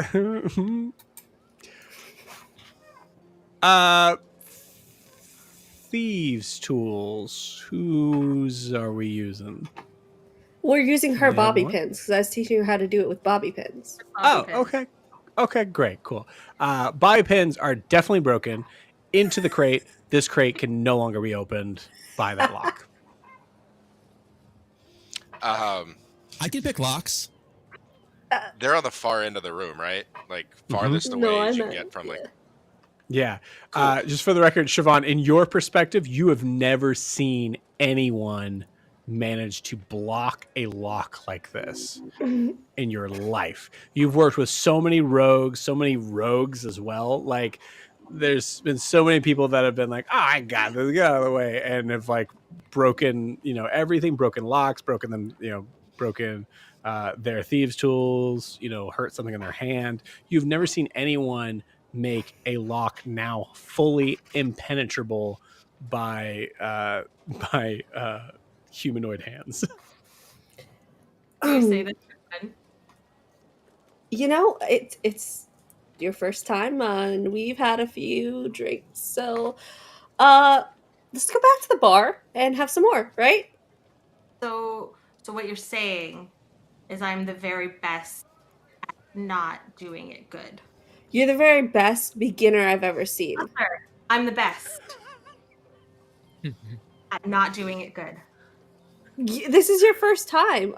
thieves tools. Whose are we using? We're using her Yeah, bobby what? pins because I was teaching her how to do it with bobby pins. Bobby pins. Okay. Okay, great, cool. Bobby pins are definitely broken into the crate. This crate can no longer be opened by that lock. I can pick locks. They're on the far end of the room, right? Like farthest No, away I as you meant, get from like. Yeah. Cool. Just for the record, Siobhan, in your perspective, you have never seen anyone manage to block a lock like this in your life. You've worked with so many rogues as well. Like, there's been so many people that have been like, oh, I got this, get out of the way, and have like broken, everything, broken locks, broken them, broken their thieves' tools, hurt something in their hand. You've never seen anyone make a lock now fully impenetrable by humanoid hands. You say that. It's your first time, and we've had a few drinks, so let's go back to the bar and have some more, right? So what you're saying is I'm the very best at not doing it good. You're the very best beginner I've ever seen. I'm the best at not doing it good. This is your first time.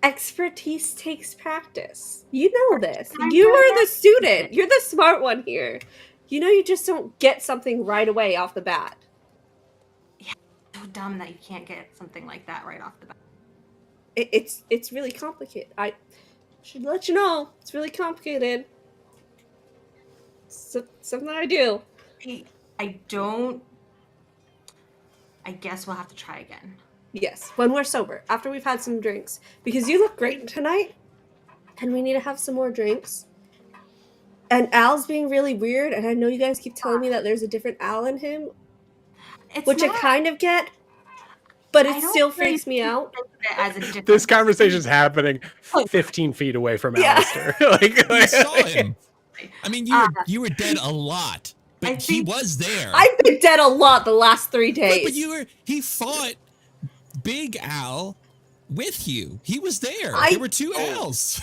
Expertise takes practice. You know this. You are the student. You're the smart one here. You know you just don't get something right away off the bat. Yeah, so dumb that you can't get something like that right off the bat. It's really complicated. I should let you know. It's really complicated. Something I do. I guess we'll have to try again. Yes, when we're sober, after we've had some drinks. Because you look great tonight, and we need to have some more drinks. And Al's being really weird, and I know you guys keep telling me that there's a different Al in him, which I kind of get, but it still freaks me out. This conversation's happening 15 feet away from Alastaire. You saw him. I mean, you were dead a lot, but he was there. I've been dead a lot the last 3 days. But he fought Big Al with you. He was there. There were 2 Als.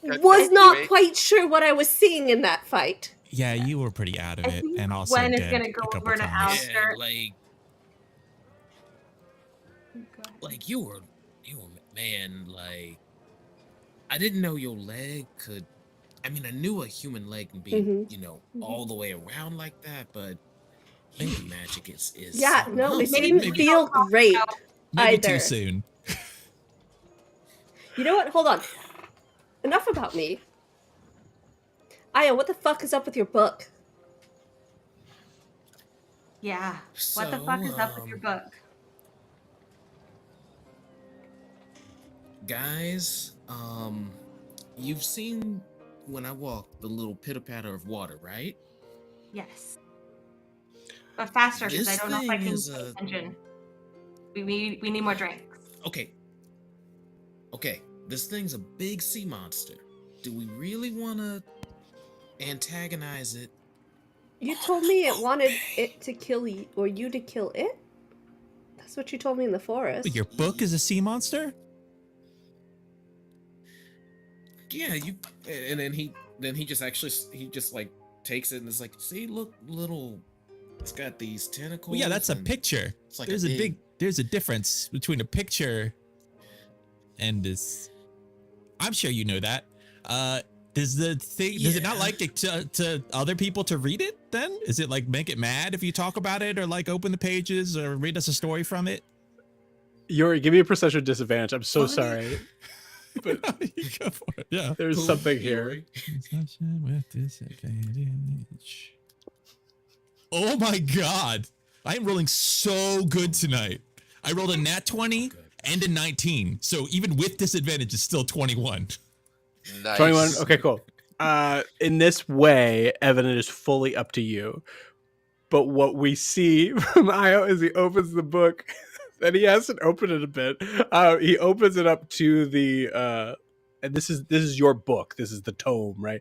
Was not quite sure what I was seeing in that fight. Yeah, you were pretty out of it, and also Gwen is dead gonna go a couple over to times. Alastaire. Yeah, like you were man, like I didn't know your leg could. I mean, I knew a human leg can be, all the way around like that, but human magic is. Yeah, no, it didn't feel great. Maybe either. too soon. You know what? Hold on. Enough about me. Aya, what the fuck is up with your book? Yeah. What the fuck is up with your book? Guys, you've seen when I walk the little pitter patter of water, right? Yes. But faster, because I This don't know if I thing can is pay a attention. We need more drinks. okay. Okay, this thing's a big sea monster. Do we really want to antagonize it? You on told the me it boat wanted bay? it to kill you, or you to kill it? That's what you told me in the forest. But your book is a sea monster? Yeah, you. And then he just actually he just like takes it and is like, see, look, little. It's got these tentacles. Well, yeah, that's a and picture. It's like There's a difference between a picture and this. I'm sure you know that. Does it not like to other people to read it then? Is it like make it mad if you talk about it or like open the pages or read us a story from it? Yuri, give me a perception disadvantage. I'm so Funny. sorry. But You go for it. Yeah. there's Who, something here. Yuri? Perception with disadvantage. Oh my god. I am rolling so good tonight. I rolled a nat 20 and a 19. So even with disadvantage, it's still 21. Nice. 21. Okay, cool. In this way, Evan, it is fully up to you. But what we see from Io is he opens the book, and he hasn't opened it a bit. He opens it up to the and this is your book. This is the tome, right?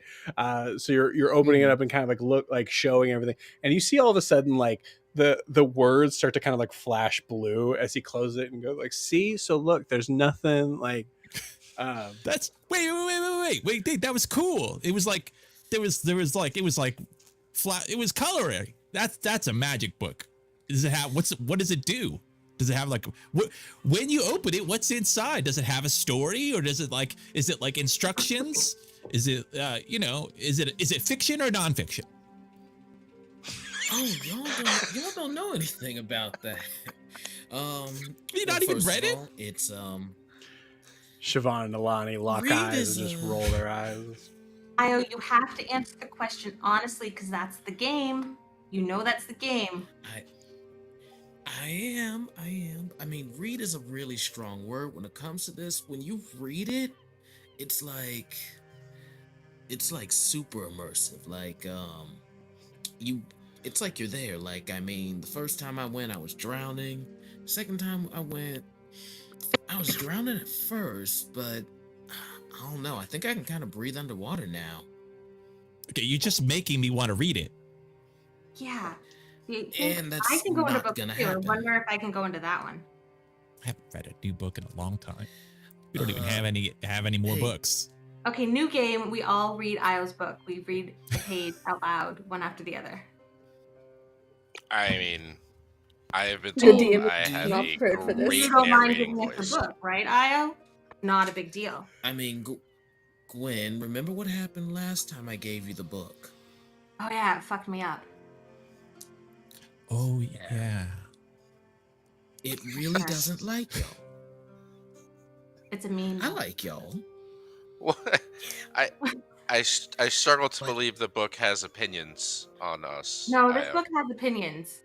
So you're opening it up and kind of like showing everything, and you see all of a sudden like the words start to kind of like flash blue as he closes it and goes like, see, so look, there's nothing like. That's wait, that was cool. It was like there was like it was like flat. It was coloring. That's a magic book. Does it have what does it do? Does it have like what when you open it? What's inside? Does it have a story or is it like instructions? Is it is it fiction or nonfiction? Oh, y'all don't know anything about that. You not even first read of it? all, it's Siobhan and Alani lock Read eyes is, and just roll their eyes. Io, you have to answer the question honestly, because that's the game. You know that's the game. I am. I mean, read is a really strong word when it comes to this. When you read it, it's like super immersive. Like it's like you're there. Like, I mean, the first time I went, I was drowning. Second time I went, I was drowning at first, but I don't know. I think I can kind of breathe underwater now. Okay, you're just making me want to read it. Yeah. You think And that's I can go into not book gonna 2. I happen. wonder if I can go into that one. I haven't read a new book in a long time. We don't even have any more hey. books. Okay, new game. We all read Io's book. We read the page out loud, one after the other. I mean, I have been The told DM I is have not a prepared for this. great You don't mind narrating giving us voice. the book, right, Io? Not a big deal. I mean, Gwen, remember what happened last time I gave you the book? Oh yeah, it fucked me up. Oh yeah. It really doesn't like y'all. It's a mean I book. like y'all. What? I struggle to But- believe the book has opinions on us. No, this Io. book has opinions.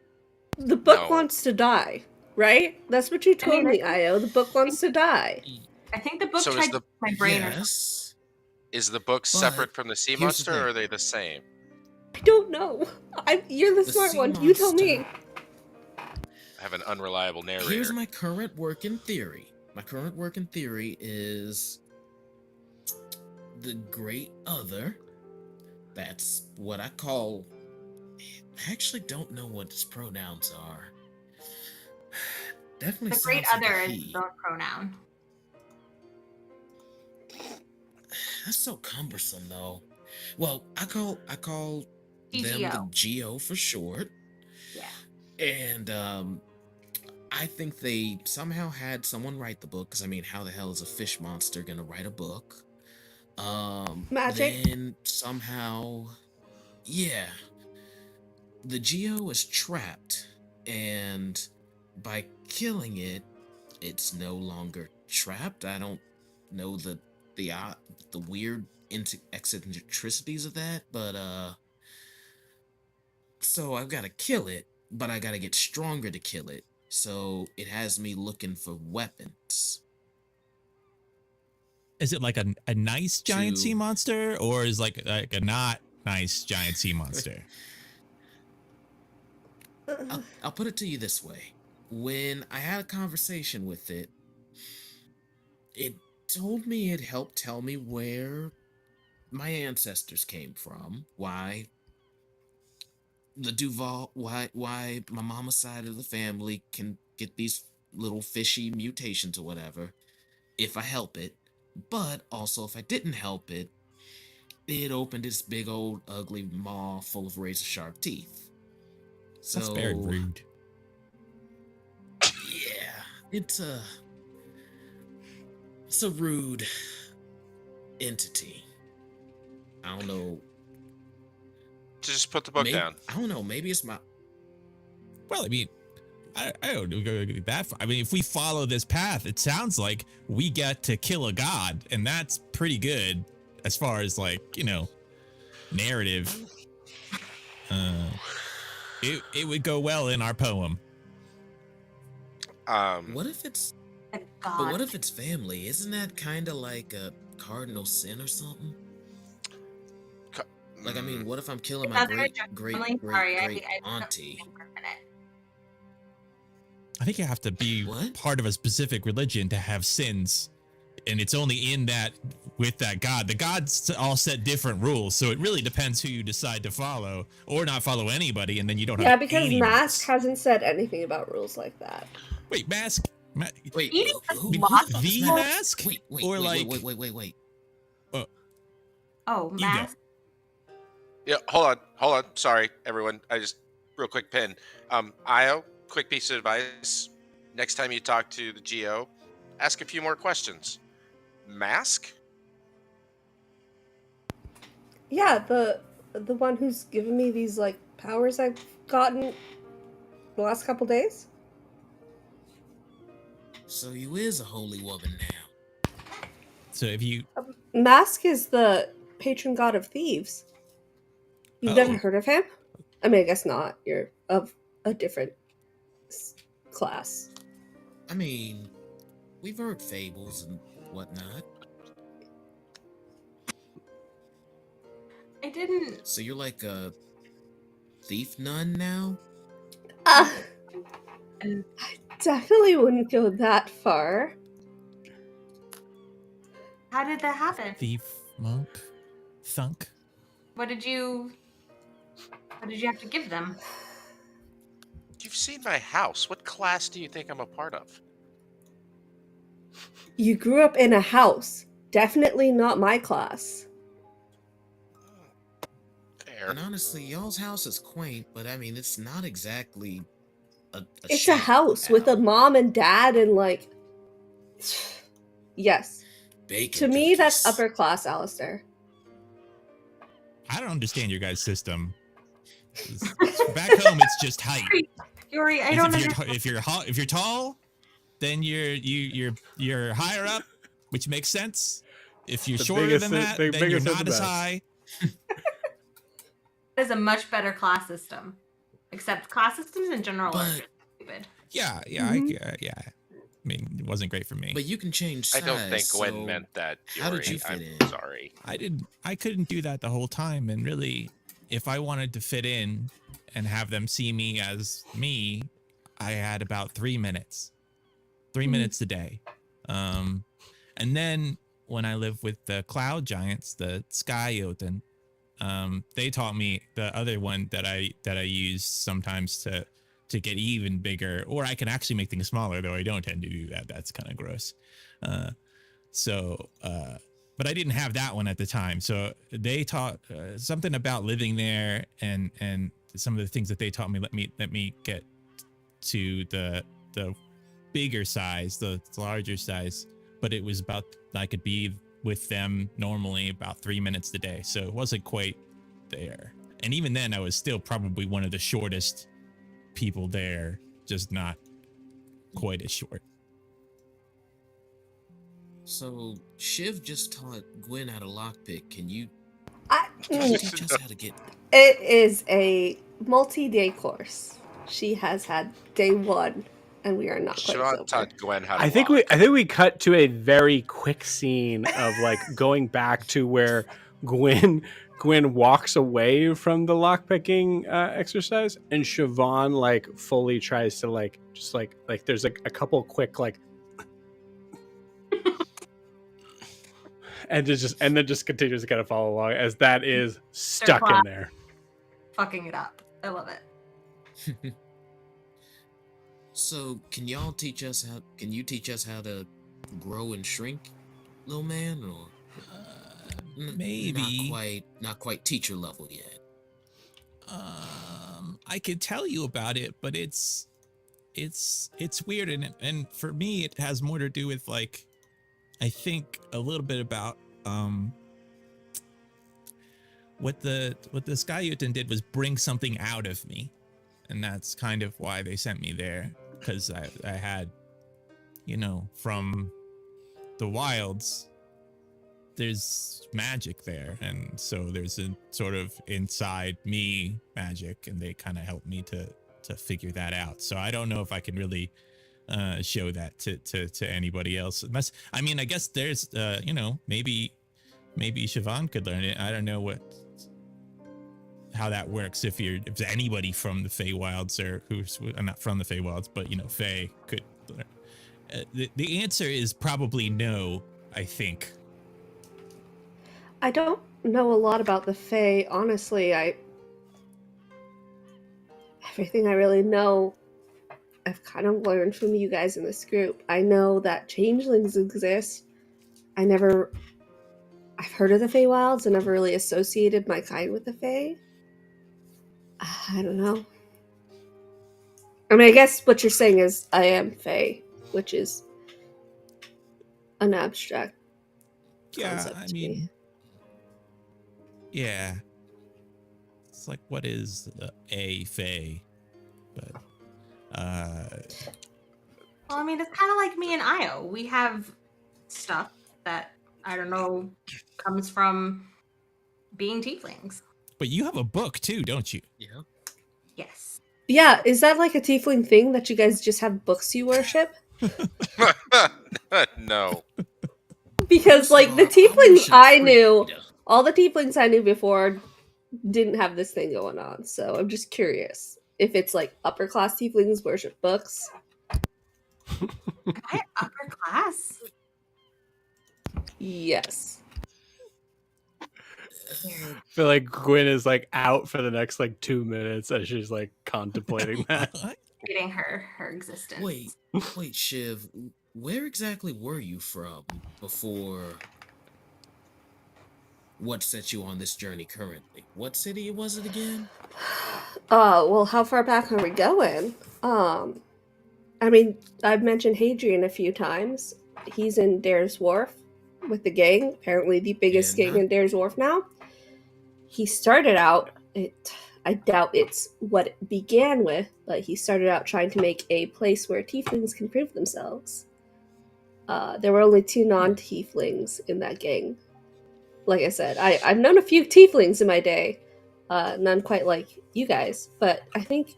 The book No. wants to die, right? That's what you told me, Io. The book wants to die. I think the book So is tried to the- take my brain or something. Yes. Is the book separate from the sea here's the monster, thing. or are they the same? I don't know. You're the The smart sea one. You tell me. monster- I have an unreliable narrator. Here's my current working theory. My current working theory is the Great Other. That's what I call. I actually don't know what its pronouns are. Definitely The great sounds like other a is he. the pronoun. That's so cumbersome, though. Well, I call them the GGO. Geo for short. Yeah. And I think they somehow had someone write the book, because I mean, how the hell is a fish monster gonna write a book? Magic. Then somehow, yeah, the Geo is trapped, and by killing it, it's no longer trapped. I don't know the weird eccentricities of that, but so I've got to kill it, but I got to get stronger to kill it. So it has me looking for weapons. Is it like a nice giant To- sea monster, or is like a not nice giant sea monster? I'll put it to you this way. When I had a conversation with it, it told me it helped tell me where my ancestors came from, why the Duval, why my mama's side of the family can get these little fishy mutations or whatever, if I help it. But also, if I didn't help it, it opened its big old ugly maw full of razor sharp teeth. So That's very rude. yeah, it's a rude entity. I don't know. Just put the book down. I don't know. Maybe it's my. Well, I mean, I don't go that far. I mean, if we follow this path, it sounds like we get to kill a god, and that's pretty good as far as like, you know, narrative. It would go well in our poem. What if it's? A But god. what if it's family? Isn't that kind of like a cardinal sin or something? Like, I mean, what if I'm killing my Another great Sorry, I auntie? for a minute. I think you have to be What? part of a specific religion to have sins. And it's only in that, with that god. The gods all set different rules, so it really depends who you decide to follow, or not follow anybody, and then you don't Yeah, have because any Mask rules. hasn't said anything about rules like that. Wait, Mask? Wait, Eating who lots the fuck the is Mask? Wait, Or like- wait. Oh, You go. mask. Yeah, hold on. Sorry, everyone. I just real quick pin. Io, quick piece of advice. Next time you talk to the GO, ask a few more questions. Mask? Yeah, the one who's given me these like powers I've gotten the last couple days. So you is a holy woman now. So if you... Mask is the patron god of thieves. You've Oh. never heard of him? I mean, I guess not. You're of a different class. I mean, we've heard fables and whatnot. I didn't. So you're like a thief nun now? I And definitely wouldn't go that far. how did that happen? Thief, monk, thunk. What did you have to give them? You've seen my house. What class do you think I'm a part of? You grew up in a house. Definitely not my class. There. And honestly, y'all's house is quaint, but I mean, it's not exactly It's a shack house with a now. mom and dad and like. Yes. Bacon To me, that's cookies. upper class, Alastaire. I don't understand your guys' system. Back home, it's just height. Yuri, I don't understand. If you're tall, then you're higher up, which makes sense. If you're The shorter biggest than is- that, the then you're biggest is not the as best. high. That is a much better class system. Except class systems in general are But- just stupid. Yeah. I mean, it wasn't great for me. But you can change I size. don't think Gwen so meant that. how did Yuri. you fit I'm in? sorry. I couldn't do that the whole time, and really, if I wanted to fit in and have them see me as me, I had about 3 minutes. 3 minutes a day. And then when I lived with the cloud giants, the sky Jotun, they taught me the other one that I use sometimes to get even bigger, or I can actually make things smaller, though I don't tend to do that. That's kind of gross. But I didn't have that one at the time. So they taught something about living there, and some of the things that they taught me let me get to the bigger size, the larger size. But it was about, I could be with them normally about 3 minutes a day. So it wasn't quite there. And even then, I was still probably one of the shortest people there, just not quite as short. So Shiv just taught Gwen how to lockpick. Can you I, teach us how to get? it is a multi-day course. She has had day 1 and we are not quite Siobhan sober. taught Gwen how to I think we cut to a very quick scene of like going back to where Gwen walks away from the lockpicking exercise, and Siobhan like fully tries to like just like there's like a couple quick like and then just continues to kind of follow along as that is stuck in there. Fucking it up. I love it. So, can you teach us how to grow and shrink, little man, or Maybe. not quite teacher level yet? I could tell you about it, but it's weird, and for me it has more to do with like I think a little bit about what the Skyutin did was bring something out of me, and that's kind of why they sent me there, because I had, you know, from the wilds, there's magic there, and so there's a sort of inside me magic, and they kind of helped me to figure that out. So I don't know if I can really show that to anybody else. I mean, I guess there's you know, maybe Siobhan could learn it. I don't know how that works if anybody from the Feywilds or who's not from the Feywilds, but you know, Fey could learn. The answer is probably no, I think. I don't know a lot about the Fae, honestly. Everything I really know, I've kind of learned from you guys in this group. I know that changelings exist. I've heard of the Feywilds and never really associated my kind with the Fae. I don't know. I mean, I guess what you're saying is I am Fae, which is an abstract concept I to mean, me. yeah. It's like, what is a Fae? But Well, I mean, it's kind of like me and Io. We have stuff that, I don't know, comes from being tieflings. but you have a book too, don't you? Yeah. Yes. Yeah, is that like a tiefling thing that you guys just have books you worship? No. Because like the I tieflings worship I knew, Frida. all the tieflings I knew before didn't have this thing going on. So I'm just curious if it's like upper class tieflings worship books. Am I upper class? Yes. I feel like Gwen is like out for the next like 2 minutes as she's like contemplating that. Reading her existence. Wait, Shiv, where exactly were you from before what set you on this journey currently? What city was it again? Well, how far back are we going? I mean, I've mentioned Hadrian a few times. He's in Dair's Wharf with the gang, apparently the biggest gang in Dair's Wharf now. He started out, I doubt it's what it began with, but he started out trying to make a place where tieflings can prove themselves. There were only 2 non-tieflings in that gang. Like I said, I've known a few tieflings in my day. None quite like you guys, but I think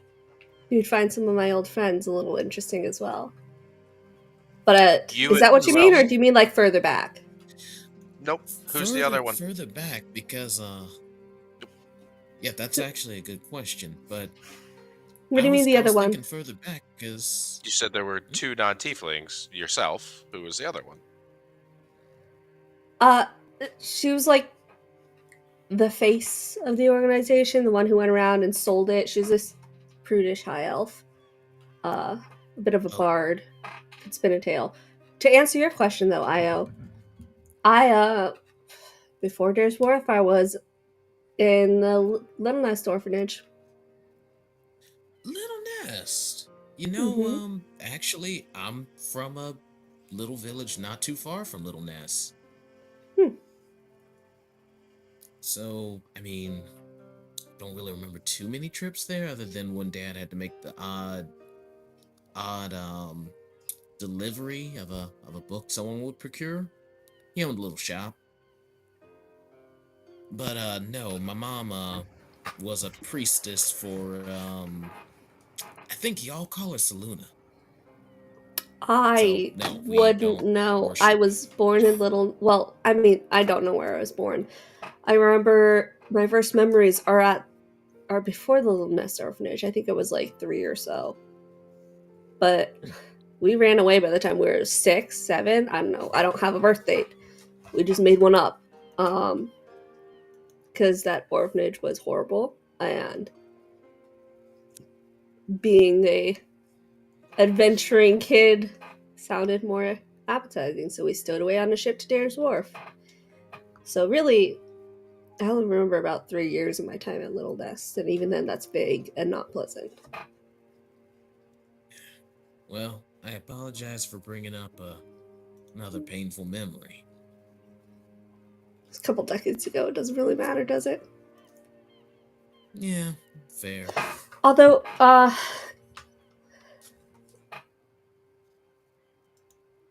you'd find some of my old friends a little interesting as well. But is that what you mean, or do you mean like further back? Nope. Who's the other one? Further back, because yeah, that's actually a good question. But What do you mean the other one? Further back, because You said there were 2 non-tieflings. Yourself. Who was the other one? She was like the face of the organization, the one who went around and sold it. She was this prudish high elf, a bit of a bard, could spin a tale. To answer your question though, Io, before Dair's Wharf, I was in the Little Nest orphanage. Little Nest. You know, actually, I'm from a little village not too far from Little Nest. So, I mean, don't really remember too many trips there, other than when Dad had to make the odd delivery of a book someone would procure. He owned a little shop. But no, my mom was a priestess for I think y'all call her Saluna. I So, no, we wouldn't don't know. worship I you. was born in Little. Well, I mean, I don't know where I was born. I remember my first memories are before the Little Nest Orphanage. I think it was like 3 or so. But we ran away by the time we were 6, 7. I don't know. I don't have a birth date. We just made one up. Because that orphanage was horrible, and being a adventuring kid sounded more appetizing, so we stowed away on a ship to Dair's Wharf. So really, I only remember about 3 years of my time at Little Nest, and even then that's vague and not pleasant. Well, I apologize for bringing up another painful memory. It's a couple decades ago. It doesn't really matter, does it? Yeah, fair. Although,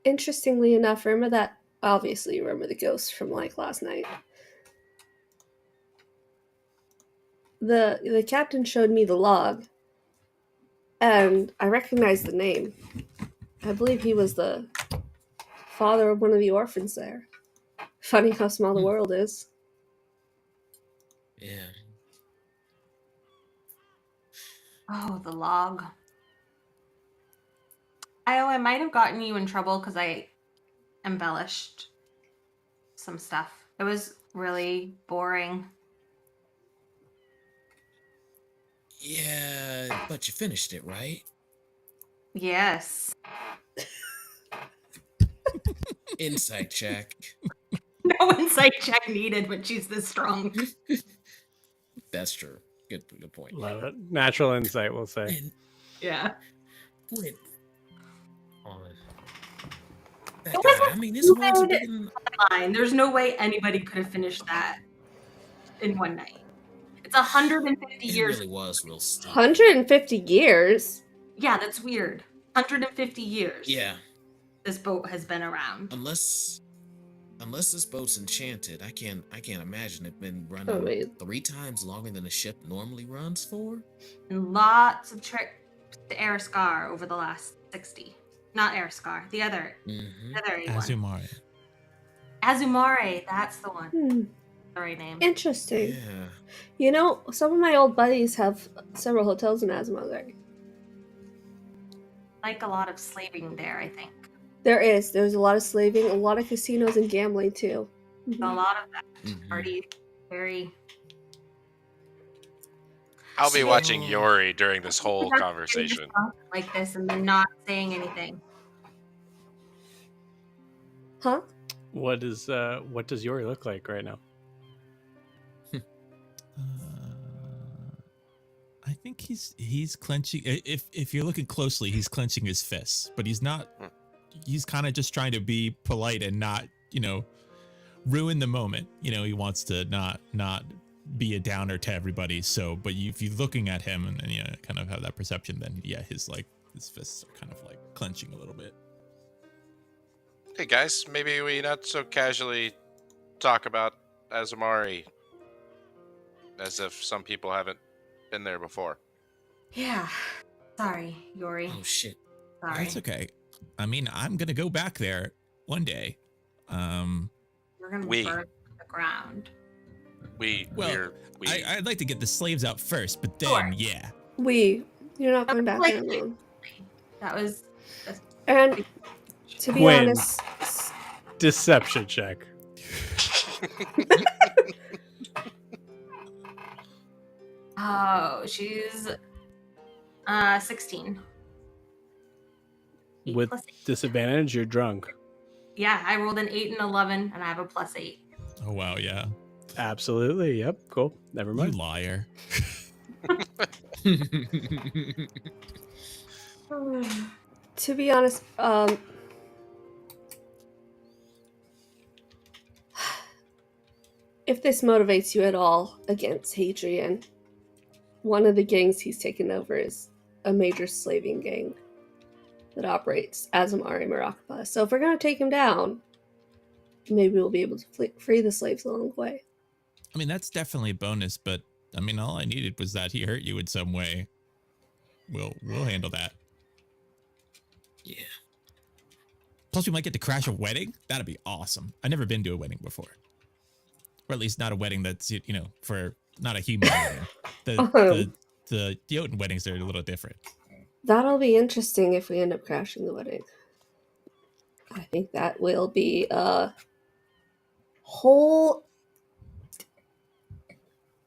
interestingly enough, remember that? Obviously, you remember the ghost from like last night. The captain showed me the log, and I recognized the name. I believe he was the father of one of the orphans there. Funny how small the world is. Yeah. Oh, the log. I might have gotten you in trouble because I embellished some stuff. It was really boring. Yeah, but you finished it, right? Yes. Insight check. No insight check needed when she's this strong. That's true. Good point. Love it. Natural insight, we'll say. And Yeah. wait. On. That It guy, wasn't I mean, his words have good. been... Fine. There's no way anybody could have finished that in one night. It's 150 It years. really was real steep. 150 years? Yeah, that's weird. 150 years. Yeah. This boat has been around. Unless this boat's enchanted, I can't imagine it been running wait. 3 times longer than a ship normally runs for. And lots of trips to Ariscar over the last 60. Not Ariscar, the other Mm-hmm. one. Azumare. Azumare, that's the one. The right name. Interesting. Yeah. You know, some of my old buddies have several hotels in Azumare. Like a lot of slaving there, I think. There's a lot of slaving, a lot of casinos and gambling too. A lot of that Mhm. party, very. I'll be So- watching Yori during this whole conversation. Like this and then not saying anything. Huh? What does Yori look like right now? I think he's clenching. If you're looking closely, he's clenching his fists, but he's not. He's kind of just trying to be polite and not, ruin the moment. He wants to not be a downer to everybody. So, but if you're looking at him and kind of have that perception, then yeah, his fists are kind of like clenching a little bit. Hey guys, maybe we not so casually talk about Azumari as if some people haven't been there before. Yeah. Sorry, Yori. Oh shit. Sorry. That's okay. I mean, I'm gonna go back there one day. We're gonna We. burn the ground. I'd like to get the slaves out first, but then Sure. yeah. You're not going back there alone. That was. And to be Gwen. honest, Deception check. Oh, she's 16. With 8 + 8. disadvantage, you're drunk. Yeah, I rolled an 8 and 11, and I have a +8. Oh wow, yeah. Absolutely. Yep. Cool. Never You mind. liar. to be honest, if this motivates you at all against Hadrian, one of the gangs he's taken over is a major slaving gang that operates Azumari Marakpa. So if we're going to take him down, maybe we'll be able to free the slaves along the way. I mean, that's definitely a bonus, but I mean, all I needed was that he hurt you in some way. We'll handle that. Yeah. Plus, we might get to crash a wedding. That'd be awesome. I've never been to a wedding before, or at least not a wedding that's for not a human wedding. The Jotun weddings are a little different. That'll be interesting if we end up crashing the wedding. I think that will be a whole.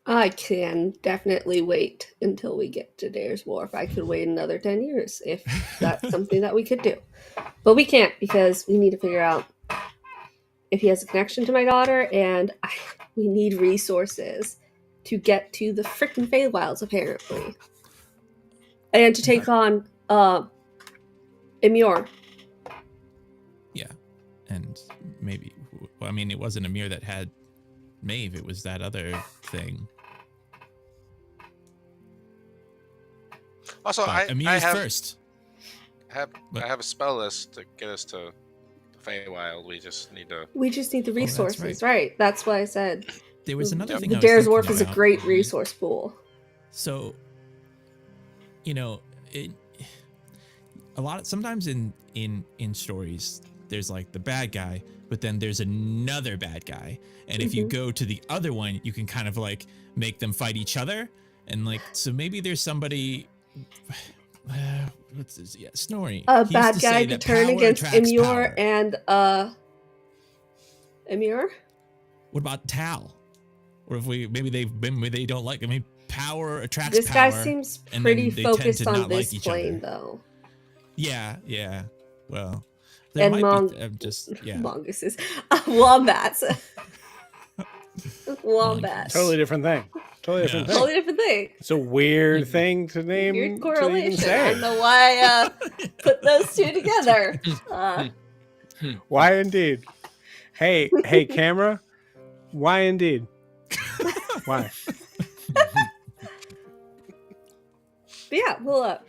I can definitely wait until we get to Dair's Wharf. I could wait another 10 years if that's something that we could do. But we can't because we need to figure out if he has a connection to my daughter, and we need resources to get to the freaking Feywilds, apparently. And to take on Emure. Yeah. And maybe, well, I mean, it wasn't Emure that had Maeve, it was that other thing. Also, I Emure's have first. I have a spell list to get us to the Feywild. We just need the resources, right. That's why I said there was another thing. The Dair's Wharf is a great resource pool. So, sometimes in stories, there's like the bad guy, but then there's another bad guy. And if you go to the other one, you can kind of like make them fight each other. And like, so maybe there's somebody, what's this? Yeah, Snorri. A bad guy to turn against Emure and Emure? What about Tal? Or if maybe they don't like, I mean, power attracts this power. This guy seems pretty focused on this plane, though. Yeah. Well, and mongooses. Wombats. Wombats. Totally different thing. Totally different thing. It's a weird thing to name. Weird correlation. I don't know why put those two together. Why indeed? Hey, camera. Why indeed? Why? But yeah, well,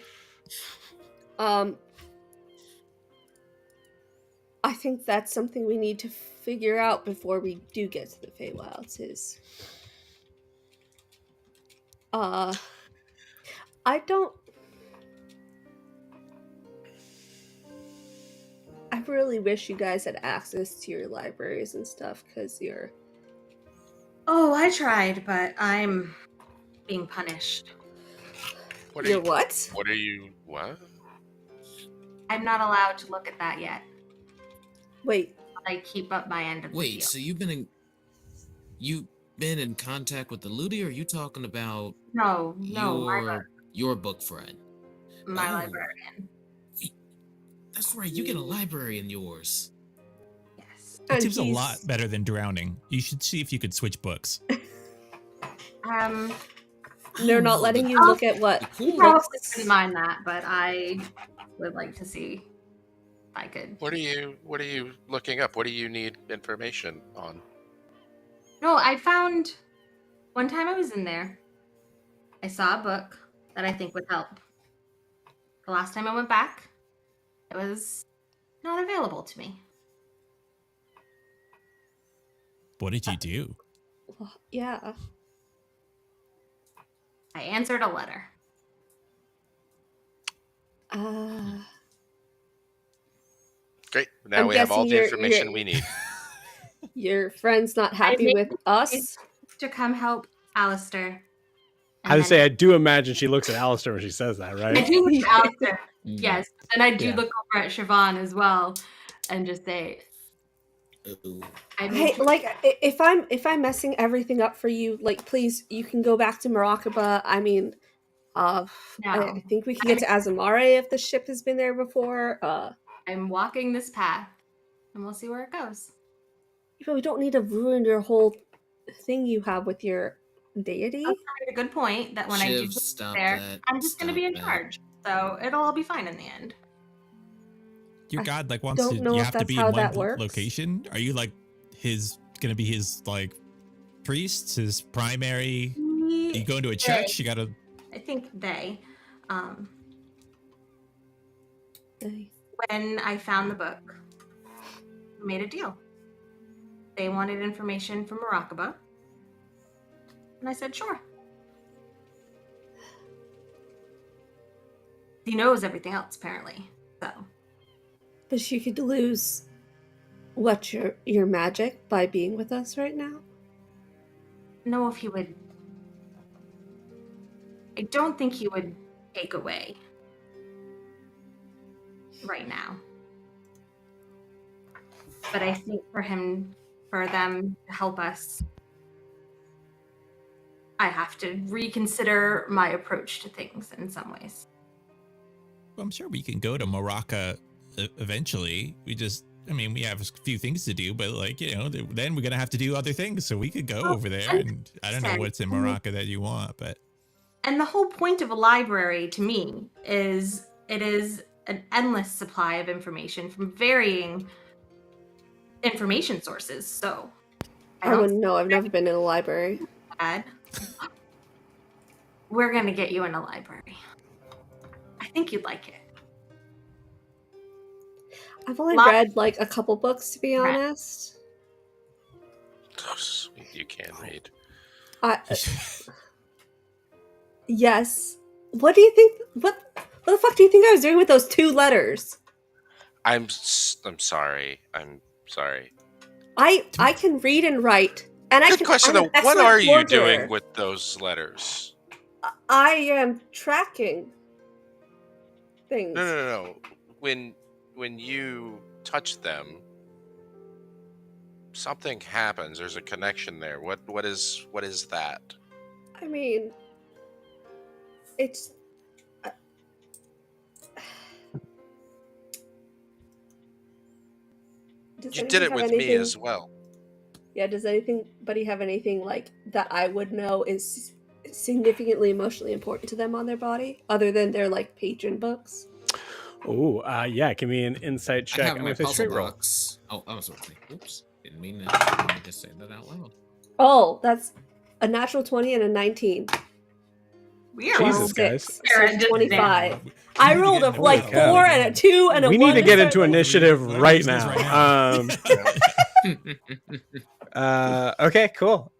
I think that's something we need to figure out before we do get to the Feywilds. I really wish you guys had access to your libraries and stuff, because you're... Oh, I tried, but I'm being punished. What? What are you? What? I'm not allowed to look at that yet. Wait. I keep up my end of the deal. So you've been in contact with the Ludi, or are you talking about your book friend? My librarian. That's right, you get a library in yours. Yes. That seems a lot better than drowning. You should see if you could switch books. They're not letting you look at what? You probably couldn't mind that, but I would like to see if I could. What are you looking up? What do you need information on? No, I found one time I was in there, I saw a book that I think would help. The last time I went back, it was not available to me. What did you do? Yeah. I answered a letter. Great. Now we have all the information we need. Your friend's not happy with us? To come help Alastaire. I would say I do imagine she looks at Alastaire when she says that, right? I do look at Alastaire, yes. And I do look over at Siobhan as well and just say, hey, like, if I'm messing everything up for you, like, please, you can go back to Morakaba. I mean, I think we can get to Azamare if the ship has been there before. I'm walking this path, and we'll see where it goes. But we don't need to ruin your whole thing you have with your deity. That's a good point. That when I do get there, I'm just going to be in charge, so it'll all be fine in the end. Your god wants to. You have to be in one location. Are you gonna be his priest, his primary? You go into a church. You gotta. I think they. When I found the book, we made a deal. They wanted information from Morakaba, and I said sure. He knows everything else, apparently. So. But you could lose your magic by being with us right now. know if he would. I don't think he would take away right now. But I think for them to help us, I have to reconsider my approach to things in some ways. Well, I'm sure we can go to Morocco eventually. We have a few things to do, but then we're going to have to do other things. So we could go over there, and I don't know what's in Morocco that you want, but. And the whole point of a library to me is it is an endless supply of information from varying information sources. So I wouldn't know. I've never been in a library. Bad. We're going to get you in a library. I think you'd like it. I've only read like a couple books, to be honest. Oh, sweet. You can read. Yes. What do you think? What the fuck do you think I was doing with those 2 letters? I'm sorry. I'm sorry. I can read and write, and Good question though. What are you doing with those letters? I am tracking things. No. When you touch them, something happens. There's a connection there. What is that? I mean, it's. You did it with me as well. Yeah, does anybody have anything like that I would know is significantly emotionally important to them on their body, other than their like patron books? Oh, yeah, give me an insight check. I have I'm my gonna say puzzle straight roll. box. Oh, I was sorry. Oops. Didn't mean to just say that out loud. Oh, that's a natural 20 and a 19. We are Jesus, guys. So 25. I rolled a 4 and a 2 and a 1. We need to get into initiative right now. Okay, cool.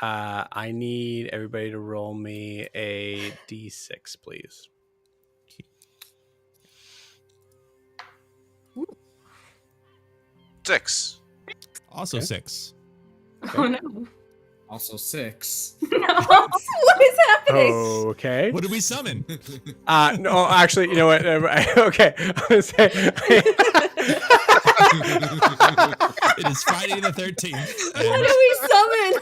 I need everybody to roll me a d6, please. Six. Also 6. Oh no. Also 6. No. What is happening? Okay. What did we summon? No, actually, you know what? Okay. I'm gonna say It is Friday the 13th. What do we summon?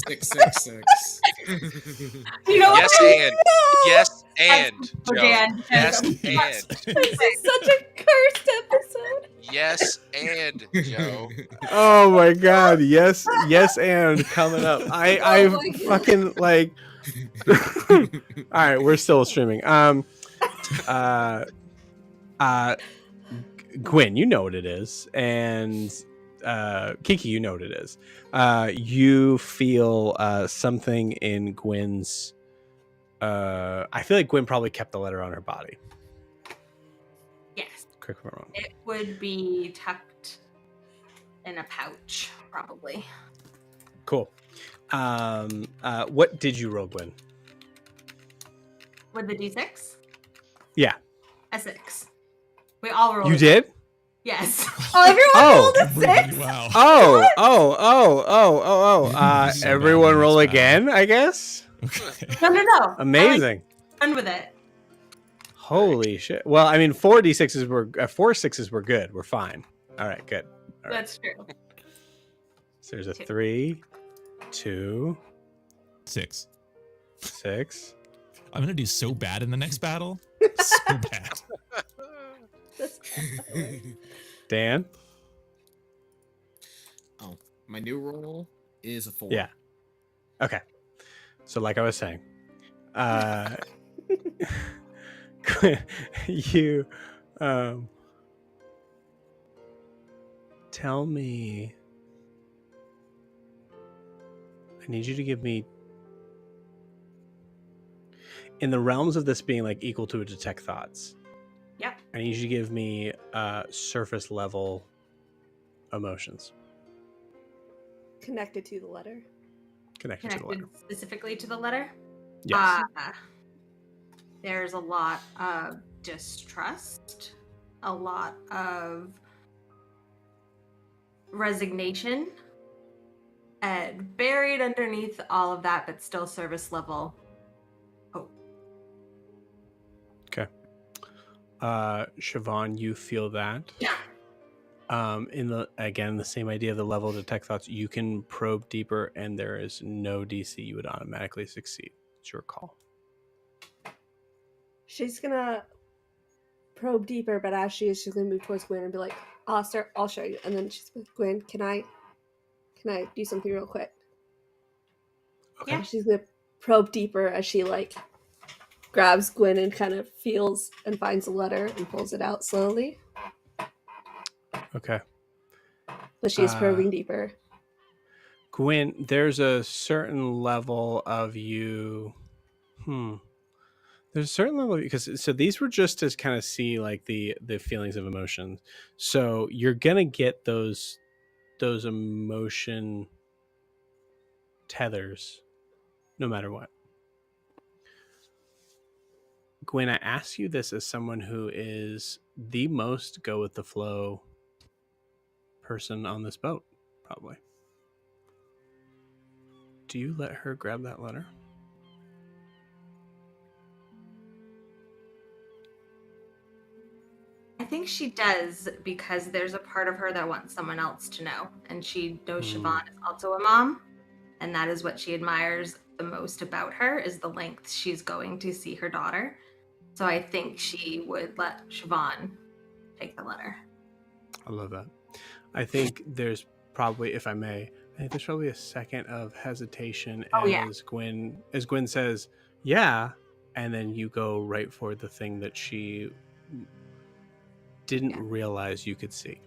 666. You know Yes, what? and yes, and Joe. Dan. Yes, and This is such a cursed episode. yes, and Joe. oh my god, yes, and coming up. I my God. fucking like all right, we're still streaming. Gwen, you know what it is, and Kiki, you know what it is. You feel something in Gwen's. I feel like Gwen probably kept the letter on her body. Yes. Correct me if I'm wrong. It would be tucked in a pouch, probably. Cool. What did you roll, Gwen? With the D6? Yeah. A 6. We all rolled. You did? Yes. Oh, everyone Oh. rolled a 6? Wow. Oh. So Everyone bad, roll that's bad. again, I guess. Okay. No. Amazing. Done with it. Holy shit. Well, I mean, 4 d6s were 4 6s were good. We're fine. All right, good. All right. That's true. So there's a 3, 2, 6. 6. I'm gonna do so bad in the next battle. So bad. Dan? Oh, my new roll is a 4. Yeah. Okay. So like I was saying, you tell me, I need you to give me, in the realms of this being like equal to a detect thoughts. Yep. I need you to give me surface level emotions Connected to the letter. connected to the letter. Connected specifically to the letter. Yes. There's a lot of distrust, a lot of resignation, and buried underneath all of that, but still service level hope. Okay. Siobhan, you feel that. In the same idea of the level of detect thoughts, you can probe deeper, and there is no DC. You would automatically succeed. It's your call. She's gonna probe deeper, but as she is, she's gonna move towards Gwen and be like, Alastaire, I'll show you. And then she's like, Gwen, can I do something real quick? Okay. Yeah. She's gonna probe deeper as she like grabs Gwen and kind of feels and finds a letter and pulls it out slowly. Okay. But she is probing deeper. Gwen, there's a certain level of you. There's a certain level because so these were just to kind of see like the feelings of emotions. So you're gonna get those emotion tethers no matter what. Gwen, I ask you this as someone who is the most go with the flow person on this boat, probably. Do you let her grab that letter? I think she does because there's a part of her that wants someone else to know. And she knows Siobhan is also a mom. And that is what she admires the most about her, is the length she's going to see her daughter. So I think she would let Siobhan take the letter. I love that. I think there's probably, if I may, I think there's probably a second of hesitation as Gwen says, yeah, and then you go right for the thing that she didn't realize you could see.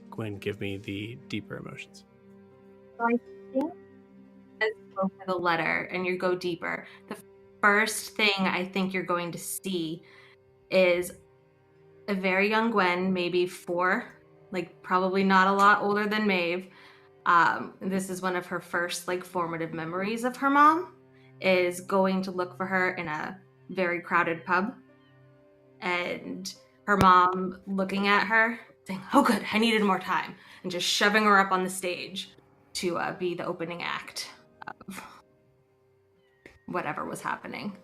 Gwen, give me the deeper emotions. I think as you go for the letter and you go deeper, the first thing I think you're going to see is a very young Gwen, maybe 4, like probably not a lot older than Maeve. This is one of her first like formative memories of her mom, is going to look for her in a very crowded pub, and her mom looking at her saying, oh good, I needed more time, and just shoving her up on the stage to be the opening act of whatever was happening,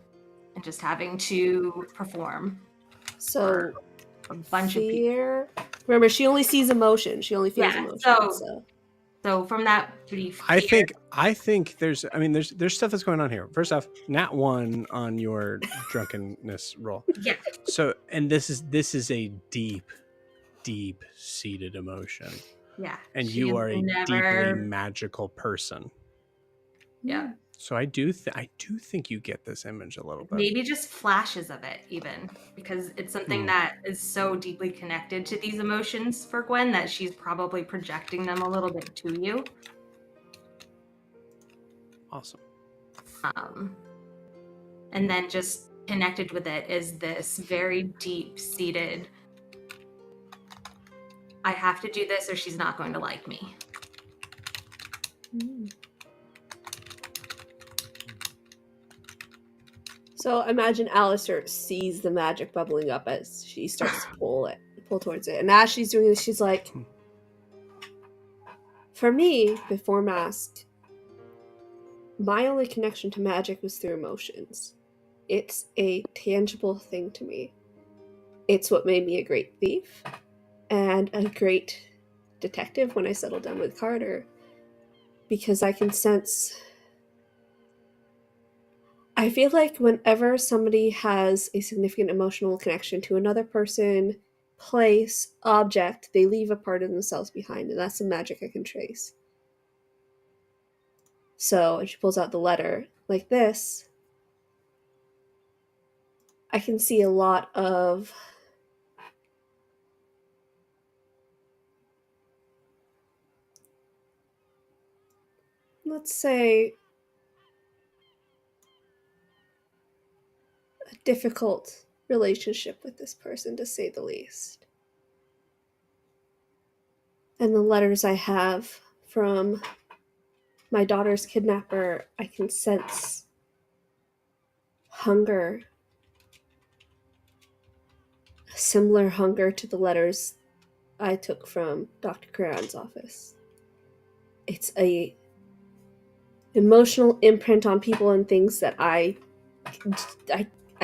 and just having to perform. So a bunch of people. Remember, she only sees emotion. She only feels emotion. So from that brief I think there's stuff that's going on here. First off, nat 1 on your drunkenness roll. Yeah. So, and this is a deep seated emotion. Yeah. And you are a deeply magical person. Yeah. So I do think you get this image a little bit. Maybe just flashes of it, even, because it's something that is so deeply connected to these emotions for Gwen that she's probably projecting them a little bit to you. Awesome. And then just connected with it is this very deep-seated, I have to do this or she's not going to like me. So imagine Alastaire sees the magic bubbling up as she starts to pull towards it. And as she's doing this, she's like, for me, before Mask, my only connection to magic was through emotions. It's a tangible thing to me. It's what made me a great thief and a great detective when I settled down with Carter, because I can sense... I feel like whenever somebody has a significant emotional connection to another person, place, object, they leave a part of themselves behind, and that's the magic I can trace. So, and she pulls out the letter like this. I can see a lot of let's say a difficult relationship with this person, to say the least. And the letters I have from my daughter's kidnapper, I can sense hunger. A similar hunger to the letters I took from Dr. Karan's office. It's a emotional imprint on people and things that I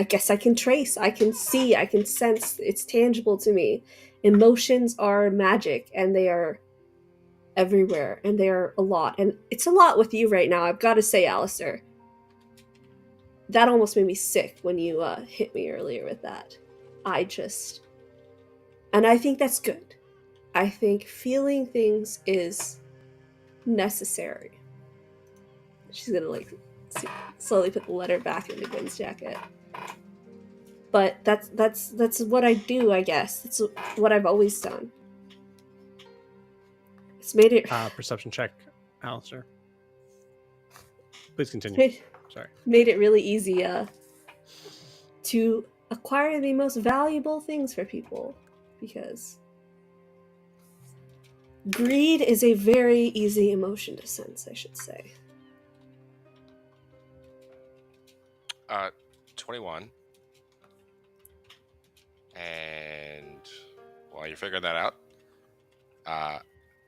guess I can trace, I can see, I can sense. It's tangible to me. Emotions are magic, and they are everywhere, and they are a lot. And it's a lot with you right now, I've got to say, Alastaire. That almost made me sick when you hit me earlier with that. And I think that's good. I think feeling things is necessary. She's gonna like slowly put the letter back into Gwen's jacket. But that's what I do, I guess. It's what I've always done. It's made it Perception check, Alastaire. Please continue. Sorry. Made it really easy to acquire the most valuable things for people, because greed is a very easy emotion to sense, I should say. 21. And while you're figuring that out,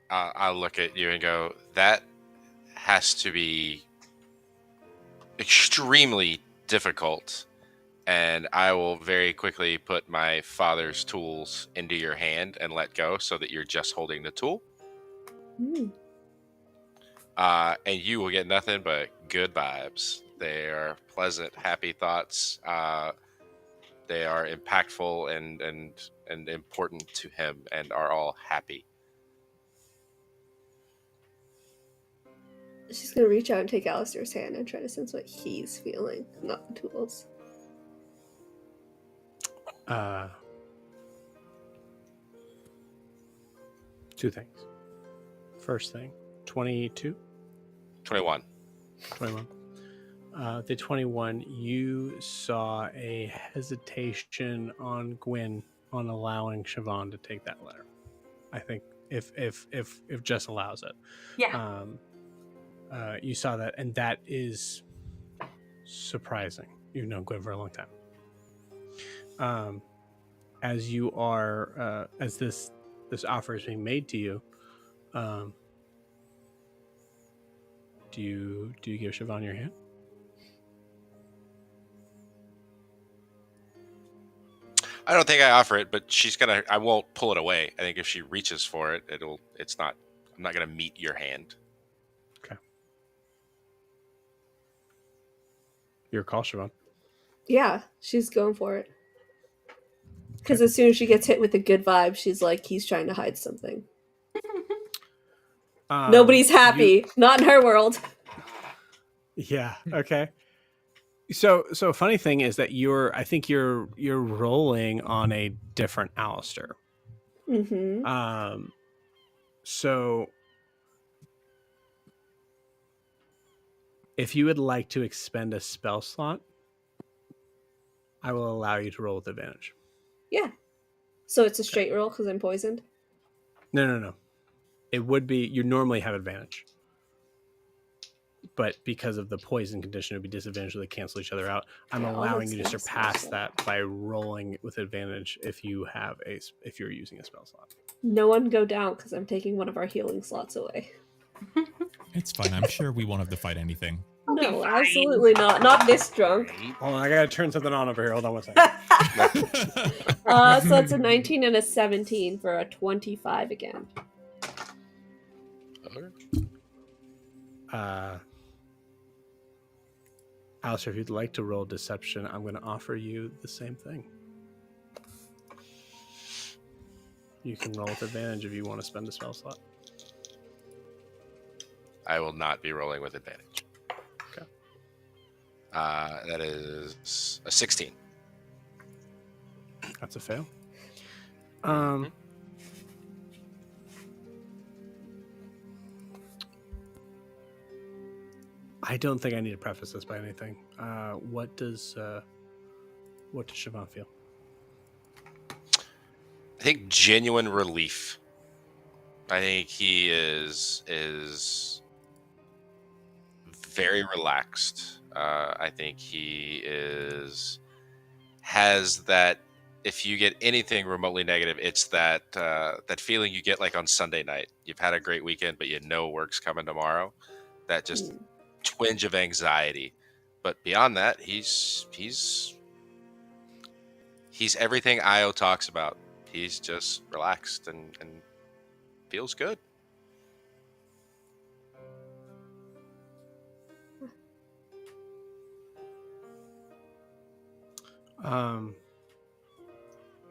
I'll look at you and go, that has to be extremely difficult. And I will very quickly put my father's tools into your hand and let go so that you're just holding the tool. Mm. And you will get nothing but good vibes. They are pleasant, happy thoughts. They are impactful and important to him, and are all happy. She's gonna reach out and take Alastaire's hand and try to sense what he's feeling, not the tools. Two things. First thing, 22? 21. 21. The 21, you saw a hesitation on Gwen on allowing Siobhan to take that letter. I think if Jess allows it. Yeah. You saw that, and that is surprising. You've known Gwen for a long time. As you are, as this offer is being made to you, do you give Siobhan your hand? I don't think I offer it, but I won't pull it away. I think if she reaches for it, I'm not gonna meet your hand. Okay. Your call, Siobhan. Yeah, she's going for it. Because as soon as she gets hit with a good vibe, she's like, he's trying to hide something. Nobody's happy. Not in her world. Yeah. Okay. So funny thing is that I think you're rolling on a different Alastaire. Mm-hmm. So if you would like to expend a spell slot, I will allow you to roll with advantage. Yeah. So it's a straight roll because I'm poisoned? No. It would be, you normally have advantage. But because of the poison condition, it would be disadvantage, so they cancel each other out. I'm allowing you to surpass that by rolling with advantage if you're using a spell slot. No one go down because I'm taking one of our healing slots away. It's fine. I'm sure we won't have to fight anything. No, absolutely not. Not this drunk. Hold on, I gotta turn something on over here. Hold on one second. So it's a 19 and a 17 for a 25 again. Alastaire, if you'd like to roll deception, I'm going to offer you the same thing. You can roll with advantage if you want to spend a spell slot. I will not be rolling with advantage. Okay. That is a 16. That's a fail. I don't think I need to preface this by anything. What does Siobhan feel? I think genuine relief. I think he is very relaxed. I think has that. If you get anything remotely negative, it's that feeling you get like on Sunday night. You've had a great weekend, but you know work's coming tomorrow. That just twinge of anxiety. But beyond that, he's everything Io talks about. He's just relaxed and feels good.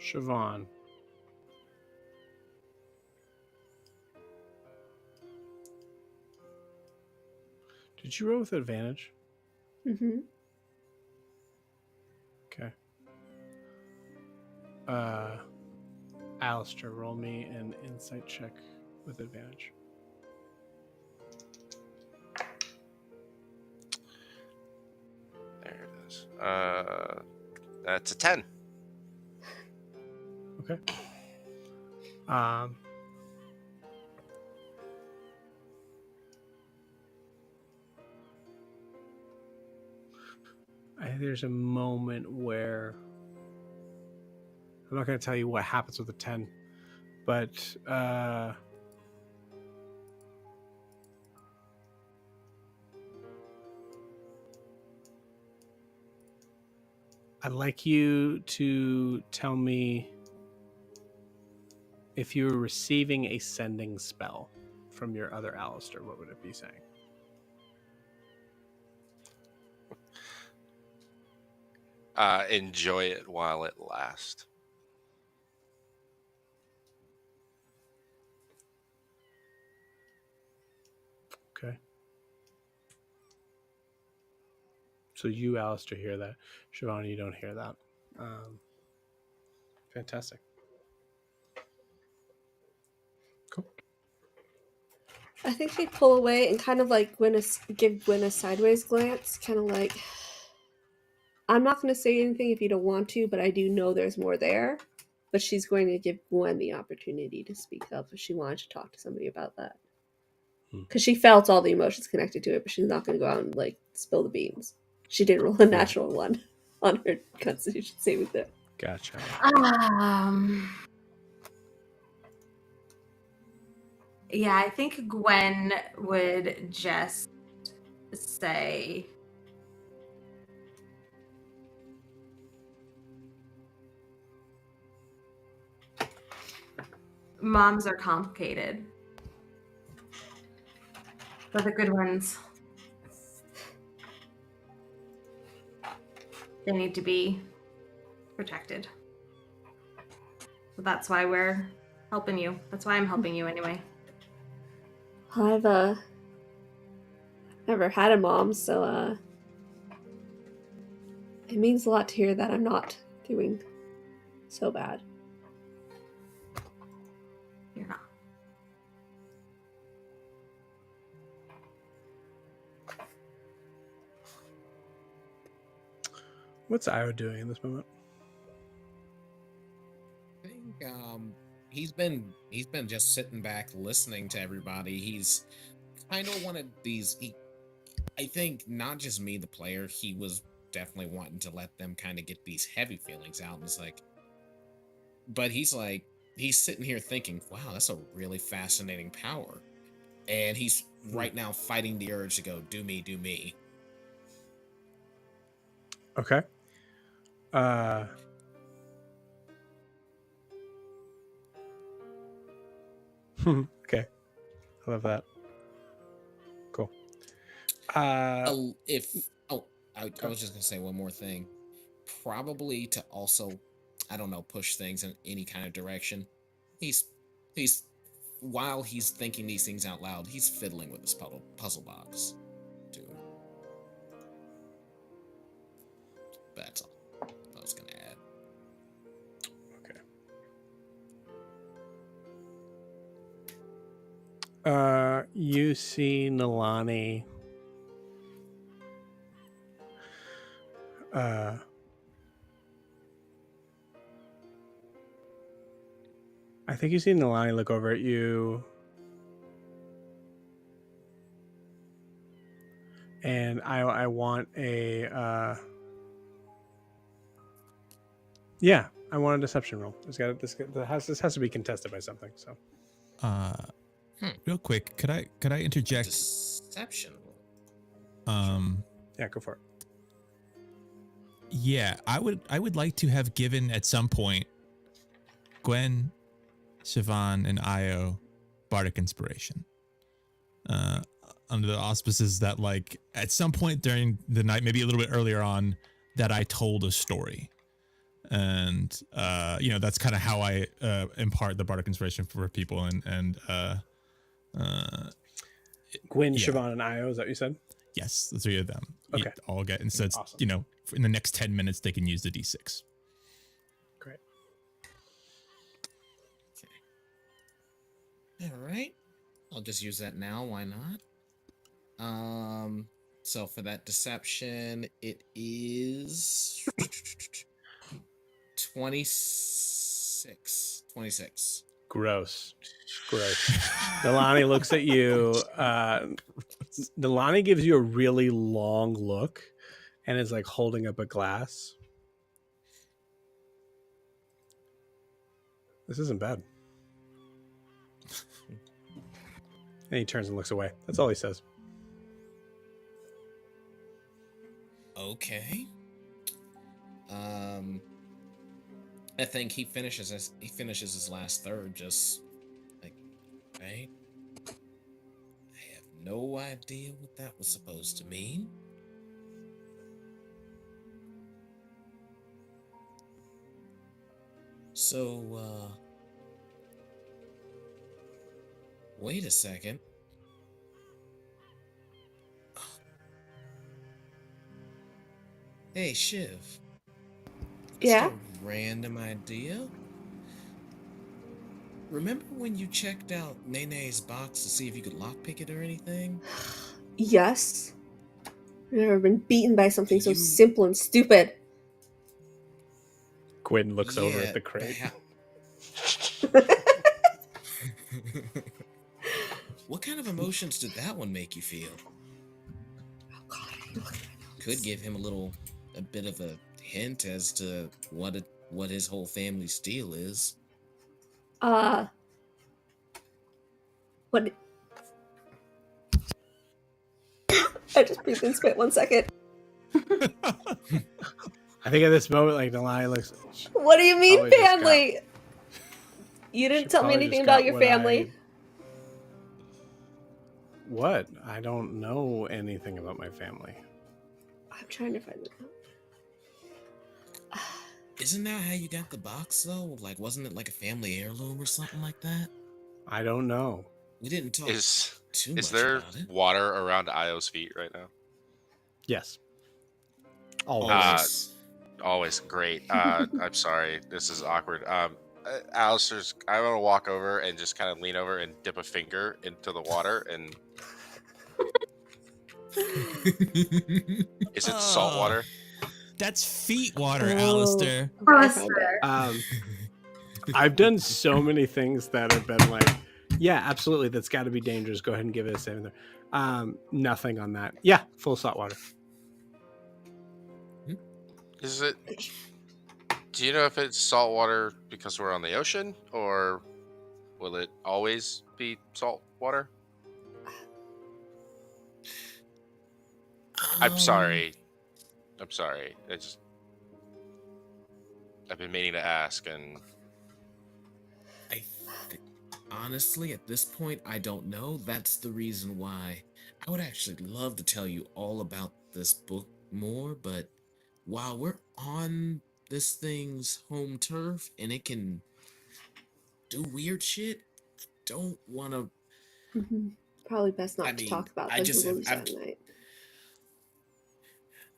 Siobhan. Did you roll with advantage? Mm-hmm. Okay. Alastaire, roll me an insight check with advantage. There it is. That's a 10. Okay. There's a moment where I'm not going to tell you what happens with a 10, but I'd like you to tell me if you were receiving a sending spell from your other Alastaire, what would it be saying? Enjoy it while it lasts. Okay. So you, Alastaire, hear that. Siobhan, you don't hear that. Fantastic. Cool. I think she'd pull away and kind of like give Gwen a sideways glance, kind of like, I'm not going to say anything if you don't want to, but I do know there's more there. But she's going to give Gwen the opportunity to speak up if she wanted to talk to somebody about that. Because she felt all the emotions connected to it, but she's not going to go out and like spill the beans. She didn't roll a natural one on her Constitution saving throw. Gotcha. Yeah, I think Gwen would just say, moms are complicated, but the good ones, they need to be protected. So that's why we're helping you. That's why I'm helping you anyway. I've never had a mom, so it means a lot to hear that I'm not doing so bad. You're not. What's Io doing in this moment? I think he's been just sitting back listening to everybody. He's kind of one of these. I think not just me, the player. He was definitely wanting to let them kind of get these heavy feelings out. And it's like, but he's sitting here thinking, wow, that's a really fascinating power. And he's right now fighting the urge to go, do me, do me. Okay. Okay. I love that. Cool. I was just gonna say one more thing. Probably to also, I don't know, push things in any kind of direction. He's while he's thinking these things out loud, he's fiddling with his puzzle box too. That's all I was gonna add. Okay. You see Nalani. I think you see Nalani look over at you. and I want a I want a deception roll. This has to be contested by something. So Real quick, could I interject? Deception. yeah, go for it. Yeah, I would like to have given at some point Gwen, Siobhan, and Io bardic inspiration. Under the auspices that, like, at some point during the night, maybe a little bit earlier on, that I told a story. And that's kind of how I impart the bardic inspiration for people. And Gwen, Siobhan, and Io, is that what you said? yes, the three of them. Okay. All get, and so it's, Awesome. in the next 10 minutes they can use the D6. Great. Okay. All right. I'll just use that now. Why not? So for that deception, it is 26. 26. Gross. Delani looks at you. Delani gives you a really long look and is like holding up a glass. This isn't bad. And he turns and looks away. That's all he says. Okay. I think he finishes his last third just like, right? I have no idea what that was supposed to mean. So, wait a second. Hey, Shiv. Yeah? Just a random idea. Remember when you checked out Nene's box to see if you could lockpick it or anything? Yes. I've never been beaten by something so You- simple and stupid. Gwen looks over Yeah, at the crate. What kind of emotions did that one make you feel? Oh God, look at my notes. Could give him a bit of a hint as to what his whole family's deal is. What? I just breathed and spit 1 second. I think at this moment, like, Delani looks. What do you mean, Probably just family? You She didn't tell me probably anything just got about your what family. What? I don't know anything about my family. I'm trying to find it out. Isn't that how you got the box though? Like, wasn't it like a family heirloom or something like that? I don't know. We didn't talk too much Is there about it. water around Io's feet right now? Yes. Always. Always. Always great. I'm sorry, this is awkward. Alistaire's. I want to walk over and just kind of lean over and dip a finger into the water. And is it salt Oh. water? That's feet water, Oh. Alastair. Okay, I found it. I've done so many things that have been like, yeah, absolutely, that's got to be dangerous. Go ahead and give it a saving throw. Nothing on that. Yeah, full salt water. Is it? Do you know if it's salt water because we're on the ocean, or will it always be salt water? I'm sorry. I'm sorry. I've been meaning to ask, and Honestly, at this point, I don't know. That's the reason why I would actually love to tell you all about this book more, but while we're on this thing's home turf and it can do weird shit, I don't want to. Probably best not I to mean, talk about I the just have- Hulu's I've- at night.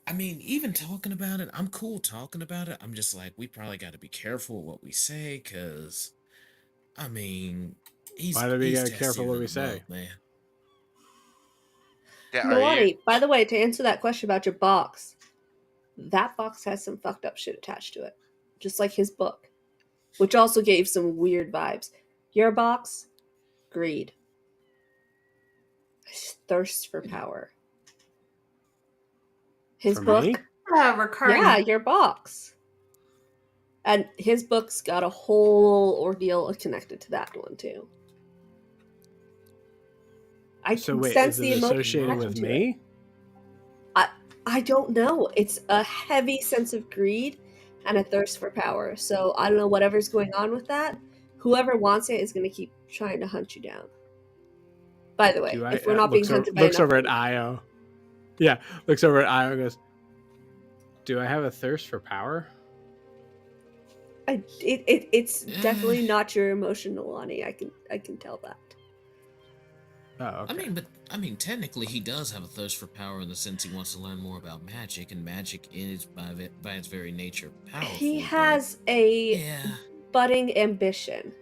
I mean, even talking about it, I'm cool talking about it. I'm just like, we probably got to be careful what we say, because, I mean, Why do we he's gotta careful testier what than we the say? book, man. yeah, are you? Milani, by the way, to answer that question about your box, that box has some fucked up shit attached to it. Just like his book. Which also gave some weird vibes. Your box, greed. Thirst for power. His For book. me? Recurring. Yeah, your box. And his book's got a whole ordeal connected to that one too. I So can wait, sense is the it emotion associated with to it. me? I don't know. It's a heavy sense of greed and a thirst for power. So I don't know whatever's going on with that. Whoever wants it is going to keep trying to hunt you down. By the way, Do I if we're not being hunted by looks enough over at people- Io? Yeah, looks over at Io and goes, "Do I have a thirst for power?" it's definitely not your emotional, Lonnie. I can tell that. Oh, okay. I mean, technically, he does have a thirst for power in the sense he wants to learn more about magic, and magic is by its very nature powerful. He but has a yeah, budding ambition.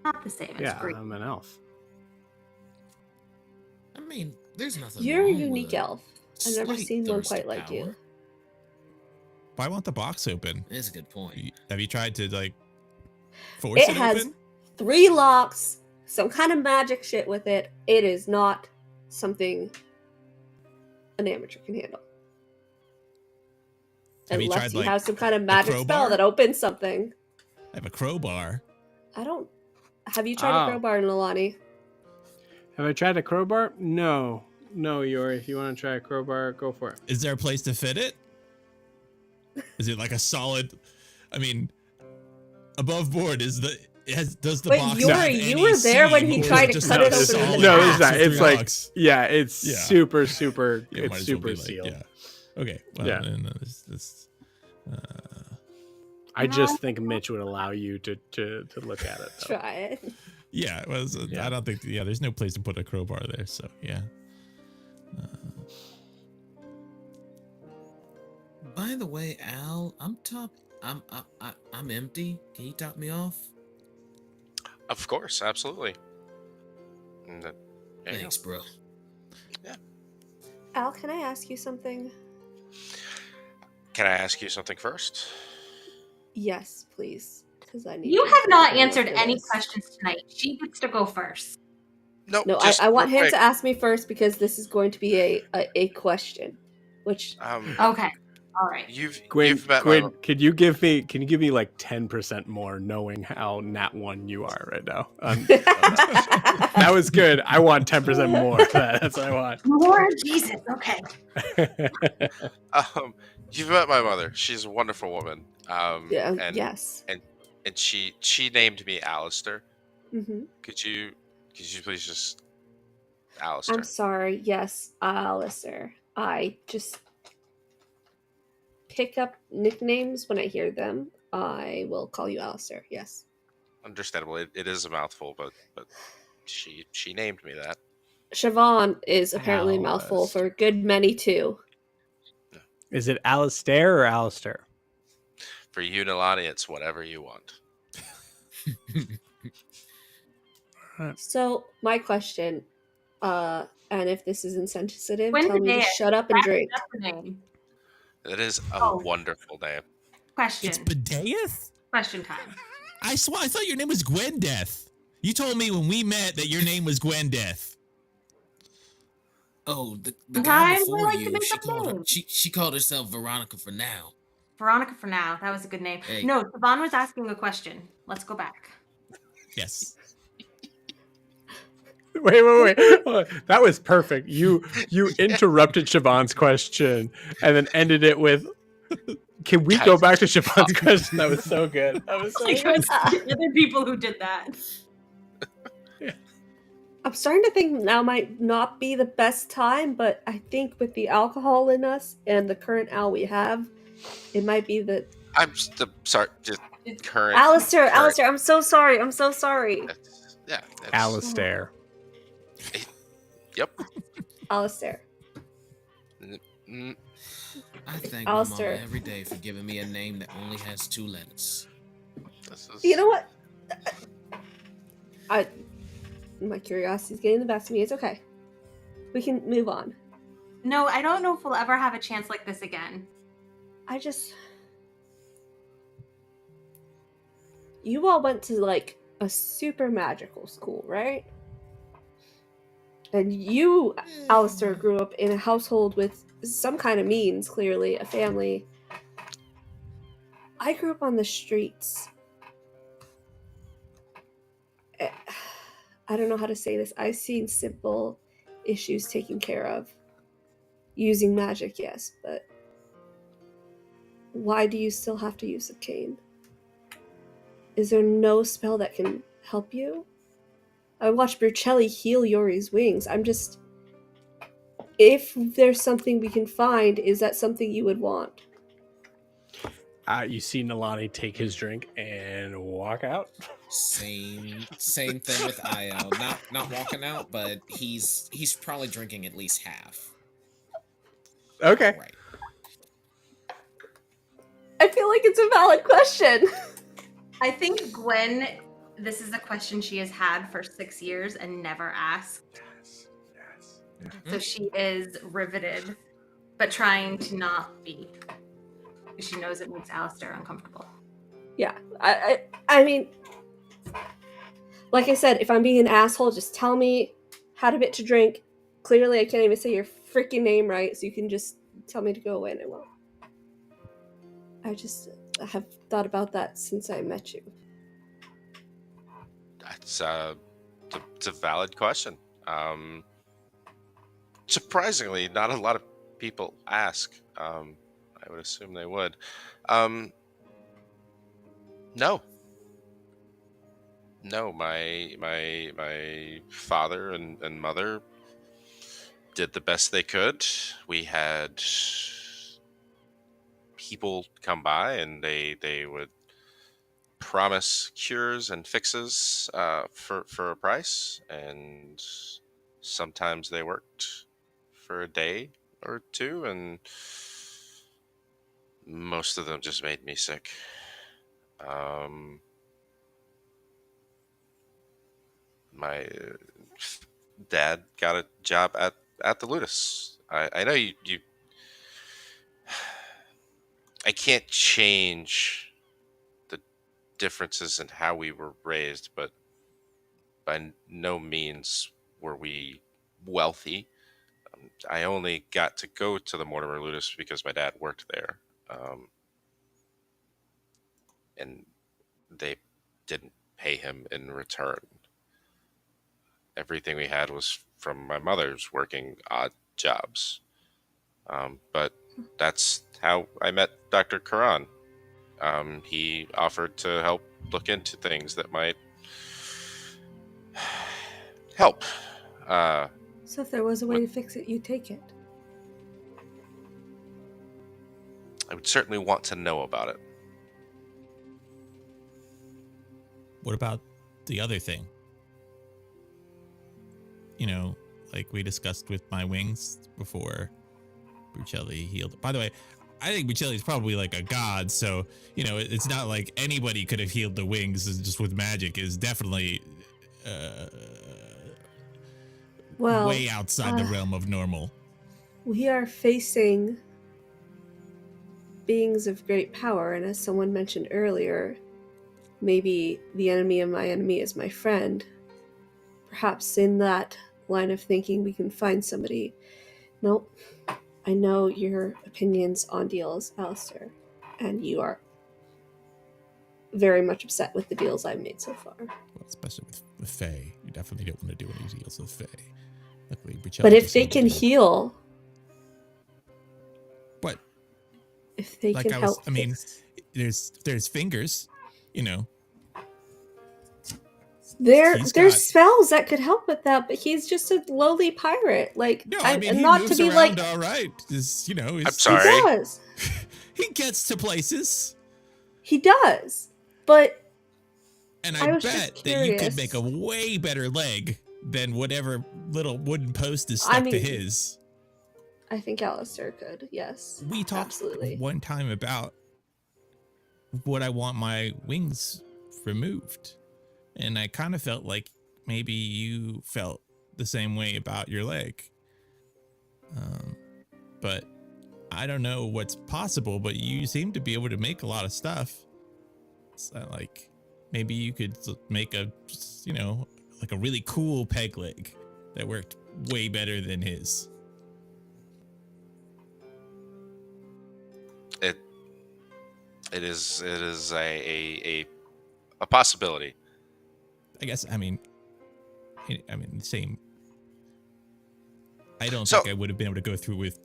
Not the same as Yeah, greed. I'm an elf. I mean, there's nothing. You're a wrong unique with a elf. I've never slight seen one thirst quite to like you. power. Why want the box open? That's a good point. Have you tried to like force It it has open? 3 locks, some kind of magic shit with it. It is not something an amateur can handle. Have you Unless tried, you like, have some kind of magic spell crowbar? that opens something. I have a crowbar. I don't. Have you tried a Oh. crowbar, Nolani? Have I tried a crowbar? No, Yori. If you want to try a crowbar, go for it. Is there a place to fit it? Is it like a solid? I mean, above board is the. Does the Wait, box Yuri, have you any were there when seam, he or is tried to just cut like it a open in the solid No, back? it's not. box with It's three like locks? yeah, it's Yeah. super. Yeah, might It's as well super be like, sealed. yeah. Okay. Well, Yeah. then, this, I just think Mitch would allow you to look at it. Though. Try it. yeah. It was, Yeah. I don't think. Yeah. There's no place to put a crowbar there. So yeah. By the way, Al, I'm empty. Can you top me off? Of course, absolutely. And there you go. Thanks, bro. Al, can I ask you something? Can I ask you something first? Yes, please. Because I need. You to have not prepare answered for any this. questions tonight. She gets to go first. No, No, just I want real him quick. to ask me first because this is going to be a question, which Okay. All right. Gwen, you've met Gwen, my can you give me like 10% more, knowing how nat 1 you are right now? That was good. I want 10% more. That's what I want. More Jesus. Okay. you've met my mother. She's a wonderful woman. yeah. And Yes. and she named me Alastaire. Hmm. Could you please just Alastaire? I'm sorry. Yes, Alastaire. I just pick up nicknames when I hear them. I will call you Alastaire. Yes. Understandable. It is a mouthful, but she named me that. Siobhan is apparently a mouthful for a good many too. Is it Alastair or Alistair? For you, Nilani, it's whatever you want. So my question, and if this is insensitive, When tell me to Dair. shut up and drink. That's the name. It is a Oh. wonderful name. Question. It's Bedeath? Question time. I thought your name was Gwendeth. You told me when we met that your name was Gwendeth. Oh, the Sometimes guy I before like to you, make she up called her, names. she called herself Veronica for now. Veronica for now. That was a good name. Hey. No, Siobhan was asking a question. Let's go back. Yes. Wait. Hold on. That was perfect. You interrupted Siobhan's question and then ended it with, "Can we go Guys, back to Siobhan's question?" That was so good. That was so Like, good. the other people who did that. I'm starting to think now might not be the best time, but I think with the alcohol in us and the current Al we have, it might be the Sorry. Just current. Alastaire. current- Alastaire, I'm so sorry. I'm so sorry. Yeah. Alistair. Yep. Alastaire. Mm, I thank my Alastaire. mama every day for giving me a name that only has 2 letters. this is. You know what? My curiosity's getting the best of me. It's okay. We can move on. No, I don't know if we'll ever have a chance like this again. You all went to like a super magical school, right? And you, Alastair, grew up in a household with some kind of means, clearly, a family. I grew up on the streets. I don't know how to say this. I've seen simple issues taken care of. Using magic, yes, but why do you still have to use a cane? Is there no spell that can help you? I watched Brucelli heal Yori's wings. I'm just... If there's something we can find, is that something you would want? You see Nalani take his drink and walk out. Same thing with Io. Not walking out, but he's probably drinking at least half. Okay. Right. I feel like it's a valid question. I think Gwen, this is a question she has had for 6 years and never asked. Yes. So she is riveted, but trying to not be. She knows it makes Alastair uncomfortable. Yeah, I mean, like I said, if I'm being an asshole, just tell me, had a bit to drink. Clearly, I can't even say your freaking name right, so you can just tell me to go away and I won't. I have thought about that since I met you. It's a valid question. Surprisingly, not a lot of people ask. I would assume they would. No, my father and mother did the best they could. We had people come by and they would promise cures and fixes for a price, and sometimes they worked for a day or two, and most of them just made me sick. My dad got a job at the Ludus. I know you I can't change the differences in how we were raised, but by no means were we wealthy. I only got to go to the Mortimer Ludus because my dad worked there. And they didn't pay him in return. Everything we had was from my mother's working odd jobs. But that's how I met Dr. Karan. He offered to help look into things that might help. So if there was a way to fix it, you'd take it. I would certainly want to know about it. What about the other thing? You know, like we discussed with my wings before Brucelli healed. By the way, I think Brucelli is probably like a god, so, you know, it's not like anybody could have healed the wings just with magic. Is definitely way outside the realm of normal. We are facing beings of great power, and as someone mentioned earlier, maybe the enemy of my enemy is my friend. Perhaps in that line of thinking we can find somebody. Nope. I know your opinions on deals, Alastair, and you are very much upset with the deals I've made so far. Well, especially with Faye. You definitely don't want to do any deals with Faye. Luckily, but if they can heal... What? If they can help... I mean, there's fingers, you know. There's spells that could help with that, but he's just a lowly pirate. Like, no, I mean, he not moves to be around like, all right. You know, I'm sorry. He does. He gets to places. He does, but and I bet that you could make a way better leg than whatever little wooden post is stuck to his. I think Alastair could. Yes, we talked one time about what I want my wings removed. And I kind of felt like maybe you felt the same way about your leg. But I don't know what's possible, but you seem to be able to make a lot of stuff. So like maybe you could make a, you know, like a really cool peg leg that worked way better than his. It is a possibility. I guess. I mean, same. I don't So- think I would have been able to go through with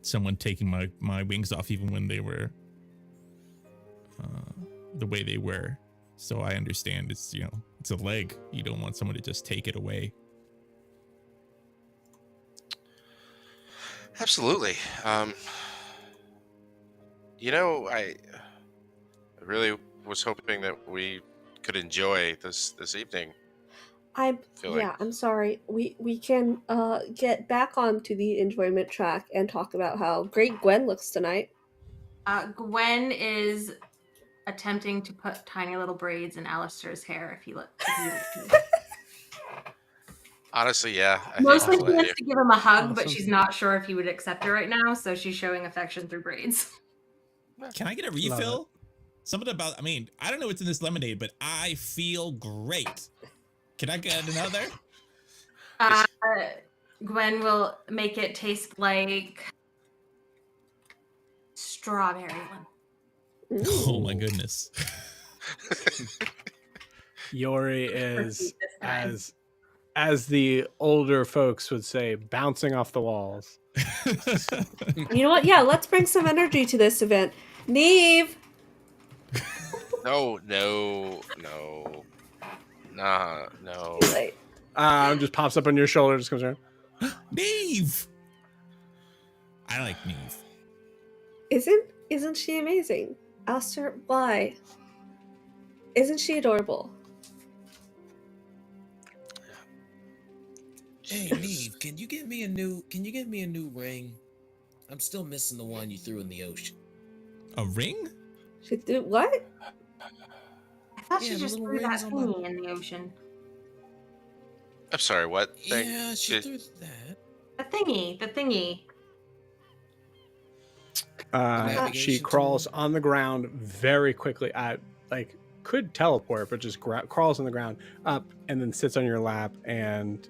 someone taking my wings off, even when they were the way they were. So I understand it's it's a leg. You don't want someone to just take it away. Absolutely. I really was hoping that we could enjoy this evening. I'm Feel like- I'm sorry. We can get back onto the enjoyment track and talk about how great Gwen looks tonight. Gwen is attempting to put tiny little braids in Alastaire's hair if he lets. Honestly, yeah. I Mostly think she I'll let wants you. to give him a hug, but Awesome. she's not sure if he would accept it right now, so she's showing affection through braids. Can I get a refill? Something about, I don't know what's in this lemonade, but I feel great. Can I get another? Gwen will make it taste like strawberry one. Oh my goodness. Yori is, This time. as the older folks would say, bouncing off the walls. You know what? Yeah, let's bring some energy to this event. Neve! No. Nah, no. Wait. Just pops up on your shoulder, just comes around. Neve! I like Neve. Isn't she amazing? Alastaire, why? Isn't she adorable? Hey, Neve, can you get me a new ring? I'm still missing the one you threw in the ocean. A ring? She threw what? I thought Yeah, she the just little threw that rings on the- thingy in the ocean. I'm sorry, what thing? Yeah, she Did- threw that. The thingy. She Navigation crawls tool. on the ground very quickly. Could teleport, but just crawls on the ground up and then sits on your lap and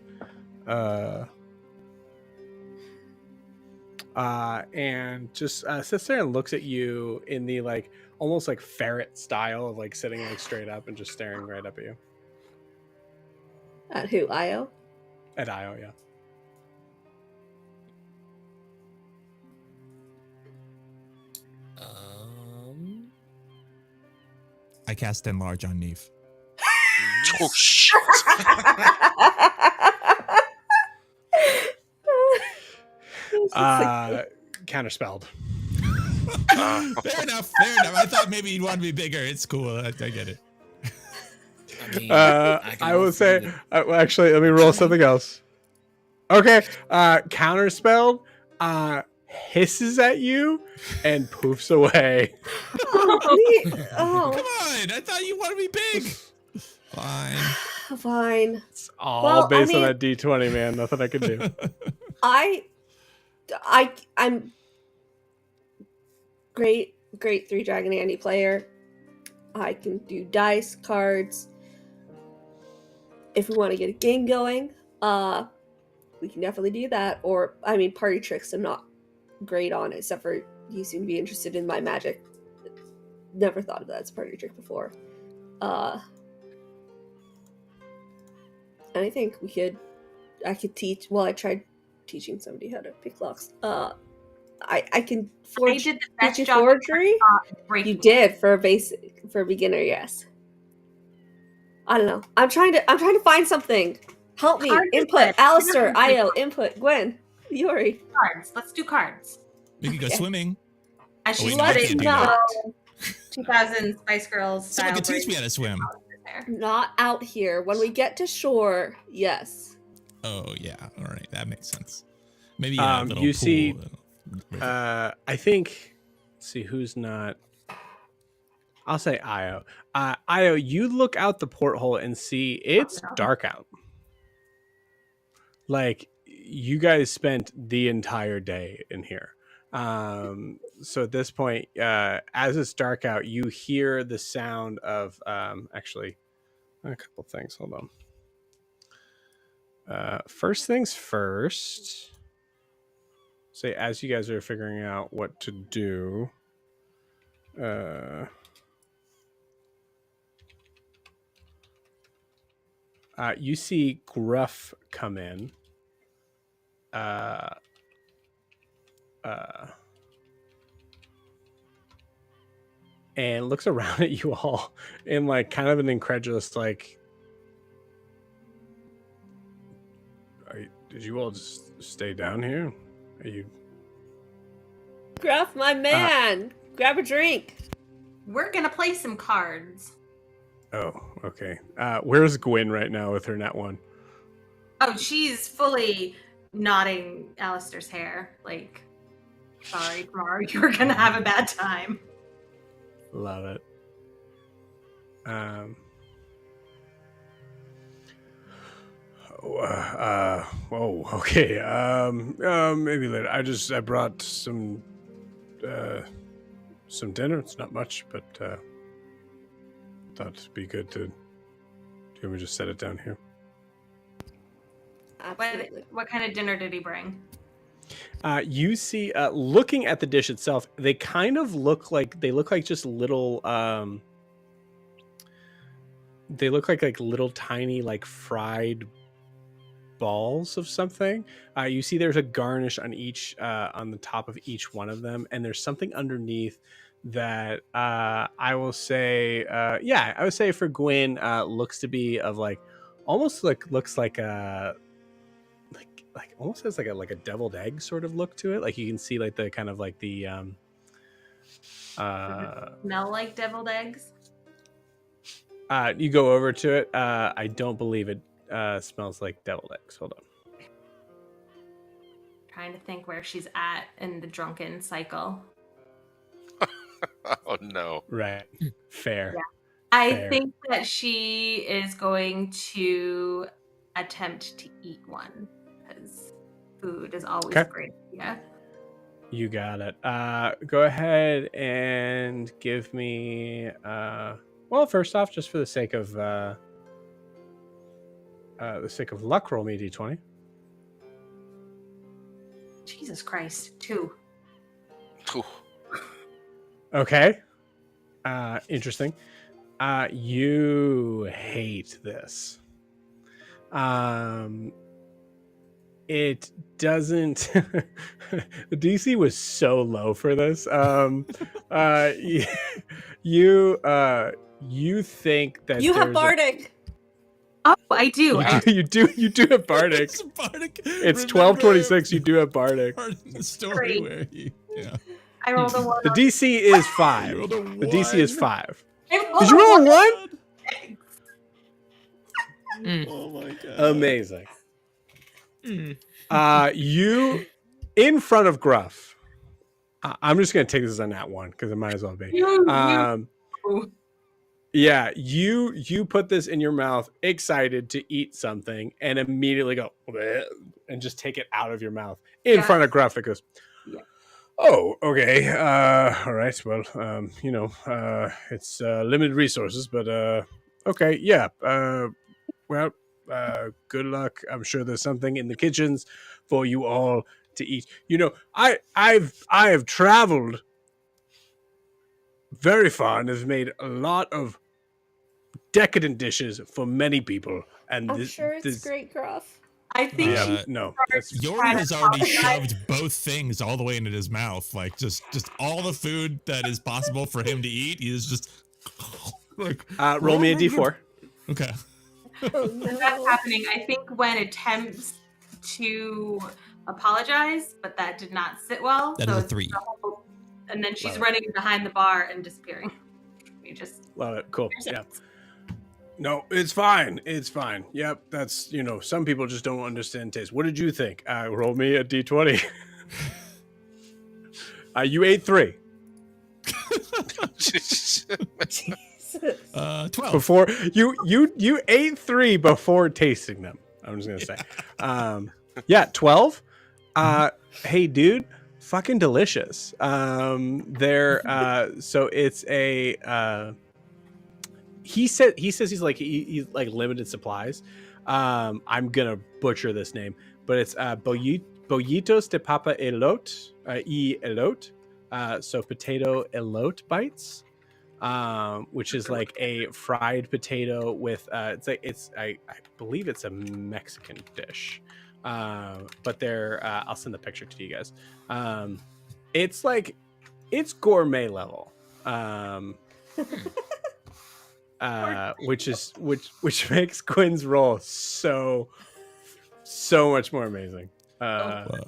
just sits there and looks at you in the almost like ferret style of sitting straight up and just staring right up at you. At who? Io? At Io, yeah. I cast Enlarge on Neve. Oh shit! Counterspelled. Fair enough. I thought maybe you'd want to be bigger. It's cool. I get it. I mean, I will say, actually, let me roll something else. Okay, counterspelled hisses at you and poofs away. Oh. Come on. I thought you wanted to be big. Fine. Fine. It's all Well, based on that D20, man. Nothing I can do. I'm great 3 Dragon Andy player. I can do dice, cards. If we want to get a game going, we can definitely do that. Or, party tricks I'm not great on, except for you seem to be interested in my magic. Never thought of that as a party trick before. And I think I could teach, well, I tried teaching somebody how to pick locks. I can forge. I did the Did best you job. forgery? Breaking You did for a beginner, yes. I don't know. I'm trying to find something. Help me. Cards is Input. good. Alastaire, Cards is Io, input. Gwen. Yori. cards. Let's do cards. We can go Okay. swimming. I should wait, put no, I it can't in do that. 2000 Spice Girls Someone style. could teach me how to swim. There. Not out here. When we get to shore, yes. Oh, yeah. All right. That makes sense. Maybe Um, a little you pool. see, I think. Let's see who's not. I'll say Io. Io, you look out the porthole and see it's dark out. You guys spent the entire day in here. So at this point, as it's dark out, you hear the sound of actually a couple things. Hold on. First things first. Say, as you guys are figuring out what to do, you see Gruff come in. And looks around at you all in like kind of an incredulous like, did you all just stay down here? Are you? Gruff, my man, grab a drink. We're gonna play some cards. Oh, okay. Where's Gwyn right now with her net one? Oh, she's fully knotting Alastaire's hair. Like, sorry, tomorrow you're gonna have a bad time. Love it. Whoa. Okay. Maybe later. I brought some dinner. It's not much, but thought it'd be good to. Do you want me to just set it down here? Absolutely. What kind of dinner did he bring? You see, looking at the dish itself, they kind of look like just little. They look like little tiny like fried balls of something. You see, there's a garnish on each on the top of each one of them, and there's something underneath that I will say, I would say for Gwyn, looks to be of like almost looks like a. Like almost has like a deviled egg sort of look to it. Like you can see like the kind of like the Smell like deviled eggs? You go over to it. I don't believe it smells like deviled eggs. Hold on. Trying to think where she's at in the drunken cycle. Oh no. Right. Fair. Yeah. I Fair. think that she is going to attempt to eat one. Because food is always Okay. great. Yeah. You got it. Go ahead and give me. Well, first off, just for the sake of luck, roll me a d20. Jesus Christ. 2. Ooh. Okay. Interesting. You hate this. It doesn't. The DC was so low for this. You think that You have there's Bardic. Oh, I do. you do have Bardic. It's Bardic. It's 1226. You do have Bardic. Part in the story Great. where he, yeah. I rolled a 1. The DC is 5. You rolled a The DC is 1. 5. I rolled Did you a roll a 1? Oh my god. Amazing. You in front of Gruff. I'm just gonna take this as a nat 1 because it might as well be. Yeah, you put this in your mouth, excited to eat something, and immediately go "Bleh," and just take it out of your mouth in front of Gruff. It goes, Yeah. "Oh, okay, all right. Well, it's limited resources, but okay, yeah. Well, good luck. I'm sure there's something in the kitchens for you all to eat. You know, I have traveled very far and have made a lot of decadent dishes for many people. And I'm sure it's great, Gruff. I think no. Yori has already shoved both things all the way into his mouth. Like just all the food that is possible for him to eat. He is just like roll me a d4. Okay. Oh, When that's happening, I think Gwen attempts to apologize, but that did not sit well. That is a 3. And then she's running behind the bar and disappearing. You just love it. Cool. Yeah. No, it's fine. It's fine. Yep. That's, some people just don't understand taste. What did you think? Roll me a d20. You ate 3. Jesus. 12. Before you ate 3 before tasting them. I'm just gonna say, 12. Hey, dude, fucking delicious. They're so it's a. He says he's like limited supplies. I'm gonna butcher this name, but it's bollitos de papa elote, so potato elote bites, which is like a fried potato with I believe it's a Mexican dish, but they're I'll send the picture to you guys. It's gourmet level, which makes Quinn's role so much more amazing. Well,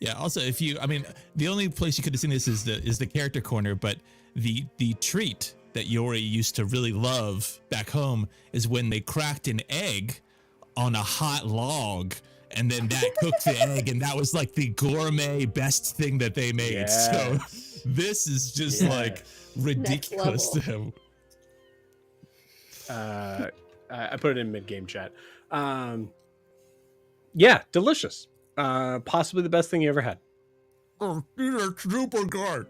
yeah. Also, the only place you could have seen this is the character corner, but the treat that Yori used to really love back home is when they cracked an egg on a hot log, and then that cooked the egg, and that was like the gourmet best thing that they made. Yes. So this is just like ridiculous to him. I put it in mid-game chat. Yeah, delicious. Possibly the best thing you ever had. Oh, these are super good.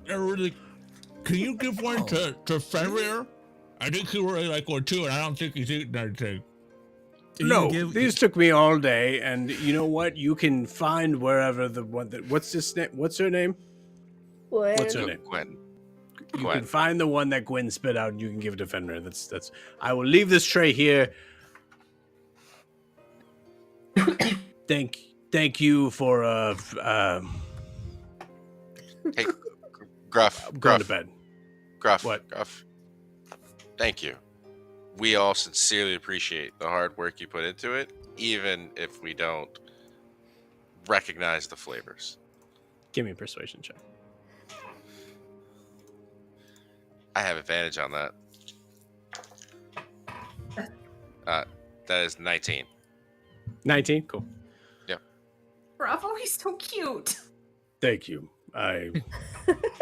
Really, can you give one to Fenrir? I think he really like one too, and I don't think he's eating anything. These took me all day, and you know what? You can find wherever the one that. What's this name? What's her name? Gwen. What's her name? Gwen. You can find the one that Gwen spit out, and you can give it to Fenrir. That's. I will leave this tray here. Thank you for Hey, Gruff. going to bed. Gruff. What? Gruff. Thank you. We all sincerely appreciate the hard work you put into it, even if we don't recognize the flavors. Give me a persuasion check. I have advantage on that. That is 19. 19? Cool. Bravo, he's so cute. Thank you. I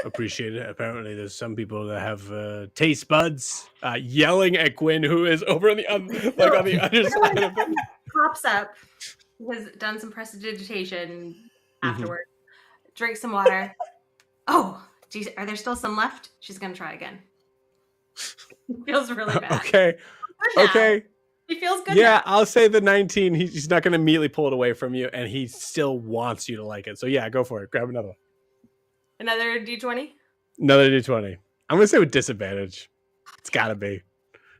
appreciate it. Apparently, there's some people that have taste buds yelling at Gwen, who is over on the on the other side of it. Pops up, has done some prestidigitation afterward. Drink some water. Oh, geez, are there still some left? She's gonna try again. Feels really bad. Okay. Good now. Okay. He feels good. Yeah, now. I'll say the 19. He's not going to immediately pull it away from you, and he still wants you to like it. So yeah, go for it. Grab another one. Another D20. Another D20. I'm going to say with disadvantage. It's got to be.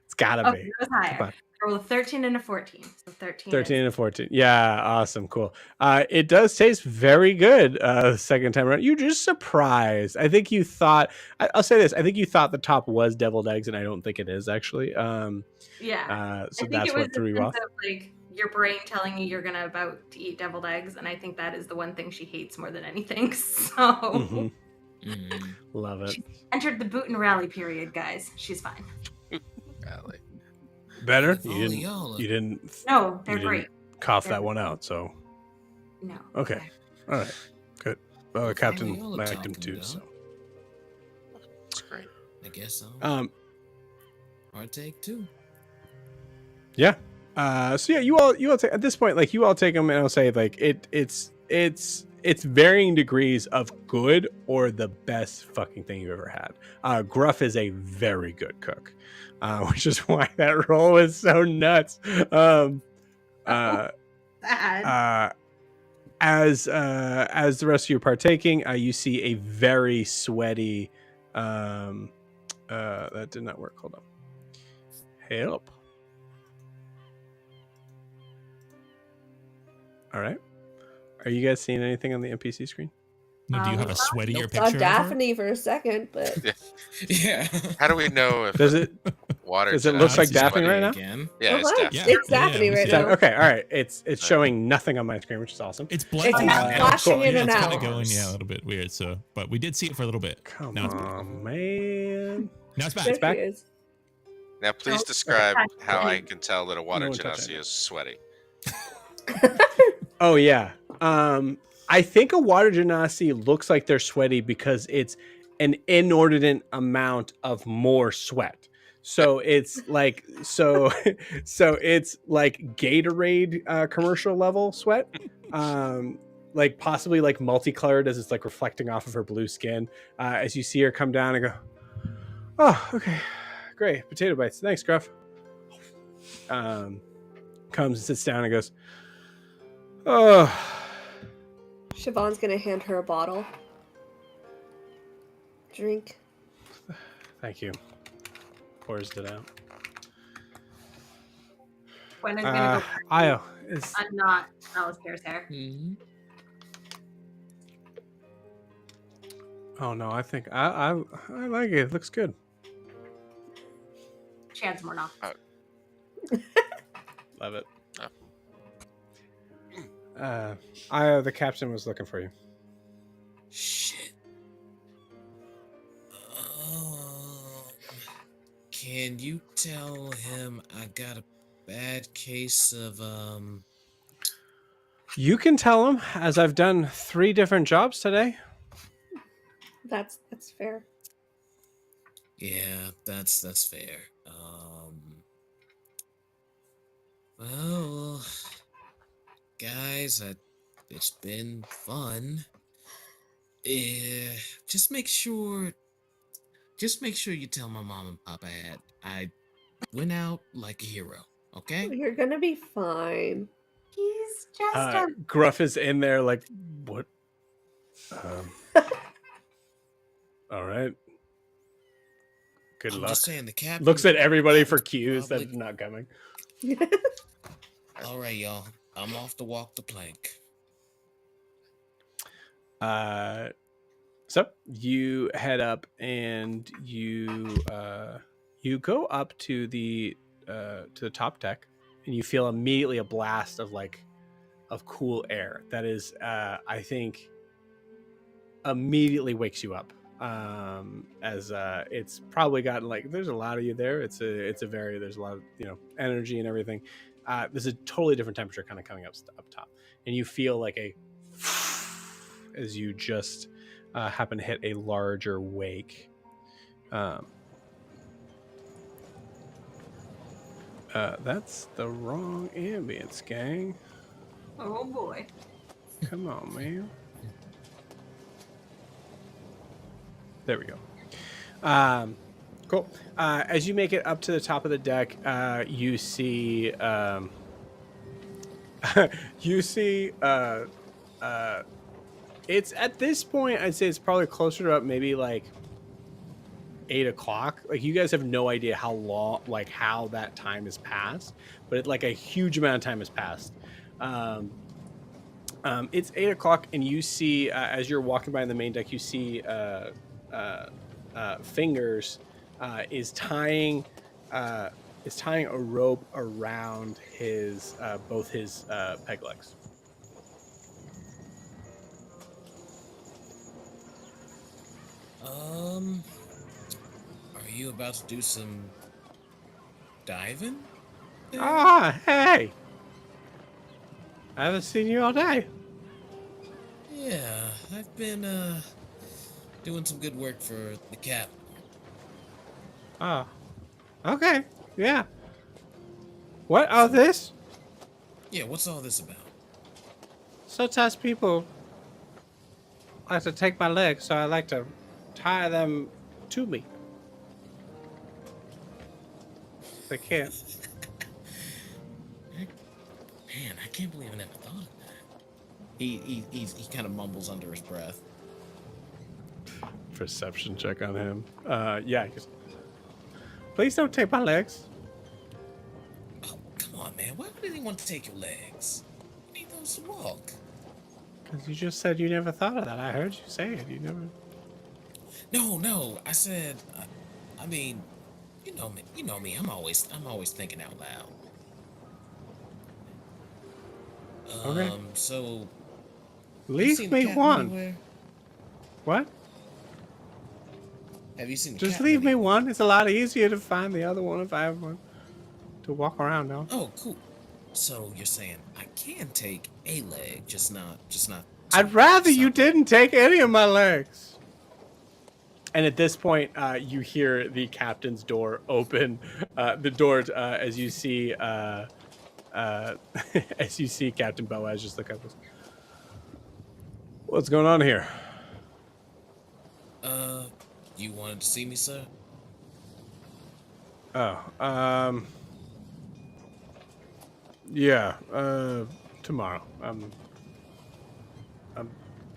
It's got to be. It was higher. I rolled a 13 and a 14. So 13. 13 and 14. Yeah, awesome. Cool. It does taste very good second time around. You're just surprised. I think you thought, I'll say this, I think you thought the top was deviled eggs, and I don't think it is actually. Yeah. So that's what threw you off. Like your brain telling you you're about to eat deviled eggs, and I think that is the one thing she hates more than anything. So Love it. She entered the boot and rally period, guys. She's fine. Rally. Better? If You only y'all didn't No, they're you great. didn't cough that one out, so No. okay. All right. Good. Well, the If captain only y'all are liked him talking too, about. so That's great. I guess so. Hard take too. yeah. So yeah, you all take at this point, like you all take them, and I'll say like it's varying degrees of good or the best fucking thing you've ever had. Gruff is a very good cook, which is why that roll is so nuts. Bad. As the rest of you are partaking, you see a very sweaty. That did not work. Hold on. Help. All right. Are you guys seeing anything on the NPC screen? No, do you have a sweatier Saw picture of her? Daphne for a second, but Yeah. How do we know if Does it? water? Does it look genasi like is Daphne sweaty? right now? Again. Yeah, it's Uh-huh. Daphne. Yeah. It's Daphne we right see it. now. Okay. All right. It's showing nothing on my screen, which is awesome. It's blanking It's out. flashing Cool. in and It's out. kind of going, a little bit weird. So, but we did see it for a little bit. Come Now it's back. on, man. Now it's back. there back. she is. Now, please Oh, describe okay. how I can tell that a water No one touch genasi it. is sweaty. Oh yeah. I think a water genasi looks like they're sweaty because it's an inordinate amount of more sweat. So it's like so it's like Gatorade commercial level sweat. Like possibly like multicolored as it's like reflecting off of her blue skin. As you see her come down and go, oh, okay, great, potato bites. Thanks, Gruff. comes and sits down and goes, "Oh, Siobhan's gonna hand her a bottle. Drink. thank you." Pours it out. When is gonna go Io is. unknot Alastaire's hair. Mhm. Oh no, I think I like it. It looks good. She adds more knots. Love it. Oh. Io, the captain was looking for you. Shit. Can you tell him I got a bad case of You can tell him, as I've done 3 different jobs today. That's fair. Yeah, that's fair. Well, guys, it's been fun. Just make sure you tell my mom and papa I went out like a hero, okay? You're gonna be fine. He's just a Gruff is in there like, what? All right. Good I'm luck. just saying the captain Looks at everybody for cues probably- that are not coming. All right, y'all. I'm off to walk the plank. So you head up and you go up to the top deck, and you feel immediately a blast of cool air that is I think immediately wakes you up. As it's probably gotten there's a lot of you there. There's a lot of energy and everything. There's a totally different temperature kind of coming up top, and you feel like as you just happen to hit a larger wake. That's the wrong ambience, gang. oh boy. Come on, man. There we go. Cool. As you make it up to the top of the deck, you see it's at this point, I'd say it's probably closer to maybe 8 o'clock. You guys have no idea how long, how that time has passed, but a huge amount of time has passed. It's 8 o'clock, and you see, as you're walking by the main deck, you see Fingers is tying a rope around his both his peg legs. Are you about to do some diving? Ah, hey! I haven't seen you all day. Yeah, I've been doing some good work for the cap. Oh, okay, yeah. What all this? Yeah, what's all this about? Sometimes people like to take my legs, so I like to tie them to me. They can't. Man, I can't believe I never thought of that. He kind of mumbles under his breath. Perception check on him. Yeah. Please don't take my legs. Oh, come on, man. Why would anyone take your legs? You need those to walk. Because you just said you never thought of that. I heard you say it. You never. No. I said, I mean, you know me. You know me. I'm always thinking out loud. Okay. So. you Leave seen the me captain one. anywhere? What? Have you seen the Just captain leave me anywhere? one. It's a lot easier to find the other one if I have one to walk around now. Oh, cool. So you're saying I can take a leg, just not. I'd rather you something. didn't take any of my legs. And at this point, you hear the captain's door open. The door, as you see, as you see Captain Boaz just look up. What's going on here? You wanted to see me, sir? Oh, Yeah, tomorrow. I'm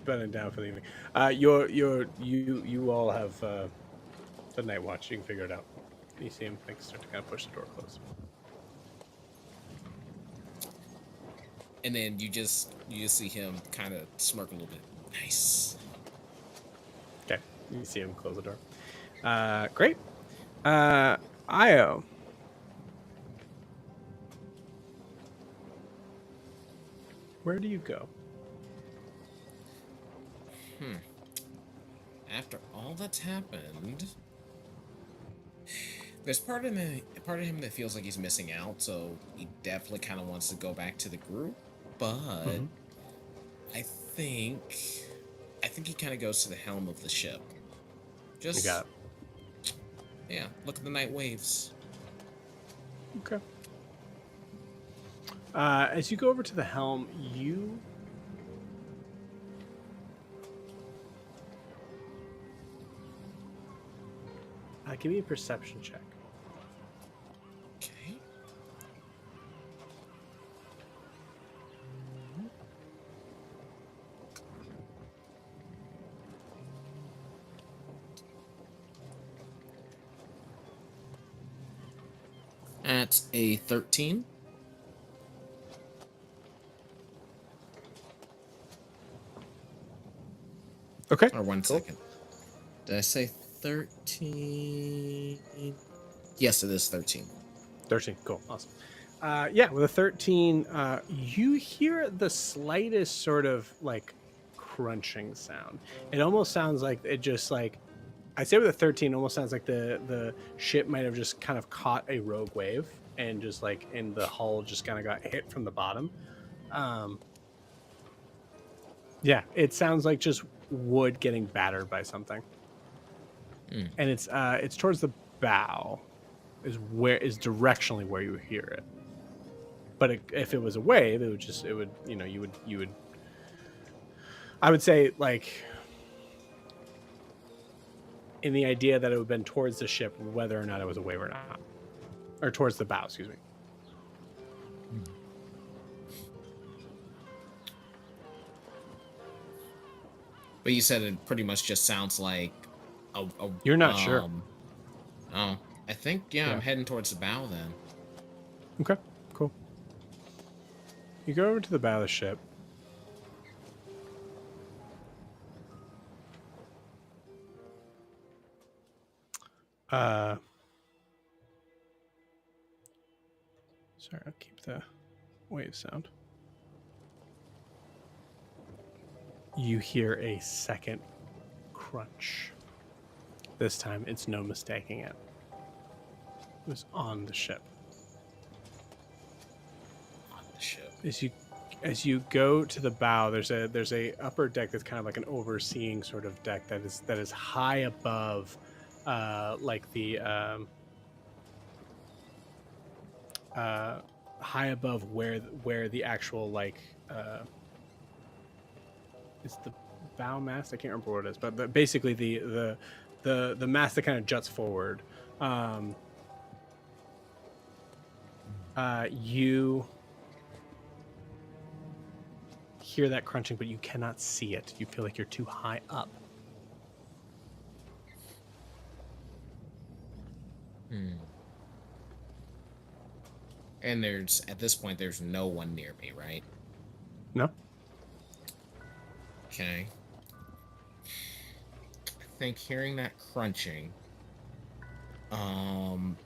bedding down for the evening. You all have the night watch. You can figure it out. You see him like start to kind of push the door closed. And then you just see him kind of smirk a little bit. Nice. Okay, you see him close the door. Great. Io. Where do you go? After all that's happened, there's part of him that feels like he's missing out, so he definitely kind of wants to go back to the group. But I think he kind of goes to the helm of the ship. You got it. Yeah, look at the night waves. Okay. As you go over to the helm, you give me a perception check. Okay. That's a 13. Okay. Or 1 second. Did I say 13? Yes, it is 13. 13. Cool. Awesome. Yeah, with a 13, you hear the slightest sort of like crunching sound. It almost sounds like it just like, I'd say with a 13, it almost sounds like the ship might have just kind of caught a rogue wave and just like in the hull just kind of got hit from the bottom. Yeah, it sounds like just wood getting battered by something. And it's towards the bow is directionally where you hear it. But if it was a wave, you would I would say like in the idea that it would have been towards the ship, whether or not it was a wave or not, or towards the bow, excuse me. But you said it pretty much just sounds like a You're not sure. Oh, I think yeah, I'm heading towards the bow then. Okay, cool. You go over to the bow of the ship. Sorry, I'll keep the wave sound. You hear a second crunch. This time, it's no mistaking it. It was on the ship. On the ship. As you go to the bow, there's a upper deck that's kind of like an overseeing sort of deck that is high above, like the high above where the actual like is the bow mast. I can't remember what it is, but basically the mast that kind of juts forward. You hear that crunching, but you cannot see it. You feel like you're too high up. And at this point, there's no one near me, right? No? Okay. I think hearing that crunching, I'm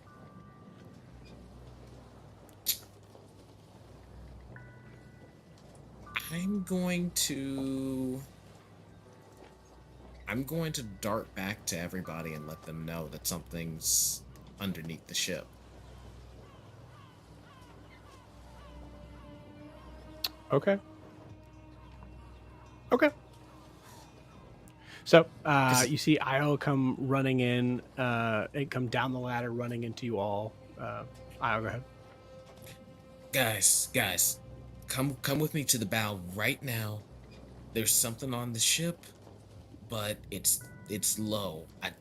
going to dart back to everybody and let them know that something's underneath the ship. Okay. So you see Io come running in, and come down the ladder, running into you all. Io, go ahead. Guys, come with me to the bow right now. There's something on the ship, but it's low. I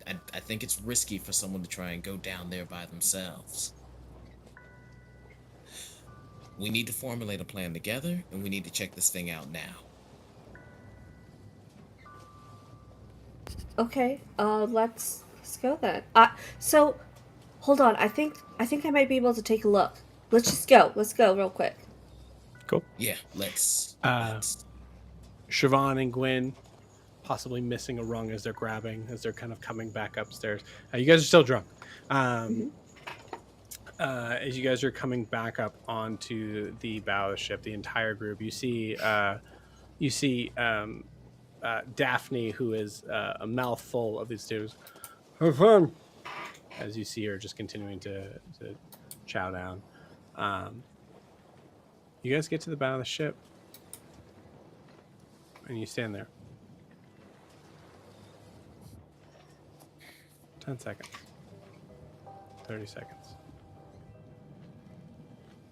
think it's risky for someone to try and go down there by themselves. we need to formulate a plan together, and we need to check this thing out now. Okay, let's go then. So hold on. I think I might be able to take a look. Let's just go. Let's go real quick. Cool. Yeah, let's. Siobhan and Gwen possibly missing a rung as they're kind of coming back upstairs. You guys are still drunk. As you guys are coming back up onto the bow of the ship, the entire group, you see Daphne, who is a mouthful of these dudes. Have fun. As you see her just continuing to chow down. You guys get to the bow of the ship, and you stand there. 10 seconds. 30 seconds.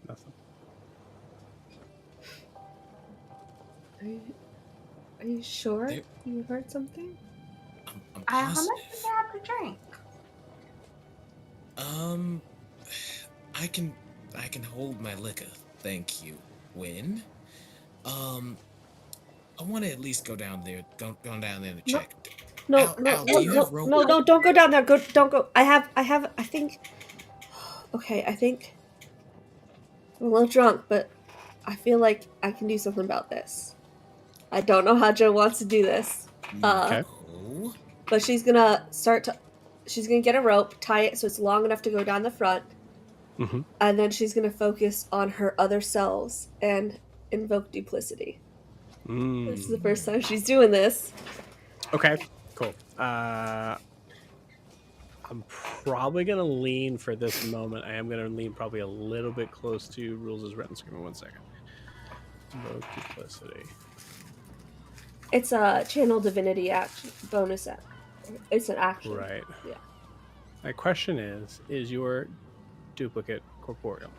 Nothing. Are you sure you heard something? I'm How much positive. did you have to drink? I can hold my liquor, thank you, Win. I want to at least go down there. Go down there and check. No, Al, do you have rope? no, don't go down there. Don't go. I think. Okay, I think. I'm a little drunk, but I feel like I can do something about this. I don't know how Joe wants to do this. Okay. But she's gonna get a rope, tie it so it's long enough to go down the front, and then she's gonna focus on her other selves and invoke duplicity. This is the first time she's doing this. Okay, cool. I'm probably gonna lean for this moment. I am gonna lean probably a little bit close to rules as written. So give me 1 second. Invoke duplicity. It's a channel divinity action bonus act. It's an action. Right. Yeah. My question is your duplicate corporeal?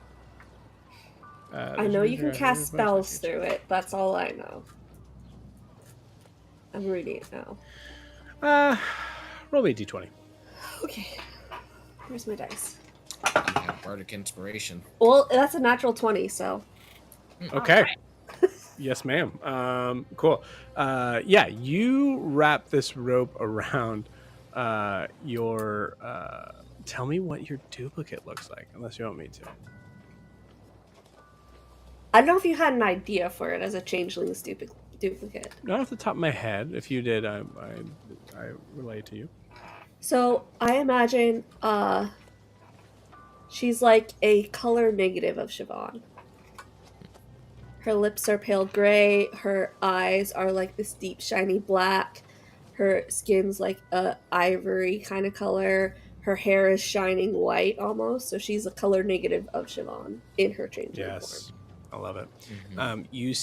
I know you can cast spells through it. That's all I know. I'm reading it now. Roll me a d20. Okay. Where's my dice? You have bardic inspiration. Well, that's a natural 20, so. Okay. Yes, ma'am. Cool. Yeah, you wrap this rope around your. Tell me what your duplicate looks like, unless you want me to. I don't know if you had an idea for it as a changeling's duplicate. Not off the top of my head. If you did, I relay to you. So I imagine she's like a color negative of Siobhan. Her lips are pale gray. Her eyes are like this deep shiny black. Her skin's like a ivory kind of color. Her hair is shining white almost. So she's a color negative of Siobhan in her changeling form. I love it. You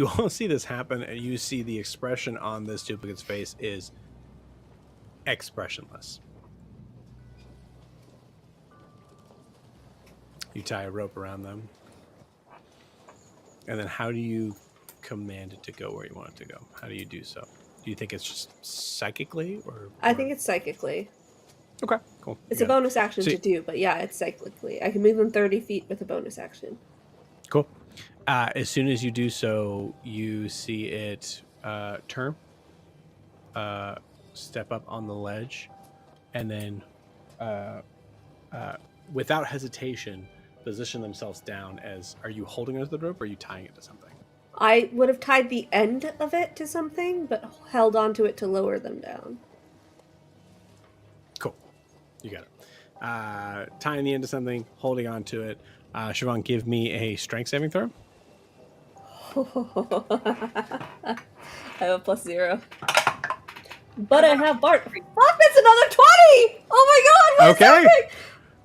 all see this happen, and you see the expression on this duplicate's face is expressionless. You tie a rope around them, and then how do you command it to go where you want it to go? How do you do so? Do you think it's just psychically, or? I think it's psychically. Okay, cool. It's a bonus action to do, but yeah, it's cyclically. I can move them 30 feet with a bonus action. Cool. As soon as you do so, you see it turn, step up on the ledge, and then, without hesitation, position themselves down as, are you holding onto the rope, or are you tying it to something? I would have tied the end of it to something, but held onto it to lower them down. Cool. You got it. Tying the end to something, holding on to it. Siobhan, give me a strength saving throw. I have a +0. But I have Bart. Fuck, that's another 20! Oh my god! Okay.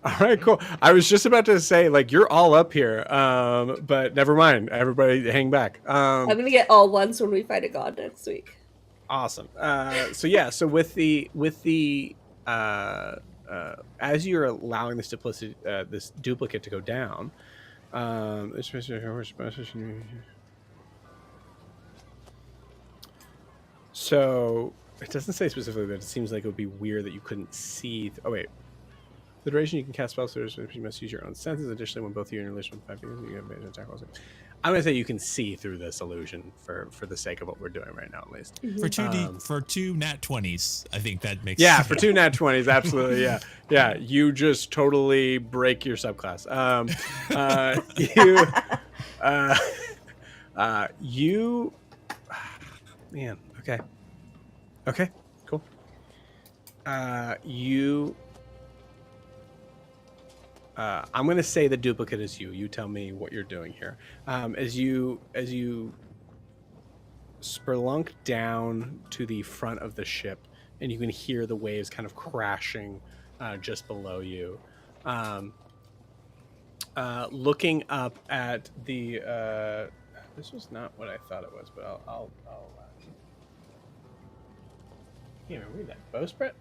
All right, cool. I was just about to say, like, you're all up here, but never mind. Everybody hang back. I'm going to get all ones when we fight a god next week. Awesome. So with the as you're allowing this duplicate to go down, so it doesn't say specifically, but it seems like it would be weird that you couldn't see. Oh wait, The duration you can cast spells, you must use your own senses. Additionally, when both you and your illusion 5 fingers, you have attack also. I'm gonna say you can see through this illusion for the sake of what we're doing right now, at least. For two nat 20s, I think that makes sense. For 2 nat 20s, absolutely, yeah. You just totally break your subclass. You, man, okay, cool. I'm going to say the duplicate is you. You tell me what you're doing here. As you spelunk down to the front of the ship, and you can hear the waves kind of crashing just below you. Looking up at the... this was not what I thought it was, but I'll can't even read that. Bowsprit?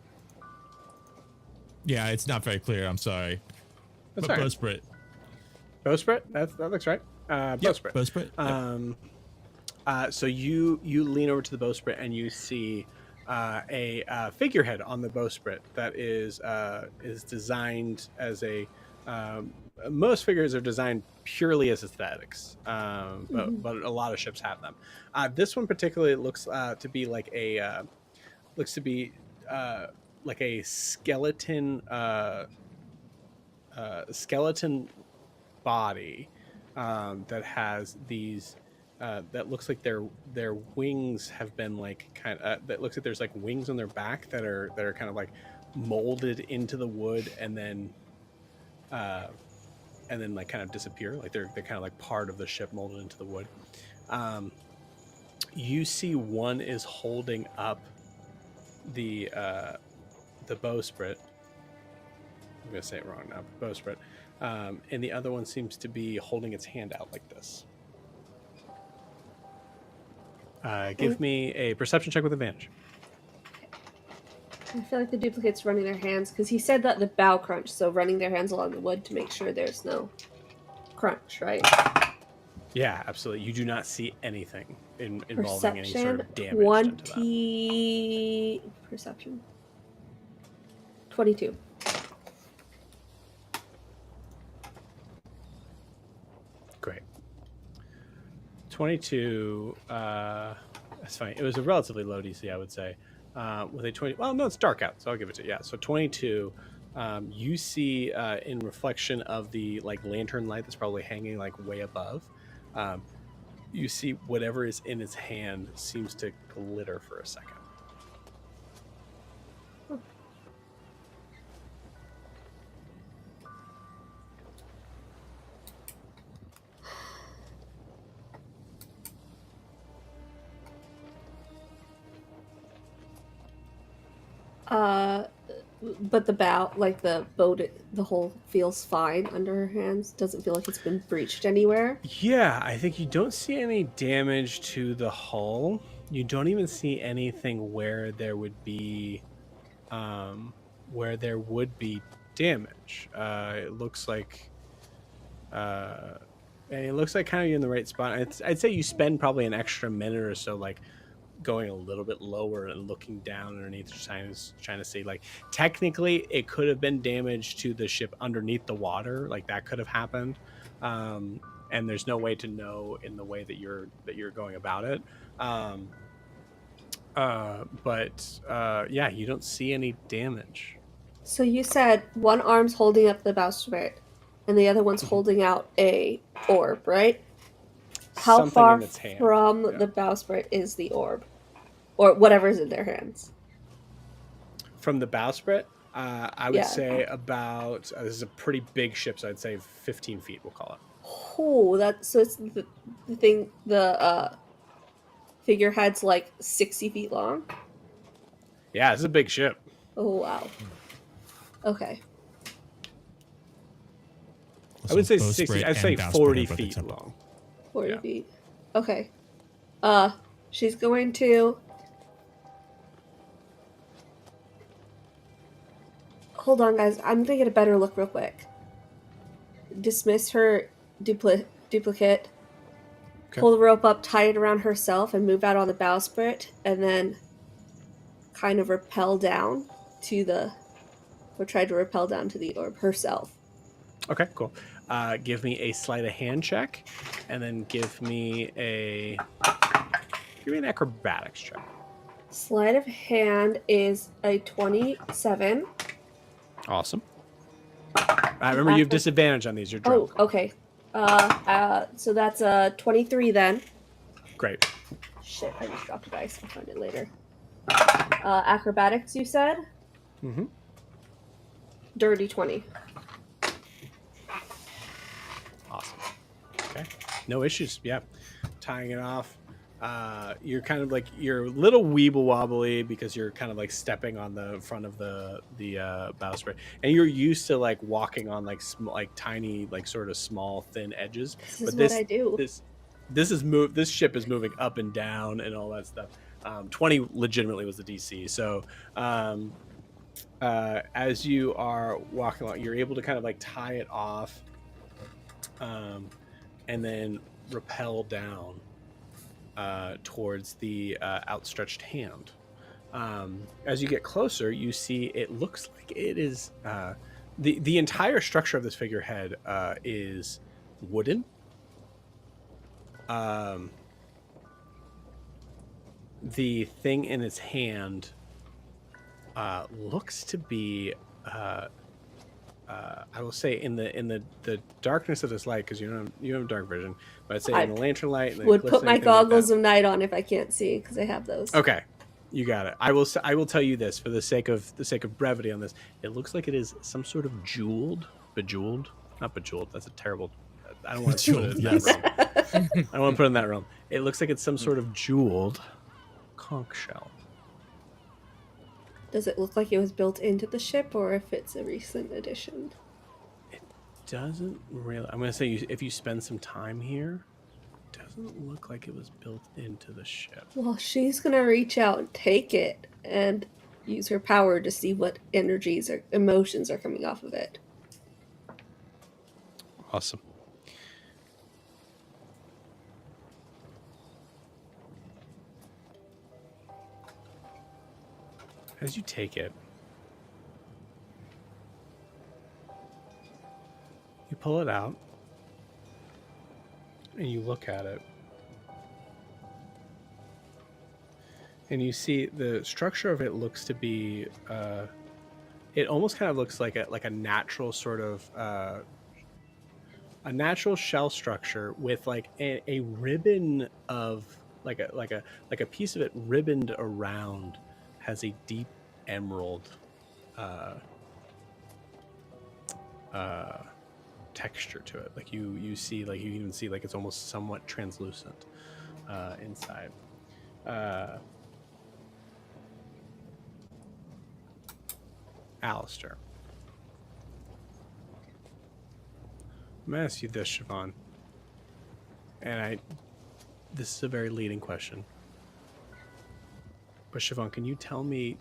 Yeah, it's not very clear. I'm sorry. That's but right. Bowsprit. Bowsprit? That looks right. Bowsprit. Bowsprit. So you lean over to the bowsprit and you see a figurehead on the bowsprit that is designed as a. Most figures are designed purely as aesthetics, but a lot of ships have them. This one particularly looks to be like a skeleton body that has these. That looks like their wings have been like that looks like there's like wings on their back that are kind of like molded into the wood and then like kind of disappear, like they're kind of like part of the ship molded into the wood. You see one is holding up the bowsprit. I'm gonna say it wrong now. Bowsprit, and the other one seems to be holding its hand out like this. Give me a perception check with advantage. I feel like the duplicate's running their hands because he said that the bow crunch, so running their hands along the wood to make sure there's no crunch, right? Yeah, absolutely. You do not see anything involving any sort of damage. 20 perception. 22. Great. 22. That's fine. It was a relatively low DC, I would say. With a 20, well, no, it's dark out, so I'll give it to you. Yeah, so 22. You see in reflection of the like lantern light that's probably hanging like way above. You see whatever is in its hand seems to glitter for a second. But the bow, like the boat, the hull feels fine under her hands. Doesn't feel like it's been breached anywhere. Yeah, I think you don't see any damage to the hull. You don't even see anything where there would be, damage. It looks like, kind of you're in the right spot. I'd say you spend probably an extra minute or so, like going a little bit lower and looking down underneath, trying to see, like, technically it could have been damage to the ship underneath the water, like that could have happened, and there's no way to know in the way that you're going about it, yeah, you don't see any damage. So you said one arm's holding up the bowsprit and the other one's holding out a orb, right? How Something far in its hand. from Yeah. the bowsprit is the orb? Or whatever's in their hands? From the bowsprit, I would say about, this is a pretty big ship, so I'd say 15 feet, we'll call it. Oh, so it's the thing, the figurehead's like 60 feet long? Yeah, this is a big ship. Oh, wow. Okay. I would say 60, I'd say 40 feet long. 40 feet. Okay. She's going to... Hold on, guys. I'm gonna get a better look real quick. Dismiss her duplicate. Okay. Pull the rope up, tie it around herself, and move out on the bowsprit, and then kind of rappel down to the or try to rappel down to the orb herself. Okay, cool. Give me a sleight of hand check, and then give me an acrobatics check. Sleight of hand is a 27. Awesome. Remember, you have disadvantage on these. You're drunk. Oh, okay. So that's a 23 then. Great. Shit, I just dropped a dice. I'll find it later. Acrobatics, you said? Mm-hmm. Dirty 20. Awesome. Okay. No issues. Yeah. Tying it off. You're kind of like, you're a little weeble wobbly because you're kind of like stepping on the front of the bowsprit, and you're used to like walking on like tiny, like sort of small, thin edges. This is what I do. This ship is moving up and down and all that stuff. 20 legitimately was the DC. So as you are walking along, you're able to kind of like tie it off, and then rappel down towards the outstretched hand. As you get closer, you see it looks like it is the entire structure of this figurehead is wooden. The thing in its hand looks to be I will say in the darkness of this light, because you have dark vision, but I'd say in the lantern light, and would put my goggles of night on if I can't see, because I have those. Okay, you got it. I will tell you this for the sake of brevity on this. It looks like it is some sort of not bejeweled. That's a terrible. I don't want to put it in that realm. I don't want to put it in that realm. It looks like it's some sort of jeweled conch shell. Does it look like it was built into the ship, or if it's a recent addition? It doesn't really. I'm going to say if you spend some time here, it doesn't look like it was built into the ship. Well, she's going to reach out and take it and use her power to see what energies or emotions are coming off of it. Awesome. As you take it, you pull it out and you look at it, and you see the structure of it looks to be it almost kind of looks like a natural sort of a natural shell structure with like a ribbon of like a piece of it ribboned around has a deep emerald texture to it. Like you see, like you even see like it's almost somewhat translucent inside. Alastaire, I'm gonna ask you this, Siobhan, and this is a very leading question. But Siobhan, can you tell me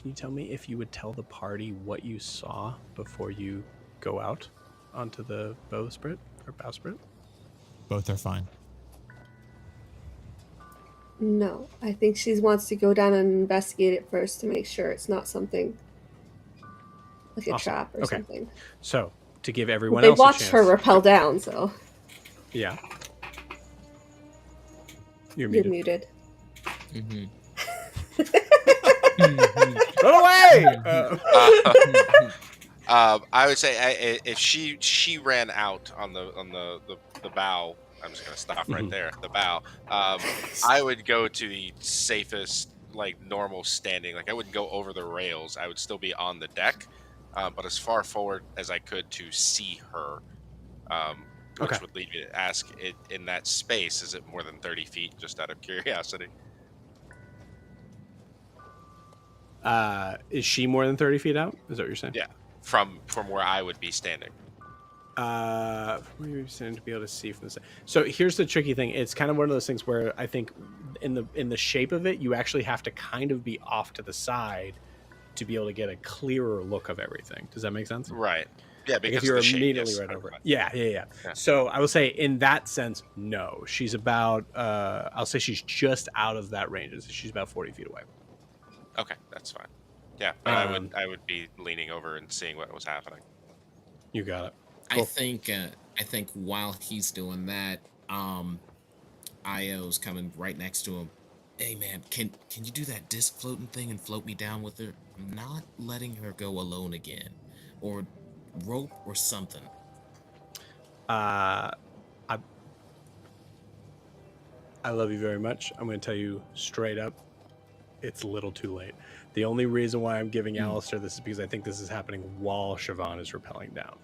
if you would tell the party what you saw before you go out onto the bowsprit or bowsprit? Both are fine. No, I think she wants to go down and investigate it first to make sure it's not something like a trap or something. So, to give everyone else a chance. They watched her rappel down, so. Yeah. You're muted. Mm-hmm. Run away! I would say if she ran out on the bow, I'm just gonna stop right there. The bow. I would go to the safest, like normal standing. Like I wouldn't go over the rails. I would still be on the deck, but as far forward as I could to see her. Which would lead me to ask: in that space, is it more than 30 feet? Just out of curiosity. Is she more than 30 feet out? Is that what you're saying? Yeah, from where I would be standing. From where you're standing to be able to see from the side. So here's the tricky thing. It's kind of one of those things where I think in the shape of it, you actually have to kind of be off to the side to be able to get a clearer look of everything. Does that make sense? Right. Yeah, because if you're the shape, immediately yes, right over it. Yeah. So I will say in that sense, no. She's about I'll say she's just out of that range. She's about 40 feet away. Okay, that's fine. Yeah, but I would be leaning over and seeing what was happening. You got it. I think while he's doing that, Io's coming right next to him. Hey man, can you do that disc floating thing and float me down with her? I'm not letting her go alone again, or rope or something. I love you very much. I'm going to tell you straight up, it's a little too late. The only reason why I'm giving Alastaire this is because I think this is happening while Siobhan is rappelling down.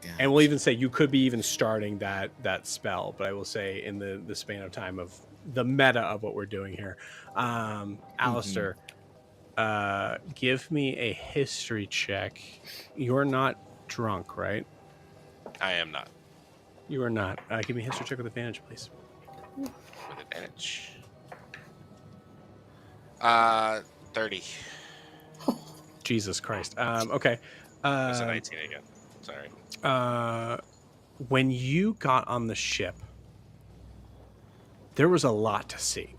Gotcha. And we'll even say you could be even starting that spell, but I will say in the span of time of the meta of what we're doing here. Alastaire, give me a history check. You're not drunk, right? I am not. You are not. Give me a history check with advantage, please. With advantage. 30. Jesus Christ. Okay. Was it 19 again? Sorry. When you got on the ship, there was a lot to see.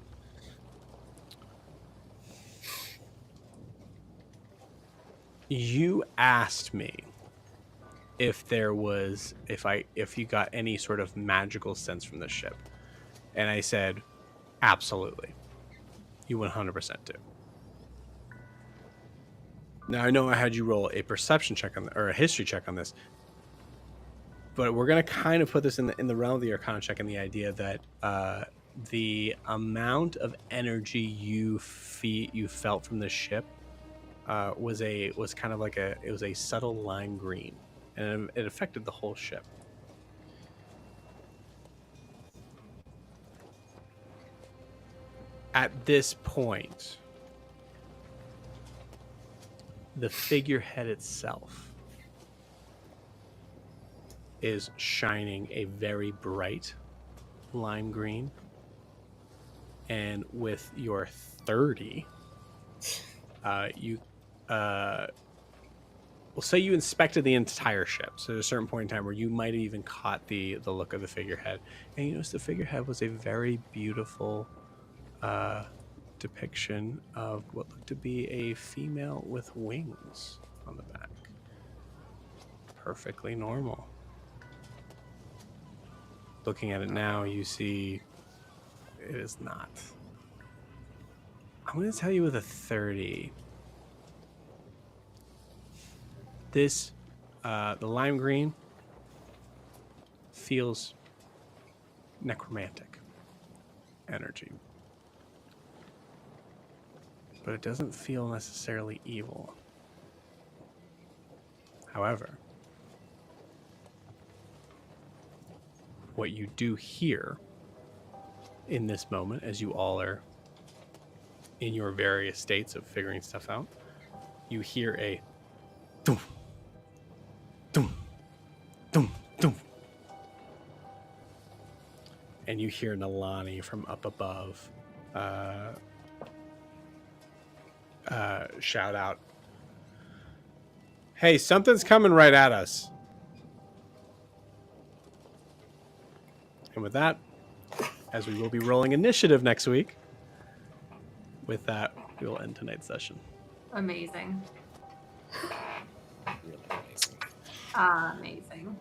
You asked me if you got any sort of magical sense from the ship. And I said, absolutely. You 100% do. Now, I know I had you roll a perception check or a history check on this, but we're going to kind of put this in the realm of the Arcana check, and the idea that the amount of energy you felt from the ship was kind of like it was a subtle lime green, and it affected the whole ship. At this point, the figurehead itself is shining a very bright lime green, and with your 30, we'll say you inspected the entire ship. So there's a certain point in time where you might have even caught the look of the figurehead, and you notice the figurehead was a very beautiful depiction of what looked to be a female with wings on the back. Perfectly normal. Looking at it now, you see it is not. I'm going to tell you with a 30. This, the lime green, feels necromantic energy. But it doesn't feel necessarily evil. However, what you do hear in this moment, as you all are in your various states of figuring stuff out, you hear a dum, dum, dum, dum. And you hear Nalani from up above shout out, "Hey, something's coming right at us." And with that, as we will be rolling initiative next week, with that, we will end tonight's session. Amazing. Really amazing. Amazing.